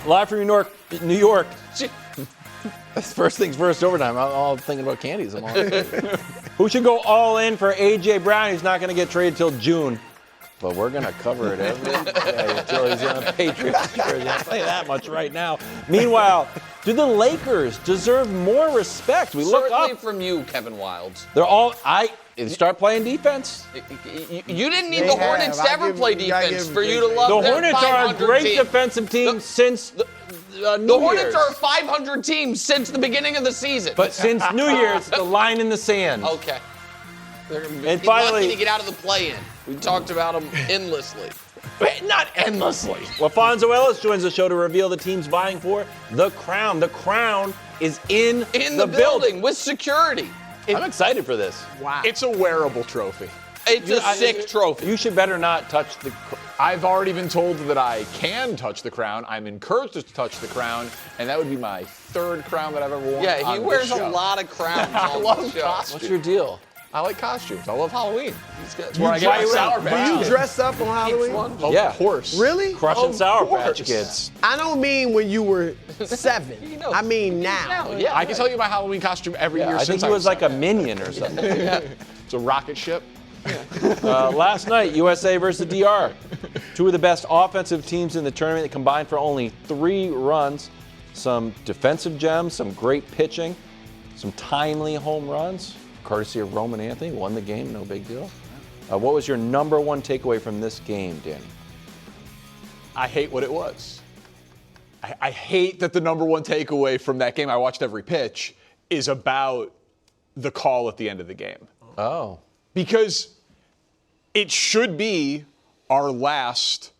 Live from New York. First things first, overtime. I'm all thinking about candies. Who should go all in for A.J. Brown? He's not going to get traded till June. But we're going to cover it every day until he's in a Patriots jersey. I'll tell you that much right now. Meanwhile, do the Lakers deserve more respect? We look Certainly up from you, Kevin Wildes. They're all start playing defense. You didn't need the Hornets to ever play defense for you to love the them. Hornets are a great defensive team since the Hornets are a 500 team since the beginning of the season. But since New Year's, the line in the sand. Okay. And finally, lucky to get out of the play-in. We talked about them endlessly. Not endlessly. Lafonso Ellis joins the show to reveal the team's vying for the crown. The crown is in the building with security. I'm excited for this. Wow. It's a wearable trophy. It's a sick trophy. You should better not touch the I've already been told that I can touch the crown. I'm encouraged to touch the crown, and that would be my 3rd crown that I've ever worn. Yeah, he on wears this show. a lot of crowns. I on love the show. costumes. What's your deal? I like costumes. I love Halloween. That's where I get my Sour Do Patch you Kids. dress up on Halloween? Yeah. Of course. Really? Crushing Sour Patch course. Kids. I don't mean when you were 7. I mean now. Yeah, I can tell you my Halloween costume every year I think since he was like a 7. minion or something. It's a rocket ship. Last night, USA versus the DR. Two of the best offensive teams in the tournament. They combined for only 3 runs. Some defensive gems, some great pitching, some timely home runs. Courtesy of Roman Anthony. Won the game, no big deal. What was your number 1 takeaway from this game, Danny? I hate what it was. I hate that the number 1 takeaway from that game, I watched every pitch, is about the call at the end of the game. Oh. Because it should be our last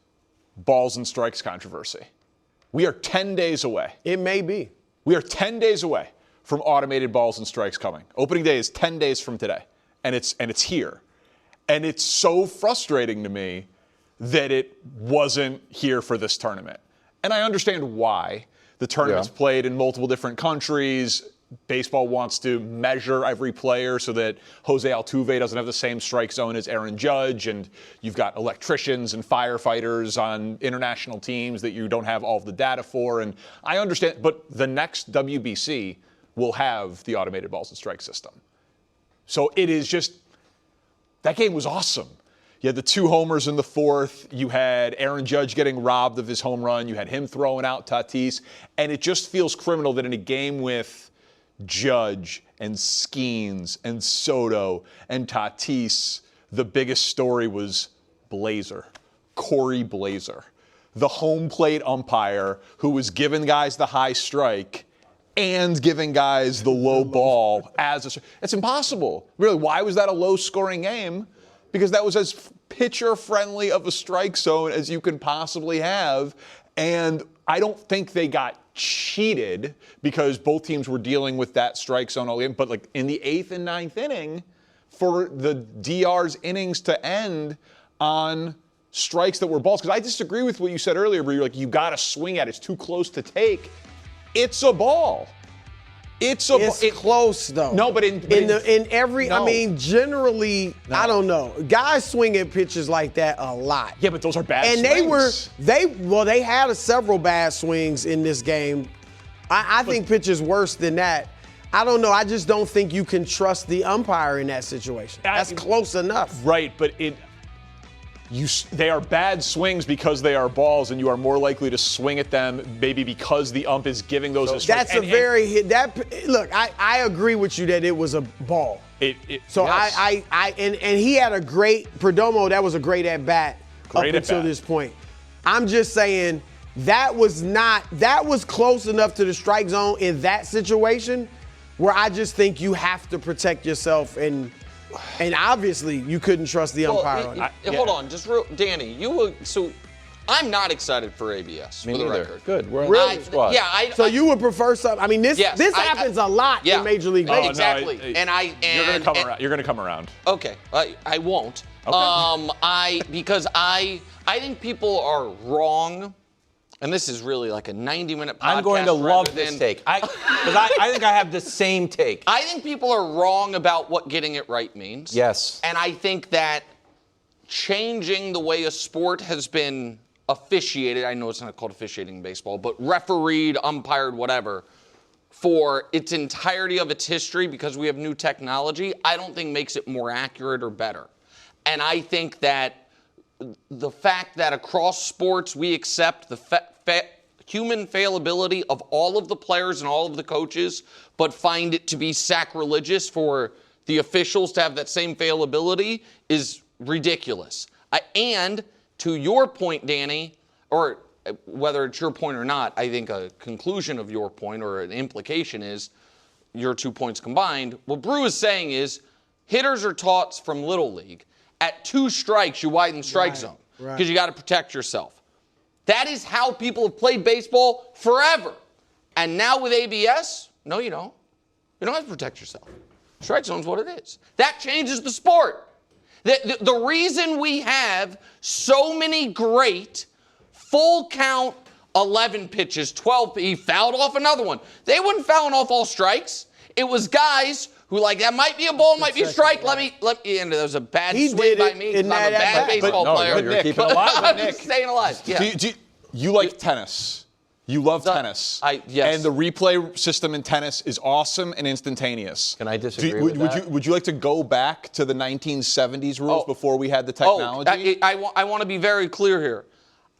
balls and strikes controversy. We are 10 days away. It may be. We are 10 days away from automated balls and strikes coming. Opening day is 10 days from today, and it's here. And it's so frustrating to me that it wasn't here for this tournament. And I understand why. The tournament's played in multiple different countries. Baseball wants to measure every player so that Jose Altuve doesn't have the same strike zone as Aaron Judge, and you've got electricians and firefighters on international teams that you don't have all of the data for. And I understand, but the next WBC will have the automated balls and strike system. So it is just, that game was awesome. You had the 2 homers in the 4th. You had Aaron Judge getting robbed of his home run. You had him throwing out Tatis. And it just feels criminal that in a game with Judge and Skeens and Soto and Tatis, the biggest story was Blazer, Corey Blazer, the home plate umpire who was giving guys the high strike and giving guys the low ball as a. It's impossible. Really, why was that a low-scoring game? Because that was as pitcher-friendly of a strike zone as you can possibly have. And I don't think they got cheated because both teams were dealing with that strike zone all game. But like in the 8th and 9th inning, for the DR's innings to end on strikes that were balls, because I disagree with what you said earlier, where you're like, you got to swing at it. It's too close to take. It's a ball. It's close though. No, but in every, no. I mean, generally, No. I don't know. Guys swing at pitches like that a lot. Yeah, but those are bad and swings. they had several bad swings in this game. I think pitches worse than that. I don't know. I just don't think you can trust the umpire in that situation. That's close enough. Right, but they are bad swings because they are balls, and you are more likely to swing at them maybe because the ump is giving those as strikes. That's look, I agree with you that it was a ball. And he had a great Perdomo, that was a great at bat up until this point. I'm just saying that was close enough to the strike zone in that situation where I just think you have to protect yourself, and obviously you couldn't trust the umpire on it. Hold on, Danny, so I'm not excited for ABS. Me for the neither. record. Good. We're on the squad. So you would prefer something? I mean, this happens a lot in Major League Baseball. Exactly. You're gonna come around. Okay, I won't. Okay. Because I think people are wrong. And this is really like a 90-minute podcast. I'm going to love this take. Because I think I have the same take. I think people are wrong about what getting it right means. Yes. And I think that changing the way a sport has been officiated, I know it's not called officiating in baseball, but refereed, umpired, whatever, for its entirety of its history because we have new technology, I don't think makes it more accurate or better. And I think that the fact that across sports we accept the human fallibility of all of the players and all of the coaches, but find it to be sacrilegious for the officials to have that same fallibility is ridiculous. And to your point, Danny, or whether it's your point or not, I think a conclusion of your point or an implication is your 2 points combined. What Brew is saying is hitters are taught from Little League, at 2 strikes, you widen strike zone. because you got to protect yourself. That is how people have played baseball forever. And now with ABS, no, you don't. You don't have to protect yourself. Strike zone's what it is. That changes the sport. The reason we have so many great full count 11 pitches, 12, he fouled off another one. They weren't fouling off all strikes. It was guys who that might be a ball, might be a strike. Let me, and there was a bad swing by me because I'm a bad baseball player. You're keeping alive. I'm just staying alive. Yeah. You like tennis. You love tennis. Yes. And the replay system in tennis is awesome and instantaneous. Can I disagree with that? Would you like to go back to the 1970s rules before we had the technology? I want to be very clear here.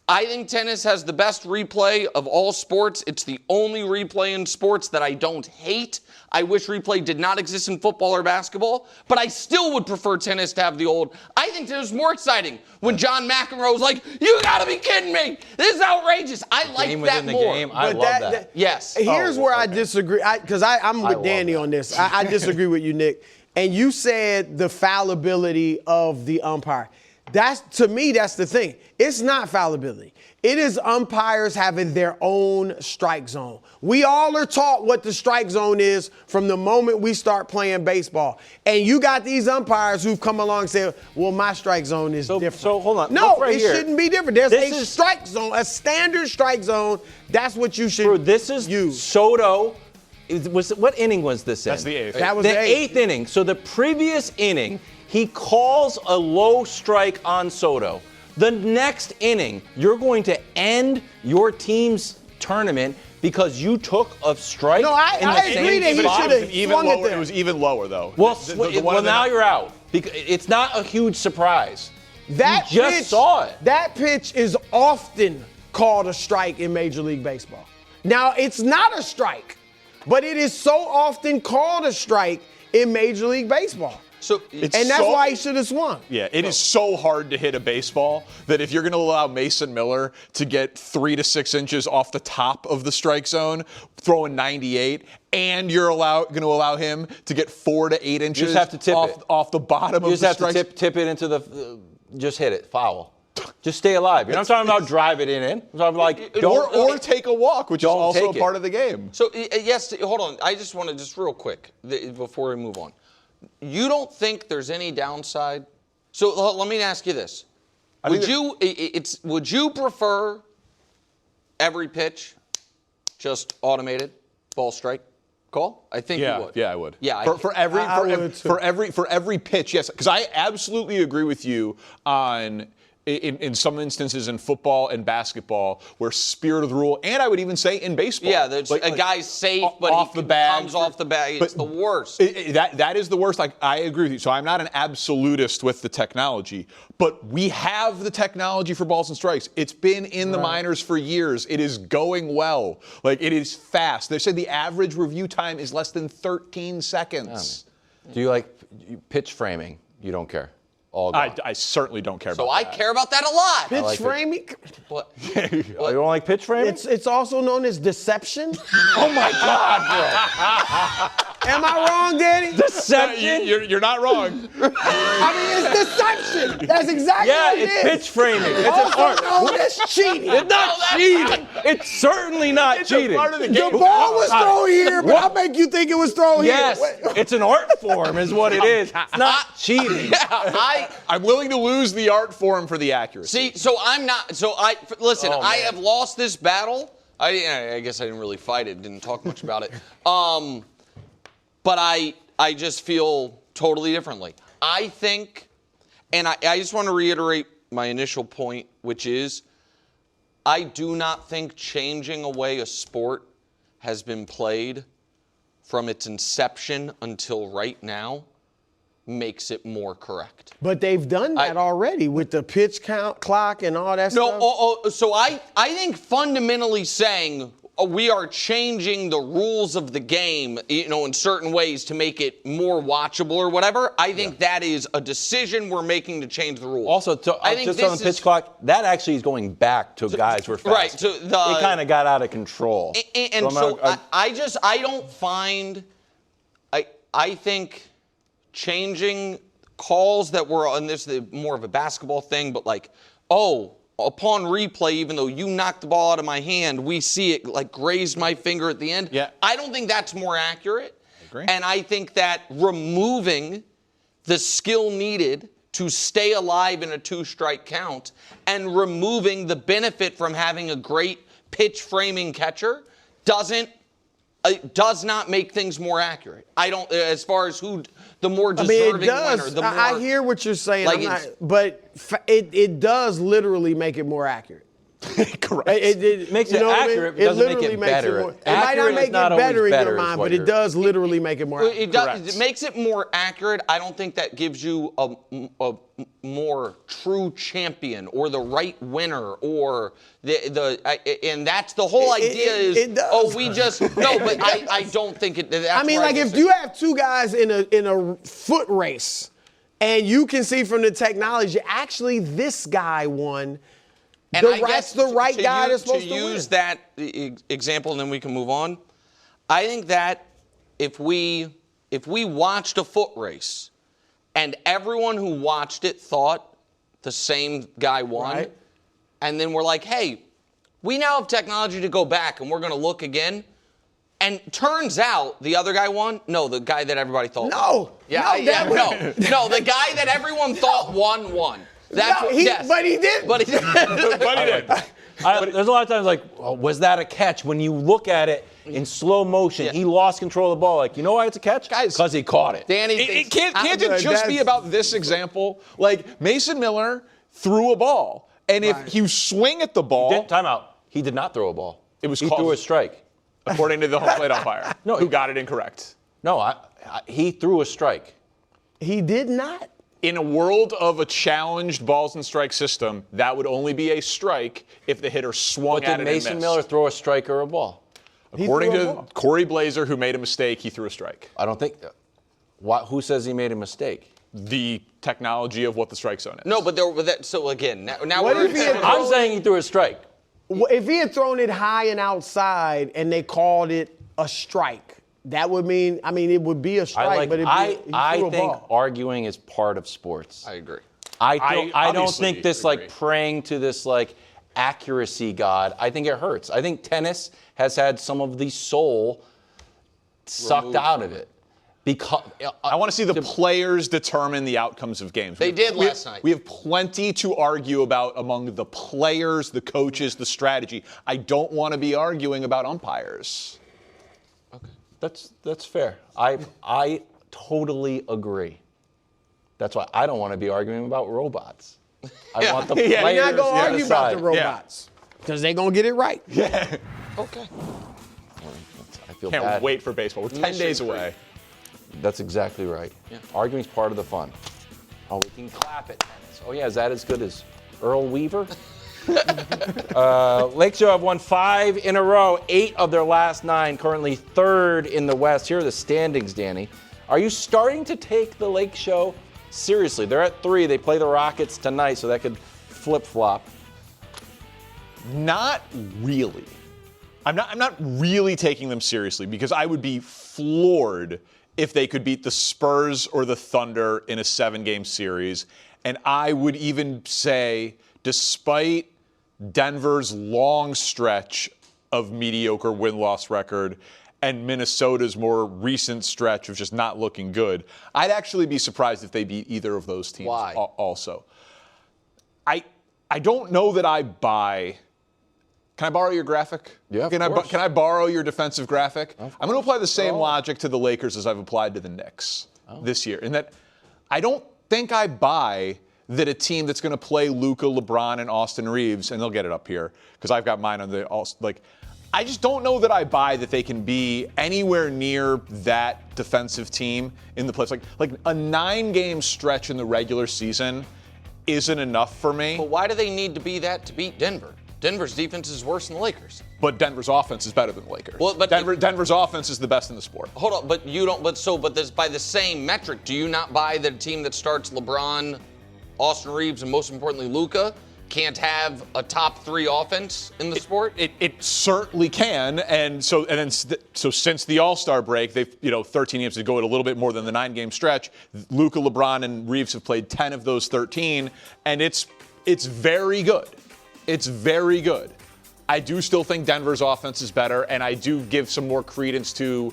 I think tennis has the best replay of all sports. It's the only replay in sports that I don't hate. I wish replay did not exist in football or basketball, but I still would prefer tennis to have the old. I think tennis is more exciting when John McEnroe was like, "You got to be kidding me! This is outrageous." I like that more. I love that. Yes. Here's where I disagree, because I'm with Danny on this. I disagree with you, Nick. And you said the fallibility of the umpire. To me, that's the thing. It's not fallibility. It is umpires having their own strike zone. We all are taught what the strike zone is from the moment we start playing baseball. And you got these umpires who've come along and said, well, my strike zone is different. So hold on. No, right it here. shouldn't be different. There's a strike zone, a standard strike zone. That's what you should use. This is Soto. What inning was this in? That's the eighth. That was the eighth inning. So the previous inning, he calls a low strike on Soto. The next inning, you're going to end your team's tournament because you took a strike. No, I agree that he should have swung it there. It was even lower, though. Well, now you're out. It's not a huge surprise. That you just saw it. That pitch is often called a strike in Major League Baseball. Now, it's not a strike, but it is so often called a strike in Major League Baseball. And that's why he should have swung. Yeah, it is so hard to hit a baseball that if you're going to allow Mason Miller to get 3 to 6 inches off the top of the strike zone, throwing 98, and you're going to allow him to get 4 to 8 inches you just have to tip off the bottom of the strike zone. You just have to tip it into the just hit it, foul. Just stay alive. You're not talking about drive it in. I'm talking or take a walk, which is also a part of the game. So, yes, hold on. I just want to just quick, before we move on. You don't think there's any downside? So let me ask you this. Would you prefer every pitch just automated ball strike call? I think you would. Yeah, I would. Yeah, for every pitch, yes. Because I absolutely agree with you on in some instances in football and basketball where spirit of the rule, and I would even say in baseball. Yeah, a guy's safe, but he comes off the bag. It's the worst. That is the worst. I agree with you. So I'm not an absolutist with the technology, but we have the technology for balls and strikes. It's been in the minors for years. It is going well. It is fast. They said the average review time is less than 13 seconds. Do you like pitch framing? You don't care. I certainly don't care about that. So I care about that a lot. Pitch framing? What? You don't like pitch framing? It's also known as deception. Oh, my God, bro. Am I wrong, Danny? Deception? You're not wrong. I mean, it's deception. That's exactly what it is. Yeah, it's pitch framing. It's an art. No, it's cheating. It's not cheating. It's certainly not cheating. Part of the game. The ball was thrown here, but I'll make you think it was thrown here. Yes, it's an art form is what it is. It's not cheating. I'm willing to lose the art form for the accuracy. See, so I'm not. So listen. I have lost this battle. I guess I didn't really fight it. Didn't talk much about it. But I just feel totally differently. I think, and I just want to reiterate my initial point, which is, I do not think changing away a sport has been played from its inception until right now makes it more correct. But they've done that already with the pitch count clock and all that stuff. So I think fundamentally saying we are changing the rules of the game, in certain ways to make it more watchable or whatever. I think that is a decision we're making to change the rules. Also, I think just on the pitch clock, that actually is going back to guys who are fast. Right. So it kind of got out of control. I don't find. I think changing calls that were on this more of a basketball thing, but oh, upon replay, even though you knocked the ball out of my hand, we see it like grazed my finger at the end. Yeah. I don't think that's more accurate. I agree. And I think that removing the skill needed to stay alive in a 2-strike count and removing the benefit from having a great pitch framing catcher does not make things more accurate. I don't, as far as who the more deserving it does. winner. The more, I hear what you're saying, like but it does literally make it more accurate. Correct. It makes it accurate, but doesn't make it better. It might not make it better in your mind, but it does literally make it more accurate. It makes it more accurate. I don't think that gives you a more true champion or the right winner or and that's the whole idea it does. But I don't think it. I mean, like if you have two guys in a foot race and you can see from the technology, actually this guy won. And that's the right guy that's supposed to win. To use that example, and then we can move on. I think that if we watched a foot race, and everyone who watched it thought the same guy won, right, and then we're like, hey, we now have technology to go back, and we're going to look again. And turns out the other guy won. No, the guy that everybody thought won. No, the guy that everyone thought won. But he did. But he did. There's a lot of times like, was that a catch? When you look at it in slow motion, he lost control of the ball. Like, you know why it's a catch? Guys, because he caught it. Danny, it can't it just be about this example? Like, Mason Miller threw a ball, and if you swing at the ball, timeout. He did not throw a ball. He threw a strike, according to the home plate umpire, who got it incorrect. No, he threw a strike. He did not. In a world of a challenged balls and strike system, that would only be a strike if the hitter swung at it and missed. Did Mason Miller throw a strike or a ball? According to Corey Blazer, who made a mistake, he threw a strike. I don't think. Who says he made a mistake? The technology of what the strike zone is. No, so again, now What we're. if he had I'm saying he threw a strike. If he had thrown it high and outside and they called it a strike, that would mean, it would be a strike, but I think think arguing is part of sports. I agree. I don't think this like praying to this like accuracy god. I think it hurts. I think tennis has had some of the soul sucked out of it. Because I want to see the players determine the outcomes of games. They did last night. We have plenty to argue about among the players, the coaches, the strategy. I don't want to be arguing about umpires. Okay. That's fair. I totally agree. That's why I don't want to be arguing about robots. I want the players. You're not going to argue about the decide. robots because they're going to get it right. Yeah. Okay. I feel Can't bad. wait for baseball. We're 10 days away. That's exactly right. Yeah. Arguing's part of the fun. Oh, we can clap at tennis. Oh yeah, is that as good as Earl Weaver? Lakeshore have won 5 in a row, 8 of their last 9, currently 3rd in the West. Here are the standings, Danny. Are you starting to take the Lake Show seriously? They're at 3. They play the Rockets tonight, so that could flip-flop. Not really. I'm not really taking them seriously because I would be floored if they could beat the Spurs or the Thunder in a 7-game series. And I would even say, despite Denver's long stretch of mediocre win-loss record and Minnesota's more recent stretch of just not looking good, I'd actually be surprised if they beat either of those teams. Why? Also. I don't know that I buy. Can I borrow your graphic? Yeah, Can I borrow your defensive graphic? I'm going to apply the same logic to the Lakers as I've applied to the Knicks this year. In that I don't think I buy that a team that's going to play Luka, LeBron, and Austin Reeves, and they'll get it up here because I've got mine on the I just don't know that I buy that they can be anywhere near that defensive team in the playoffs. Like a 9-game stretch in the regular season isn't enough for me. But why do they need to be that to beat Denver? Denver's defense is worse than the Lakers. But Denver's offense is better than the Lakers. Well, but Denver's offense is the best in the sport. Hold on, but you don't. But this by the same metric, do you not buy that a team that starts LeBron, Austin Reeves, and most importantly Luka can't have a top 3 offense in the sport? It certainly can, so since the All-Star break, they've 13 games to go at a little bit more than the 9-game stretch. Luka, LeBron, and Reeves have played 10 of those 13, and it's It's very good. It's very good. I do still think Denver's offense is better, and I do give some more credence to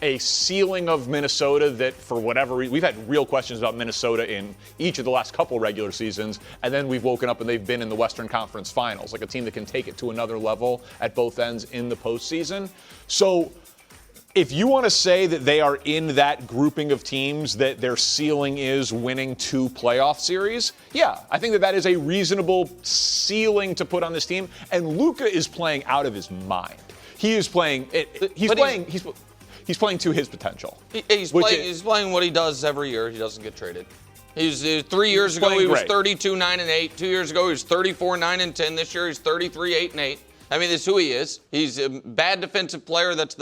a ceiling of Minnesota that, for whatever reason, we've had real questions about Minnesota in each of the last couple regular seasons, and then we've woken up and they've been in the Western Conference Finals, like a team that can take it to another level at both ends in the postseason. So if you want to say that they are in that grouping of teams that their ceiling is winning 2 playoff series, yeah, I think that is a reasonable ceiling to put on this team. And Luka is playing out of his mind. He is playing. He's playing to his potential. He's playing what he does every year. He doesn't get traded. 3 years ago he was 32-9-8. 2 years ago he was 34-9-10. This year he's 33-8-8. I mean, that's who he is. He's a bad defensive player. That's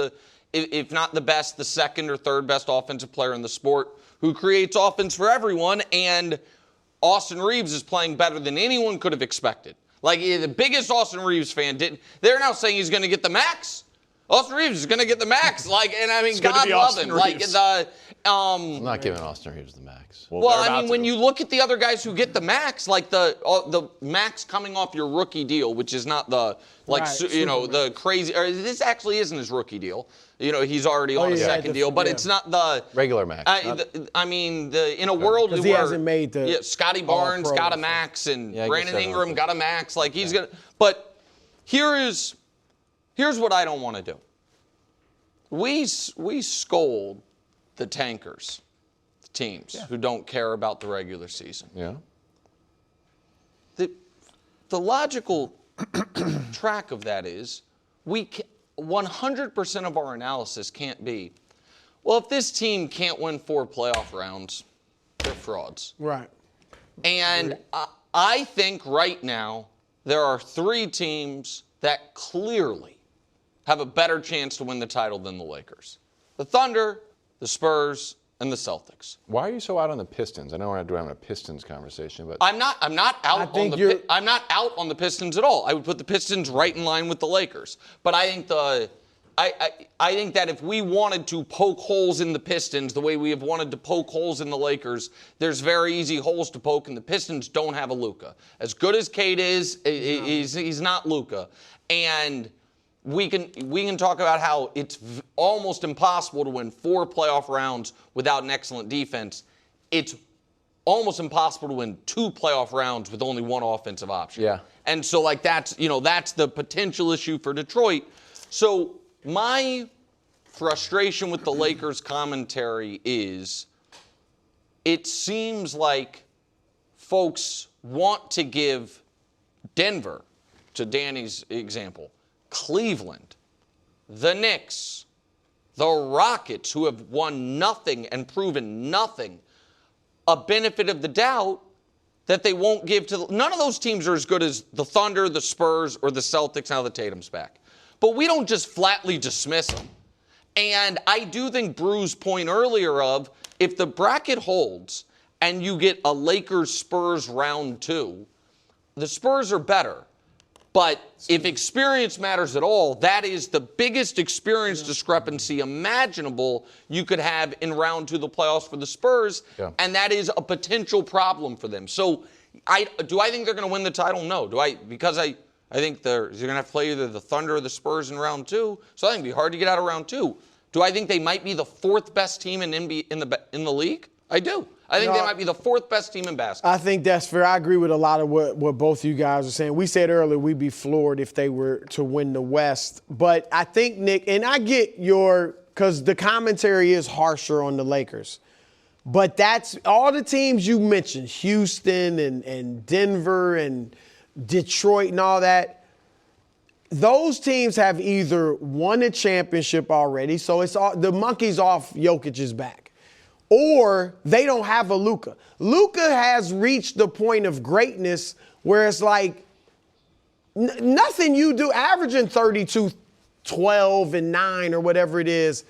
if not the best, the second or third best offensive player in the sport, who creates offense for everyone. And Austin Reeves is playing better than anyone could have expected. Like, the biggest Austin Reeves fan didn't. They're now saying he's going to get the max. Austin Reeves is going to get the max. Like, and I mean, God love him. Like, I'm not giving Austin Reeves the max. Well, I mean, when you look at the other guys who get the max, like the max coming off your rookie deal, which is not the the crazy. Or this actually isn't his rookie deal. You know, he's already on a second deal, but it's not the regular max. I mean, in a world where he hasn't made the Scotty Barnes got a max and Brandon Ingram got a max. Like he's gonna. But here's what I don't want to do. We scold the tankers, the teams who don't care about the regular season. Yeah. The logical track of that is 100% of our analysis can't be, well, if this team can't win 4 playoff rounds, they're frauds. Right. And I think right now there are 3 teams that clearly have a better chance to win the title than the Lakers. The Thunder, the Spurs, and the Celtics. Why are you so out on the Pistons? I know we're not doing a Pistons conversation, but I'm not out on the Pistons at all. I would put the Pistons right in line with the Lakers. But I think I think that if we wanted to poke holes in the Pistons the way we have wanted to poke holes in the Lakers, there's very easy holes to poke, and the Pistons don't have a Luka. As good as Cade is, he's not Luka. And we can talk about how it's almost impossible to win 4 playoff rounds without an excellent defense. It's almost impossible to win 2 playoff rounds with only 1 offensive option. Yeah. And so that's the potential issue for Detroit. So my frustration with the Lakers commentary is it seems like folks want to give Denver, to Danny's example, Cleveland, the Knicks, the Rockets, who have won nothing and proven nothing, a benefit of the doubt that they won't give to none of those teams are as good as the Thunder, the Spurs, or the Celtics now that Tatum's back. But we don't just flatly dismiss them. And I do think Brew's point earlier of if the bracket holds and you get a Lakers-Spurs round 2, the Spurs are better. But if experience matters at all, that is the biggest experience discrepancy imaginable you could have in round 2 of the playoffs for the Spurs, and that is a potential problem for them. So do I think they're going to win the title? No. Because I think you're going to have to play either the Thunder or the Spurs in round 2, so I think it'd be hard to get out of round 2. Do I think they might be the 4th best team in the league? I do. I think they might be the 4th best team in basketball. I think that's fair. I agree with a lot of what both you guys are saying. We said earlier we'd be floored if they were to win the West. But I think, Nick, and I get because the commentary is harsher on the Lakers. But that's all the teams you mentioned, Houston and Denver and Detroit and all that. Those teams have either won a championship already, so it's the monkey's off Jokic's back. Or they don't have a Luka. Luka has reached the point of greatness where it's like nothing you do, averaging 32, 12, and 9 or whatever it is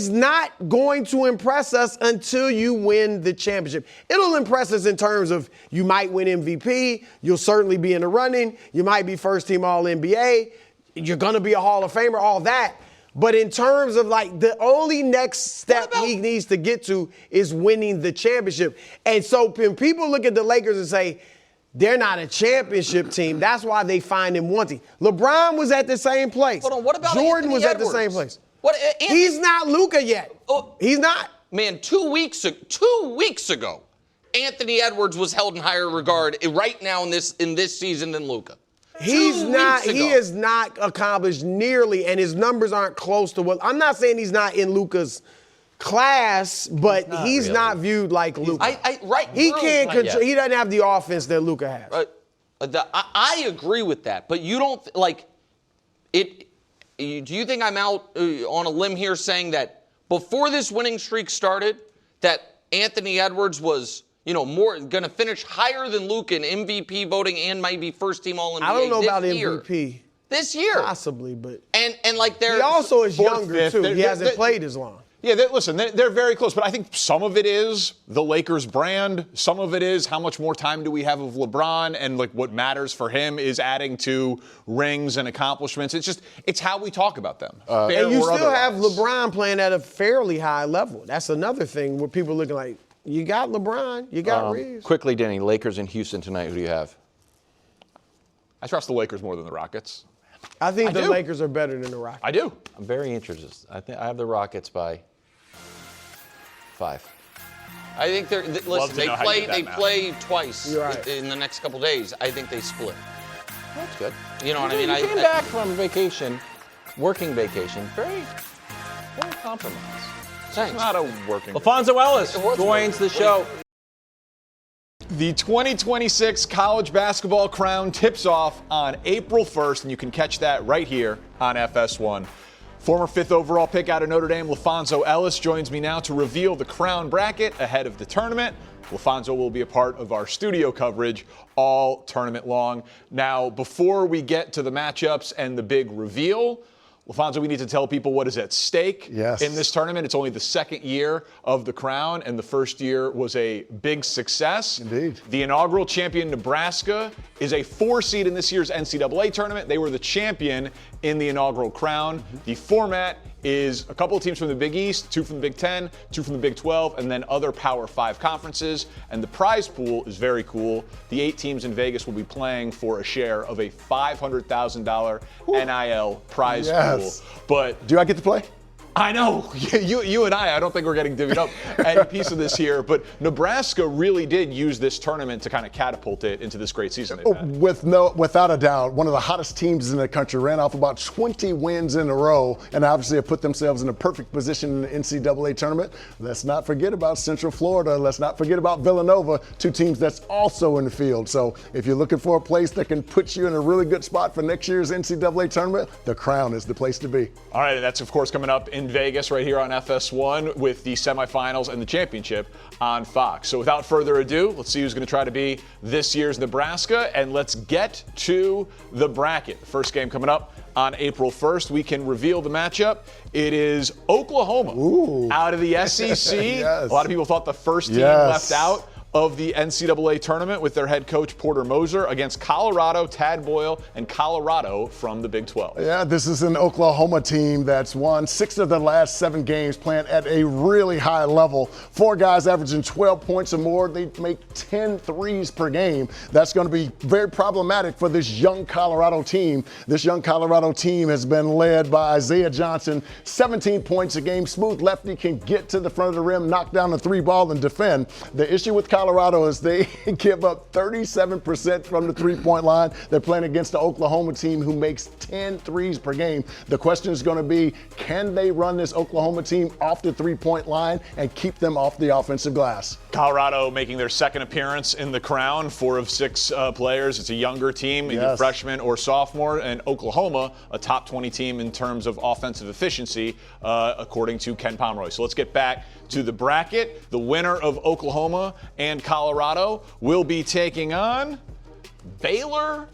not going to impress us until you win the championship. It'll impress us in terms of you might win MVP, you'll certainly be in the running, you might be first team All-NBA, you're going to be a Hall of Famer, all that. But in terms of like the only next step he needs to get to is winning the championship. And so when people look at the Lakers and say, They're not a championship team. That's why they find him wanting. LeBron was at the same place. Hold on, what about Jordan Anthony was Edwards? at the same place. Anthony, he's not Luka yet. Oh, he's not. Man, 2 weeks ago, Anthony Edwards was held in higher regard right now in this season than Luka. He's not. He has not accomplished nearly, and his numbers aren't close to what. I'm not saying he's not in Luka's class, but he's really. not viewed like Luka. Right. He can't control. He doesn't have the offense that Luka has. I agree with that, but you don't like it. Do you think I'm out on a limb here saying that before this winning streak started, that Anthony Edwards was, more going to finish higher than Luka in MVP voting and maybe first team All-NBA? I don't know about year. MVP. This year, possibly, but and like they're he also is fourth, younger fifth. too. He hasn't played as long. Yeah, they're very close, but I think some of it is the Lakers brand. Some of it is how much more time do we have of LeBron, and like what matters for him is adding to rings and accomplishments. It's how we talk about them. And you still have LeBron playing at a fairly high level. That's another thing where people are looking like, you got LeBron, you got Reeves. Quickly, Denny, Lakers in Houston tonight. Who do you have? I trust the Lakers more than the Rockets. I think the Lakers are better than the Rockets. I do. I'm very interested. I think I have the Rockets by 5. I think they're listen. They play twice in the next couple days. I think they split. That's good. You know what I mean? You came back from vacation, working vacation, very compromised. Thanks. It's not a working. Alfonso Ellis joins the show. The 2026 College Basketball Crown tips off on April 1st, and you can catch that right here on FS1. Former 5th overall pick out of Notre Dame, Alfonso Ellis, joins me now to reveal the Crown Bracket ahead of the tournament. Alfonso will be a part of our studio coverage all tournament long. Now, before we get to the matchups and the big reveal, Alfonso, we need to tell people what is at stake in this tournament. It's only the second year of the Crown, and the first year was a big success. Indeed. The inaugural champion, Nebraska, is a 4 seed in this year's NCAA tournament. They were the champion in the inaugural Crown. The format is a couple of teams from the Big East, 2 from the Big 10, 2 from the Big 12, and then other Power 5 conferences. And the prize pool is very cool. The 8 teams in Vegas will be playing for a share of a $500,000 NIL prize pool. But do I get to play? I know. You and I don't think we're getting divvied up any piece of this here, but Nebraska really did use this tournament to kind of catapult it into this great season they've had. Without a doubt, one of the hottest teams in the country, ran off about 20 wins in a row, and obviously have put themselves in a perfect position in the NCAA tournament. Let's not forget about Central Florida. Let's not forget about Villanova, 2 teams that's also in the field. So if you're looking for a place that can put you in a really good spot for next year's NCAA tournament, the Crown is the place to be. All right, and that's, of course, coming up in Vegas right here on FS1 with the semifinals and the championship on Fox. So without further ado, let's see who's going to try to be this year's Nebraska, and let's get to the bracket. The first game coming up on April 1st. We can reveal the matchup. It is Oklahoma out of the SEC. A lot of people thought the first team left out of the NCAA tournament with their head coach Porter Moser against Colorado, Tad Boyle, and Colorado from the Big 12. Yeah, this is an Oklahoma team that's won 6 of their last 7 games, playing at a really high level. 4 guys averaging 12 points or more. They make 10 threes per game. That's going to be very problematic for this young Colorado team. This young Colorado team has been led by Isaiah Johnson, 17 points a game. Smooth lefty, can get to the front of the rim, knock down the 3-ball, and defend. The issue with Colorado is they give up 37% from the 3-point line. They're playing against the Oklahoma team who makes 10 threes per game. The question is going to be, can they run this Oklahoma team off the 3-point line and keep them off the offensive glass? Colorado making their second appearance in the Crown, 4 of 6 players. It's a younger team, either freshman or sophomore, and Oklahoma, a top 20 team in terms of offensive efficiency, according to Ken Pomeroy. So let's get back to the bracket. The winner of Oklahoma and Colorado will be taking on Baylor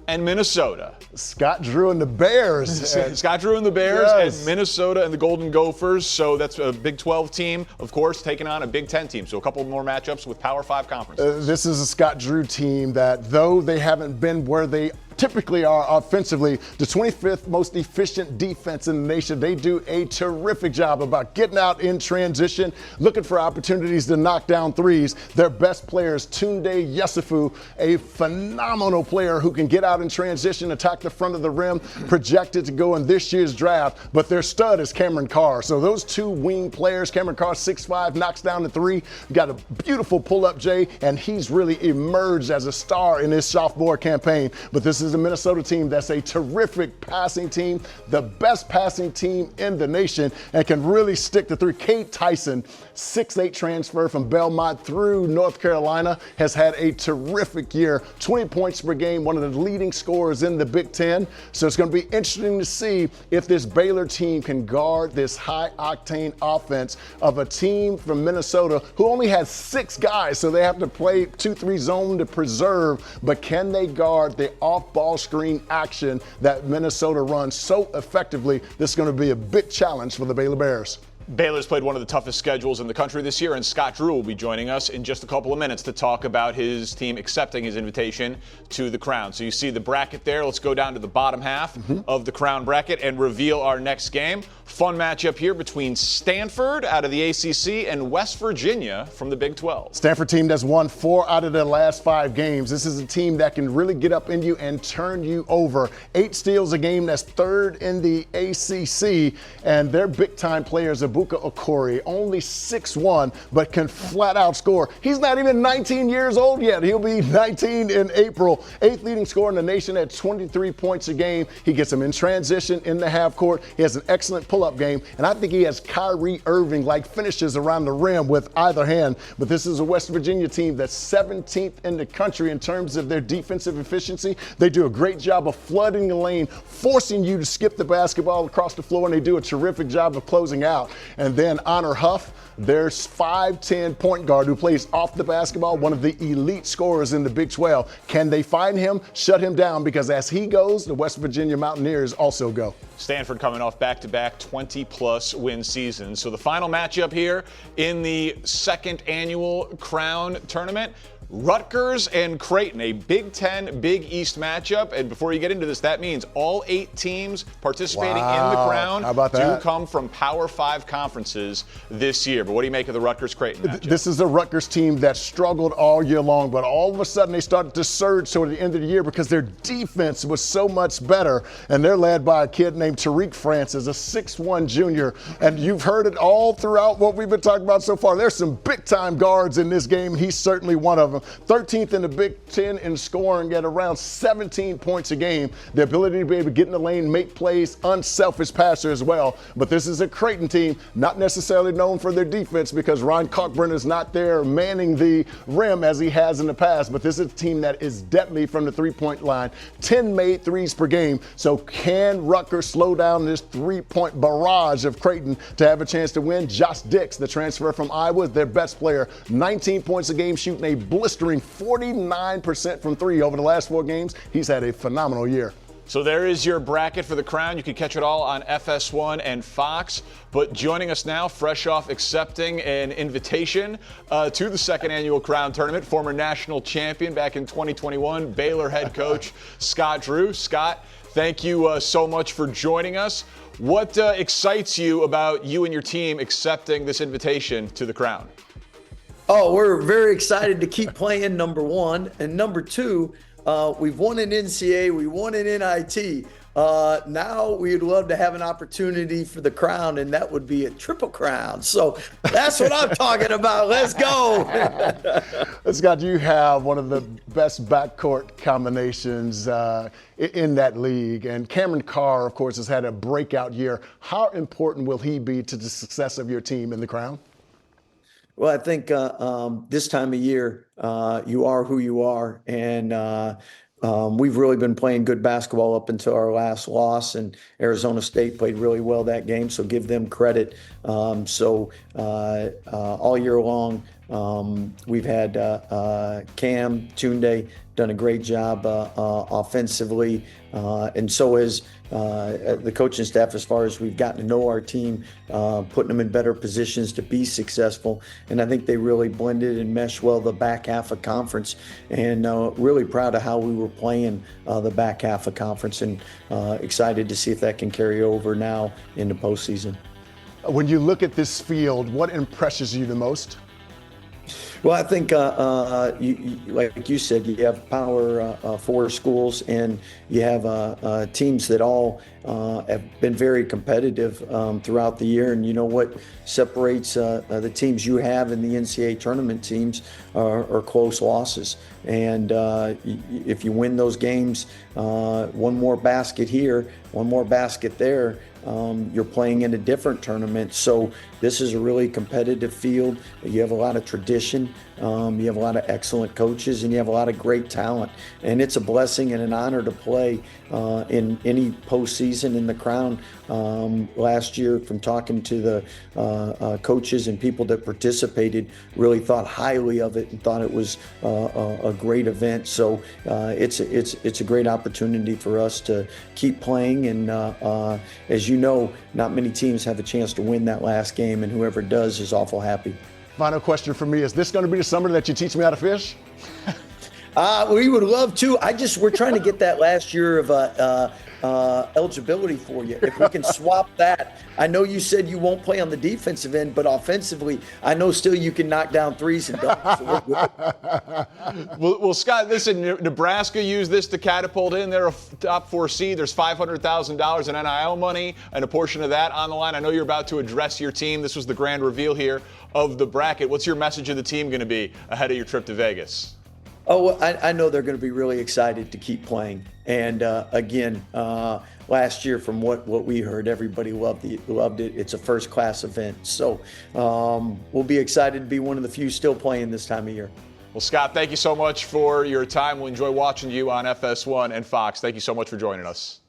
and Minnesota. Scott Drew and the Bears. Scott Drew and the Bears, and Minnesota and the Golden Gophers. So that's a Big 12 team, of course, taking on a Big 10 team. So a couple more matchups with Power 5 conferences. This is a Scott Drew team that, though they haven't been where they typically are offensively the 25th most efficient defense in the nation. They do a terrific job about getting out in transition, looking for opportunities to knock down threes. Their best player is Tunde Yesufu, a phenomenal player who can get out in transition, attack the front of the rim, projected to go in this year's draft. But their stud is Cameron Carr. So those two wing players, Cameron Carr 6'5", knocks down the three, got a beautiful pull-up, Jay, and he's really emerged as a star in his sophomore campaign. But this is a Minnesota team that's a terrific passing team, the best passing team in the nation, and can really stick the three. Cade Tyson, 6'8" transfer from Belmont through North Carolina, has had a terrific year, 20 points per game, one of the leading scorers in the Big Ten. So it's going to be interesting to see if this Baylor team can guard this high-octane offense of a team from Minnesota who only has 6 guys, so they have to play 2-3 zone to preserve. But can they guard the off-ball screen action that Minnesota runs so effectively? This is going to be a big challenge for the Baylor Bears. Baylor's played one of the toughest schedules in the country this year, and Scott Drew will be joining us in just a couple of minutes to talk about his team accepting his invitation to the Crown. So you see the bracket there. Let's go down to the bottom half of the Crown bracket and reveal our next game. Fun matchup here between Stanford out of the ACC and West Virginia from the Big 12. Stanford team that's won 4 out of their last 5 games. This is a team that can really get up in you and turn you over. 8 steals a game, that's 3rd in the ACC, and their big-time players are Okori, only 6'1", but can flat out score. He's not even 19 years old yet. He'll be 19 in April. 8th leading scorer in the nation at 23 points a game. He gets them in transition in the half court. He has an excellent pull-up game, and I think he has Kyrie Irving-like finishes around the rim with either hand. But this is a West Virginia team that's 17th in the country in terms of their defensive efficiency. They do a great job of flooding the lane, forcing you to skip the basketball across the floor, and they do a terrific job of closing out. And then Honor Huff, their 5'10" point guard who plays off the basketball, one of the elite scorers in the Big 12. Can they find him, shut him down? Because as he goes, the West Virginia Mountaineers also go. Stanford coming off back-to-back 20-plus win seasons. So the final matchup here in the second annual Crown tournament, Rutgers and Creighton, a Big Ten, Big East matchup. And before you get into this, that means all 8 teams participating in the Crown do come from Power 5 conferences this year. But what do you make of the Rutgers-Creighton matchup? This is a Rutgers team that struggled all year long, but all of a sudden they started to surge toward the end of the year because their defense was so much better. And they're led by a kid named Tariq Francis, a 6'1" junior. And you've heard it all throughout what we've been talking about so far. There's some big-time guards in this game, and he's certainly one of them. 13th in the Big Ten in scoring at around 17 points a game. The ability to be able to get in the lane, make plays, unselfish passer as well. But this is a Creighton team not necessarily known for their defense because Ryan Cockburn is not there manning the rim as he has in the past. But this is a team that is deadly from the three-point line. 10 made threes per game. So can Rutgers slow down this three-point barrage of Creighton to have a chance to win? Josh Dix, the transfer from Iowa, is their best player. 19 points a game, shooting a blistering 49% from 3 over the last 4 games. He's had a phenomenal year. So there is your bracket for the Crown. You can catch it all on FS1 and Fox. But joining us now, fresh off accepting an invitation to the second annual Crown Tournament, former national champion back in 2021, Baylor head coach Scott Drew. Scott, thank you so much for joining us. What excites you about you and your team accepting this invitation to the Crown? Oh, we're very excited to keep playing, number one. And number two, we've won an NCAA, we won an NIT. Now we'd love to have an opportunity for the Crown, and that would be a triple crown. So that's what I'm talking about. Let's go. Scott, you have one of the best backcourt combinations in that league. And Cameron Carr, of course, has had a breakout year. How important will he be to the success of your team in the Crown? Well, I think this time of year, you are who you are. And we've really been playing good basketball up until our last loss. And Arizona State played really well that game, so give them credit. All year long, We've had Cam, Tunde, done a great job offensively, and so has the coaching staff as far as we've gotten to know our team, putting them in better positions to be successful. And I think they really blended and meshed well the back half of conference, and really proud of how we were playing the back half of conference, and excited to see if that can carry over now into postseason. When you look at this field, what impresses you the most? Well, I think, like you said, you have Power 4 schools, and you have teams that all have been very competitive throughout the year. And you know what separates the teams you have in the NCAA tournament teams are close losses. And if you win those games, one more basket here, one more basket there, you're playing in a different tournament. So this is a really competitive field. You have a lot of tradition. You have a lot of excellent coaches, and you have a lot of great talent. And it's a blessing and an honor to play in any postseason in the Crown. Last year, from talking to the coaches and people that participated, really thought highly of it and thought it was a great event. So it's a great opportunity for us to keep playing. And as you know, not many teams have a chance to win that last game, and whoever does is awful happy. Final question for me, is this going to be the summer that you teach me how to fish? We would love to. We're trying to get that last year of eligibility for you. If we can swap that. I know you said you won't play on the defensive end, but offensively, I know still you can knock down threes and dunks. So well, Scott, listen, Nebraska used this to catapult in. They're a top 4 seed. There's $500,000 in NIL money, and a portion of that on the line. I know you're about to address your team. This was the grand reveal here of the bracket. What's your message to the team going to be ahead of your trip to Vegas? Oh, I know they're going to be really excited to keep playing. And again, last year, from what we heard, everybody loved it. It's a first-class event. So we'll be excited to be one of the few still playing this time of year. Well, Scott, thank you so much for your time. We'll enjoy watching you on FS1 and Fox. Thank you so much for joining us.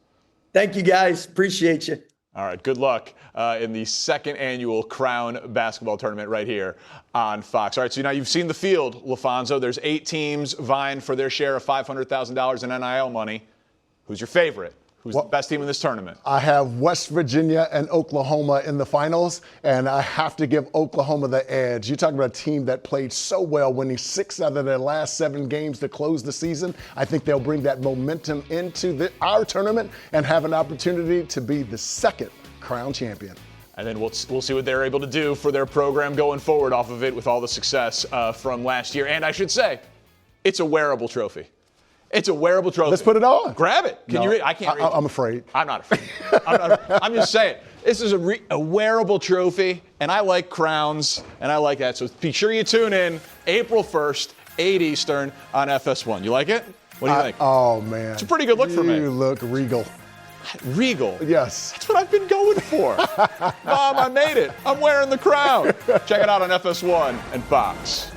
Thank you, guys. Appreciate you. All right, good luck in the second annual Crown basketball tournament right here on Fox. All right, so now you've seen the field, LaFonso. There's 8 teams vying for their share of $500,000 in NIL money. Who's your favorite? Who's the best team in this tournament? I have West Virginia and Oklahoma in the finals, and I have to give Oklahoma the edge. You're talking about a team that played so well, winning 6 out of their last 7 games to close the season. I think they'll bring that momentum into our tournament and have an opportunity to be the second Crown champion. And then we'll see what they're able to do for their program going forward off of it with all the success from last year. And I should say, it's a wearable trophy. It's a wearable trophy. Let's put it on. Grab it. Can you read? I can't read it. I'm afraid. I'm not afraid. I'm just saying. This is a wearable trophy, and I like crowns, and I like that. So be sure you tune in April 1st, 8 Eastern on FS1. You like it? What do you think? Oh, man. It's a pretty good look for me. You look regal. Regal? Yes. That's what I've been going for. Mom, I made it. I'm wearing the crown. Check it out on FS1 and Fox.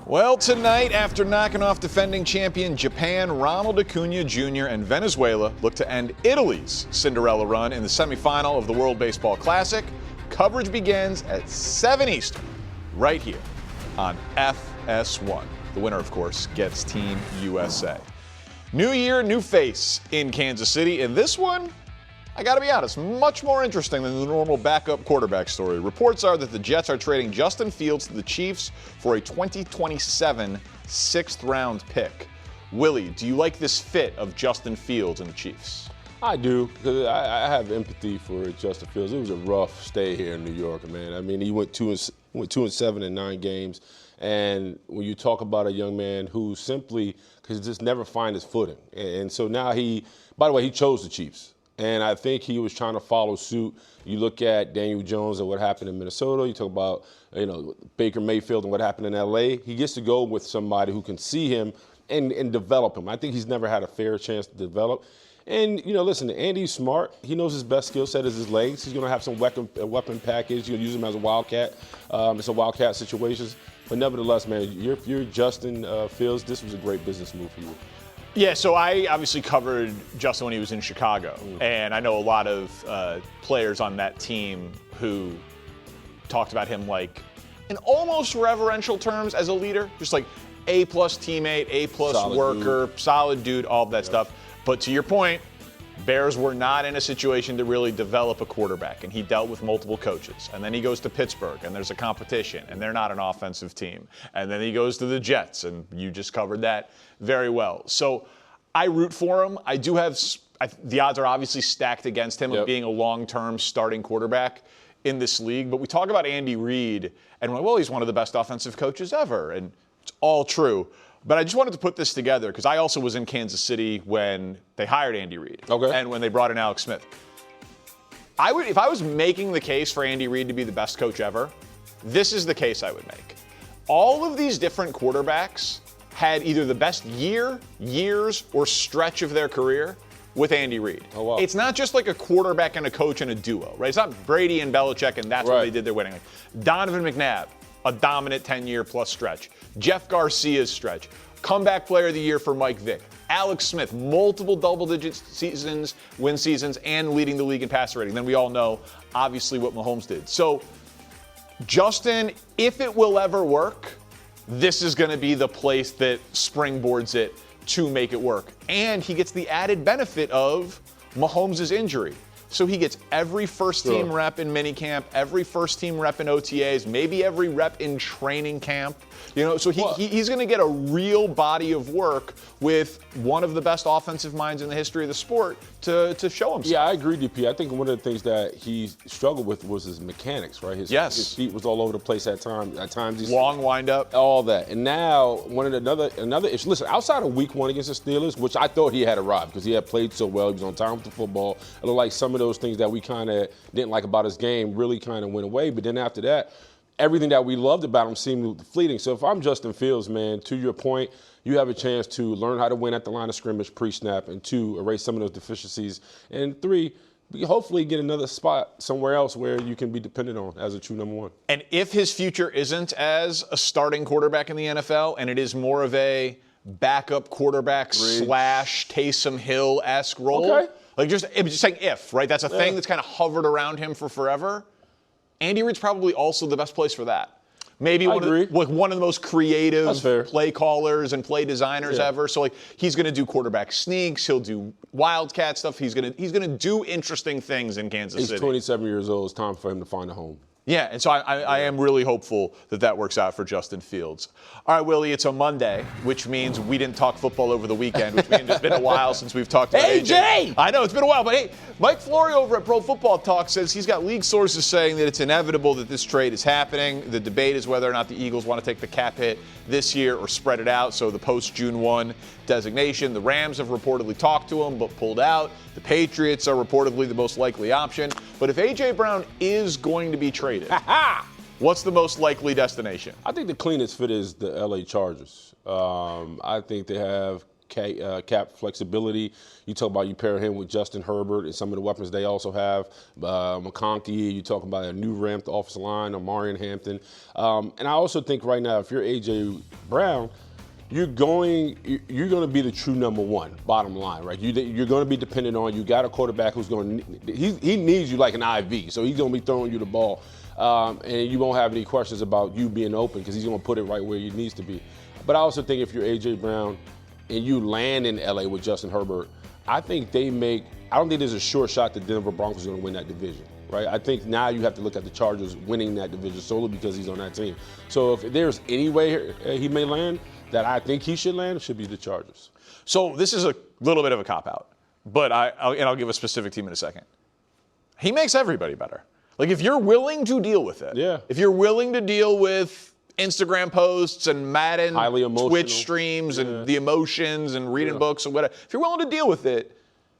Well, tonight, after knocking off defending champion Japan, Ronald Acuna Jr. and Venezuela look to end Italy's Cinderella run in the semifinal of the World Baseball Classic. Coverage begins at 7 Eastern, right here on FS1. The winner, of course, gets Team USA. New year, new face in Kansas City, and this one, I gotta be honest, much more interesting than the normal backup quarterback story. Reports are that the Jets are trading Justin Fields to the Chiefs for a 2027 6th-round pick. Willie, do you like this fit of Justin Fields and the Chiefs? I do, because I have empathy for Justin Fields. It was a rough stay here in New York, man. I mean, he went 2-7 in 9 games. And when you talk about a young man who simply could just never find his footing. And so now by the way, he chose the Chiefs. And I think he was trying to follow suit. You look at Daniel Jones and what happened in Minnesota. You talk about, Baker Mayfield and what happened in L.A. He gets to go with somebody who can see him and develop him. I think he's never had a fair chance to develop. And, listen, Andy's smart. He knows his best skill set is his legs. He's going to have some weapon package. You're going to use him as a wildcat. It's a wildcat situation. But nevertheless, man, if you're Justin Fields, this was a great business move for you. Yeah, so I obviously covered Justin when he was in Chicago. And I know a lot of players on that team who talked about him like in almost reverential terms as a leader, just like A-plus teammate, A-plus Solid worker, solid dude, all of that stuff. But to your point, Bears were not in a situation to really develop a quarterback, and he dealt with multiple coaches. And then he goes to Pittsburgh, and there's a competition, and they're not an offensive team. And then he goes to the Jets, and you just covered that very well. So I root for him. I do have the odds are obviously stacked against him of being a long-term starting quarterback in this league. But we talk about Andy Reid, and we're like, well, he's one of the best offensive coaches ever, and it's all true. But I just wanted to put this together because I also was in Kansas City when they hired Andy Reid and when they brought in Alex Smith. If I was making the case for Andy Reid to be the best coach ever, this is the case I would make. All of these different quarterbacks had either the best years, or stretch of their career with Andy Reid. Oh, wow. It's not just like a quarterback and a coach and a duo, right? It's not Brady and Belichick and that's where they did their winning. Like Donovan McNabb, a dominant 10-year plus stretch. Jeff Garcia's stretch. Comeback player of the year for Mike Vick. Alex Smith, multiple double-digit seasons, win seasons, and leading the league in passer rating. Then we all know, obviously, what Mahomes did. So, Justin, if it will ever work, this is going to be the place that springboards it to make it work. And he gets the added benefit of Mahomes' injury. So he gets every first-team rep in minicamp, every first-team rep in OTAs, maybe every rep in training camp. You know, so he's going to get a real body of work with one of the best offensive minds in the history of the sport to show himself. Yeah, I agree, DP. I think one of the things that he struggled with was his mechanics, right? His feet was all over the place at times. At times, he's long windup, all that. And now another issue. Listen, outside of Week 1 against the Steelers, which I thought he had arrived because he had played so well, he was on time with the football. It looked like some of those things that we kind of didn't like about his game really kind of went away. But then after that, everything that we loved about him seemed fleeting. So if I'm Justin Fields, man, to your point, you have a chance to learn how to win at the line of scrimmage pre-snap, and 2, erase some of those deficiencies, and 3, hopefully get another spot somewhere else where you can be dependent on as a true number 1. And if his future isn't as a starting quarterback in the NFL, and it is more of a backup quarterback / Taysom Hill-esque role, like just saying if, right? That's a thing that's kind of hovered around him for forever. Andy Reid's probably also the best place for that. Maybe one of the most creative play callers and play designers ever. So like he's going to do quarterback sneaks, he'll do wildcat stuff. He's going to do interesting things in Kansas City. He's 27 years old. It's time for him to find a home. Yeah, and so I am really hopeful that works out for Justin Fields. All right, Willie, it's a Monday, which means we didn't talk football over the weekend, which means it's been a while since we've talked about AJ. I know, it's been a while, but hey, Mike Flory over at Pro Football Talk says he's got league sources saying that it's inevitable that this trade is happening. The debate is whether or not the Eagles want to take the cap hit this year or spread it out, so the post-June 1 designation. The Rams have reportedly talked to him but pulled out. The Patriots are reportedly the most likely option. But if A.J. Brown is going to be traded, what's the most likely destination? I think the cleanest fit is the L.A. Chargers. I think they have cap flexibility. You talk about you pair him with Justin Herbert and some of the weapons they also have. McConkey, you talk about a new ramped offensive line, Omarion Hampton. And I also think right now, if you're A.J. Brown, you're going to be the true number 1, bottom line, right? You're going to be dependent on. You got a quarterback who's going to he needs you like an IV, so he's going to be throwing you the ball, and you won't have any questions about you being open because he's going to put it right where it needs to be. But I also think if you're A.J. Brown and you land in L.A. with Justin Herbert, I don't think there's a sure shot that Denver Broncos are going to win that division. Right? I think now you have to look at the Chargers winning that division solely because he's on that team. So if there's any way he may land that I think he should land, it should be the Chargers. So this is a little bit of a cop-out, but I'll give a specific team in a second. He makes everybody better. Like if you're willing to deal with it, if you're willing to deal with Instagram posts and Madden Twitch streams and the emotions and reading books and whatever, if you're willing to deal with it,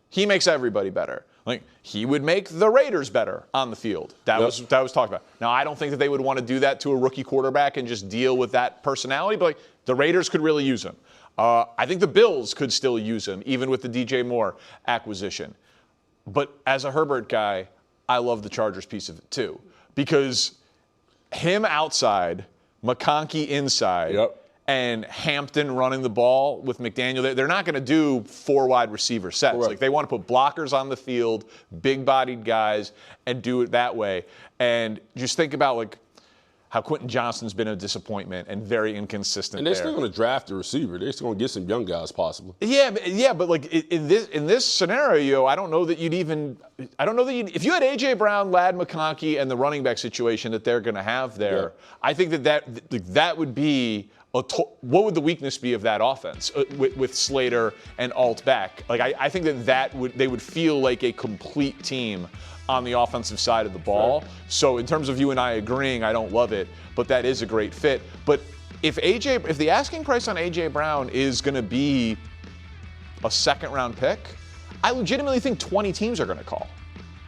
he makes everybody better. Like he would make the Raiders better on the field. That was talked about. Now I don't think that they would want to do that to a rookie quarterback and just deal with that personality, but like the Raiders could really use him. I think the Bills could still use him, even with the DJ Moore acquisition. But as a Herbert guy, I love the Chargers piece of it too, because him outside, McConkey inside. And Hampton running the ball with McDaniel. They're not going to do 4 wide receiver sets. Like they want to put blockers on the field, big-bodied guys, and do it that way. And just think about like how Quentin Johnston's been a disappointment and very inconsistent. And they're there. still going to draft a receiver. They're still going to get some young guys, possibly. Yeah, but like in this scenario, I don't know that if you had A.J. Brown, Ladd McConkey, and the running back situation that they're going to have there, Yeah. I think that would be what would the weakness be of that offense with Slater and Alt back? Like I think they would feel like a complete team on the offensive side of the ball. Sure. So in terms of you and I agreeing, I don't love it, but that is a great fit. But if the asking price on A.J. Brown is going to be a second-round pick, I legitimately think 20 teams are going to call.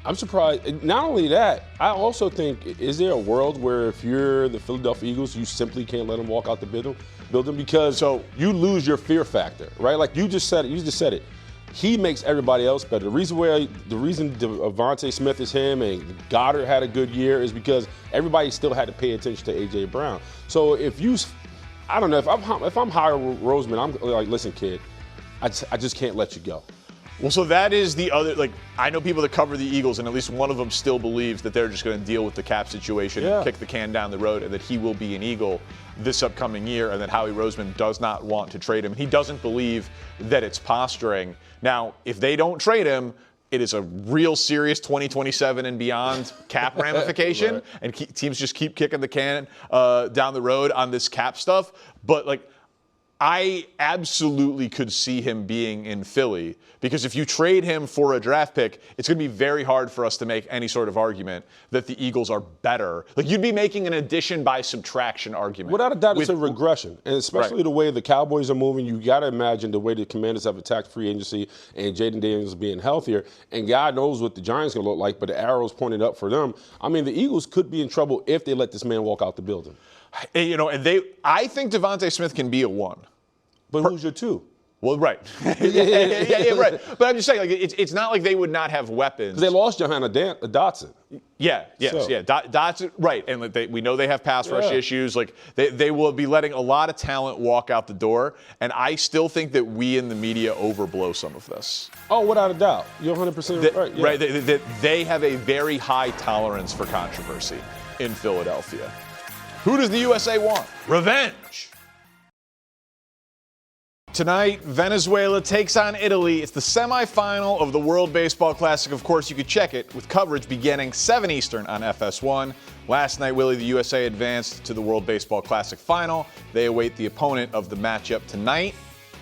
I'm surprised. Not only that, I also think, is there a world where if you're the Philadelphia Eagles, you simply can't let them walk out the building because you lose your fear factor, right? Like you just said it. He makes everybody else better. The reason Devontae Smith is him and Goddard had a good year is because everybody still had to pay attention to A.J. Brown. So if I'm Howard Roseman, I'm like, listen, kid, I just can't let you go. Well, so that is the other, I know people that cover the Eagles, and at least one of them still believes that they're just going to deal with the cap situation and kick the can down the road, and that he will be an Eagle this upcoming year, and that Howie Roseman does not want to trade him. He doesn't believe that it's posturing. Now, if they don't trade him, it is a real serious 2027 and beyond cap ramification, right. And teams just keep kicking the can down the road on this cap stuff. But, I absolutely could see him being in Philly because if you trade him for a draft pick, it's going to be very hard for us to make any sort of argument that the Eagles are better. You'd be making an addition by subtraction argument. Without a doubt, it's a regression. And especially the way the Cowboys are moving, you got to imagine the way the Commanders have attacked free agency and Jaden Daniels being healthier. And God knows what the Giants are going to look like, but the arrow's pointed up for them. I mean, the Eagles could be in trouble if they let this man walk out the building. I think Devontae Smith can be a 1. But who's your 2? Well, right. yeah, right. But I'm just saying, it's not like they would not have weapons. Because they lost Johanna Dotson. Dotson, right. And we know they have pass rush issues. They will be letting a lot of talent walk out the door. And I still think that we in the media overblow some of this. Oh, without a doubt. You're 100% right. Yeah. Right. They have a very high tolerance for controversy in Philadelphia. Who does the USA want? Revenge. Tonight, Venezuela takes on Italy. It's the semifinal of the World Baseball Classic. Of course, you could check it with coverage beginning 7 Eastern on FS1. Last night, Willie, the USA advanced to the World Baseball Classic final. They await the opponent of the matchup tonight.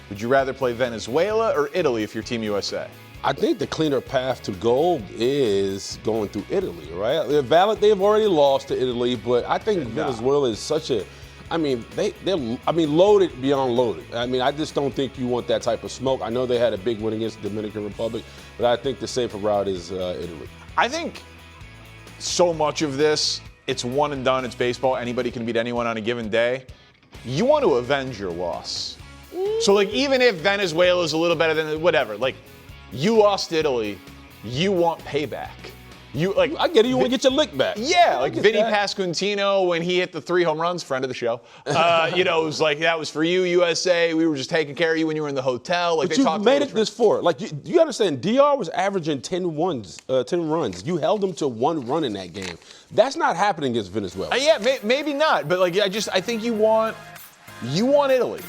Would you rather play Venezuela or Italy if you're Team USA? I think the cleaner path to gold is going through Italy, right? They're valid. They've already lost to Italy, but I think Venezuela is such a... they're loaded beyond loaded. I just don't think you want that type of smoke. I know they had a big win against the Dominican Republic, but I think the safer route is Italy. I think so much of this, it's one and done. It's baseball. Anybody can beat anyone on a given day. You want to avenge your loss. So, even if Venezuela is a little better than whatever, you lost to Italy, you want payback. I get it. You want to get your lick back. Yeah, Vinny Pasquantino when he hit the 3 home runs, friend of the show. It was that was for you, USA. We were just taking care of you when you were in the hotel. But you made it this far. You understand? DR was averaging 10 runs. You held them to 1 run in that game. That's not happening against Venezuela. Maybe not. But I think you want Italy.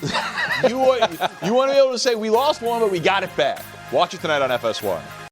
you want to be able to say we lost 1, but we got it back. Watch it tonight on FS1.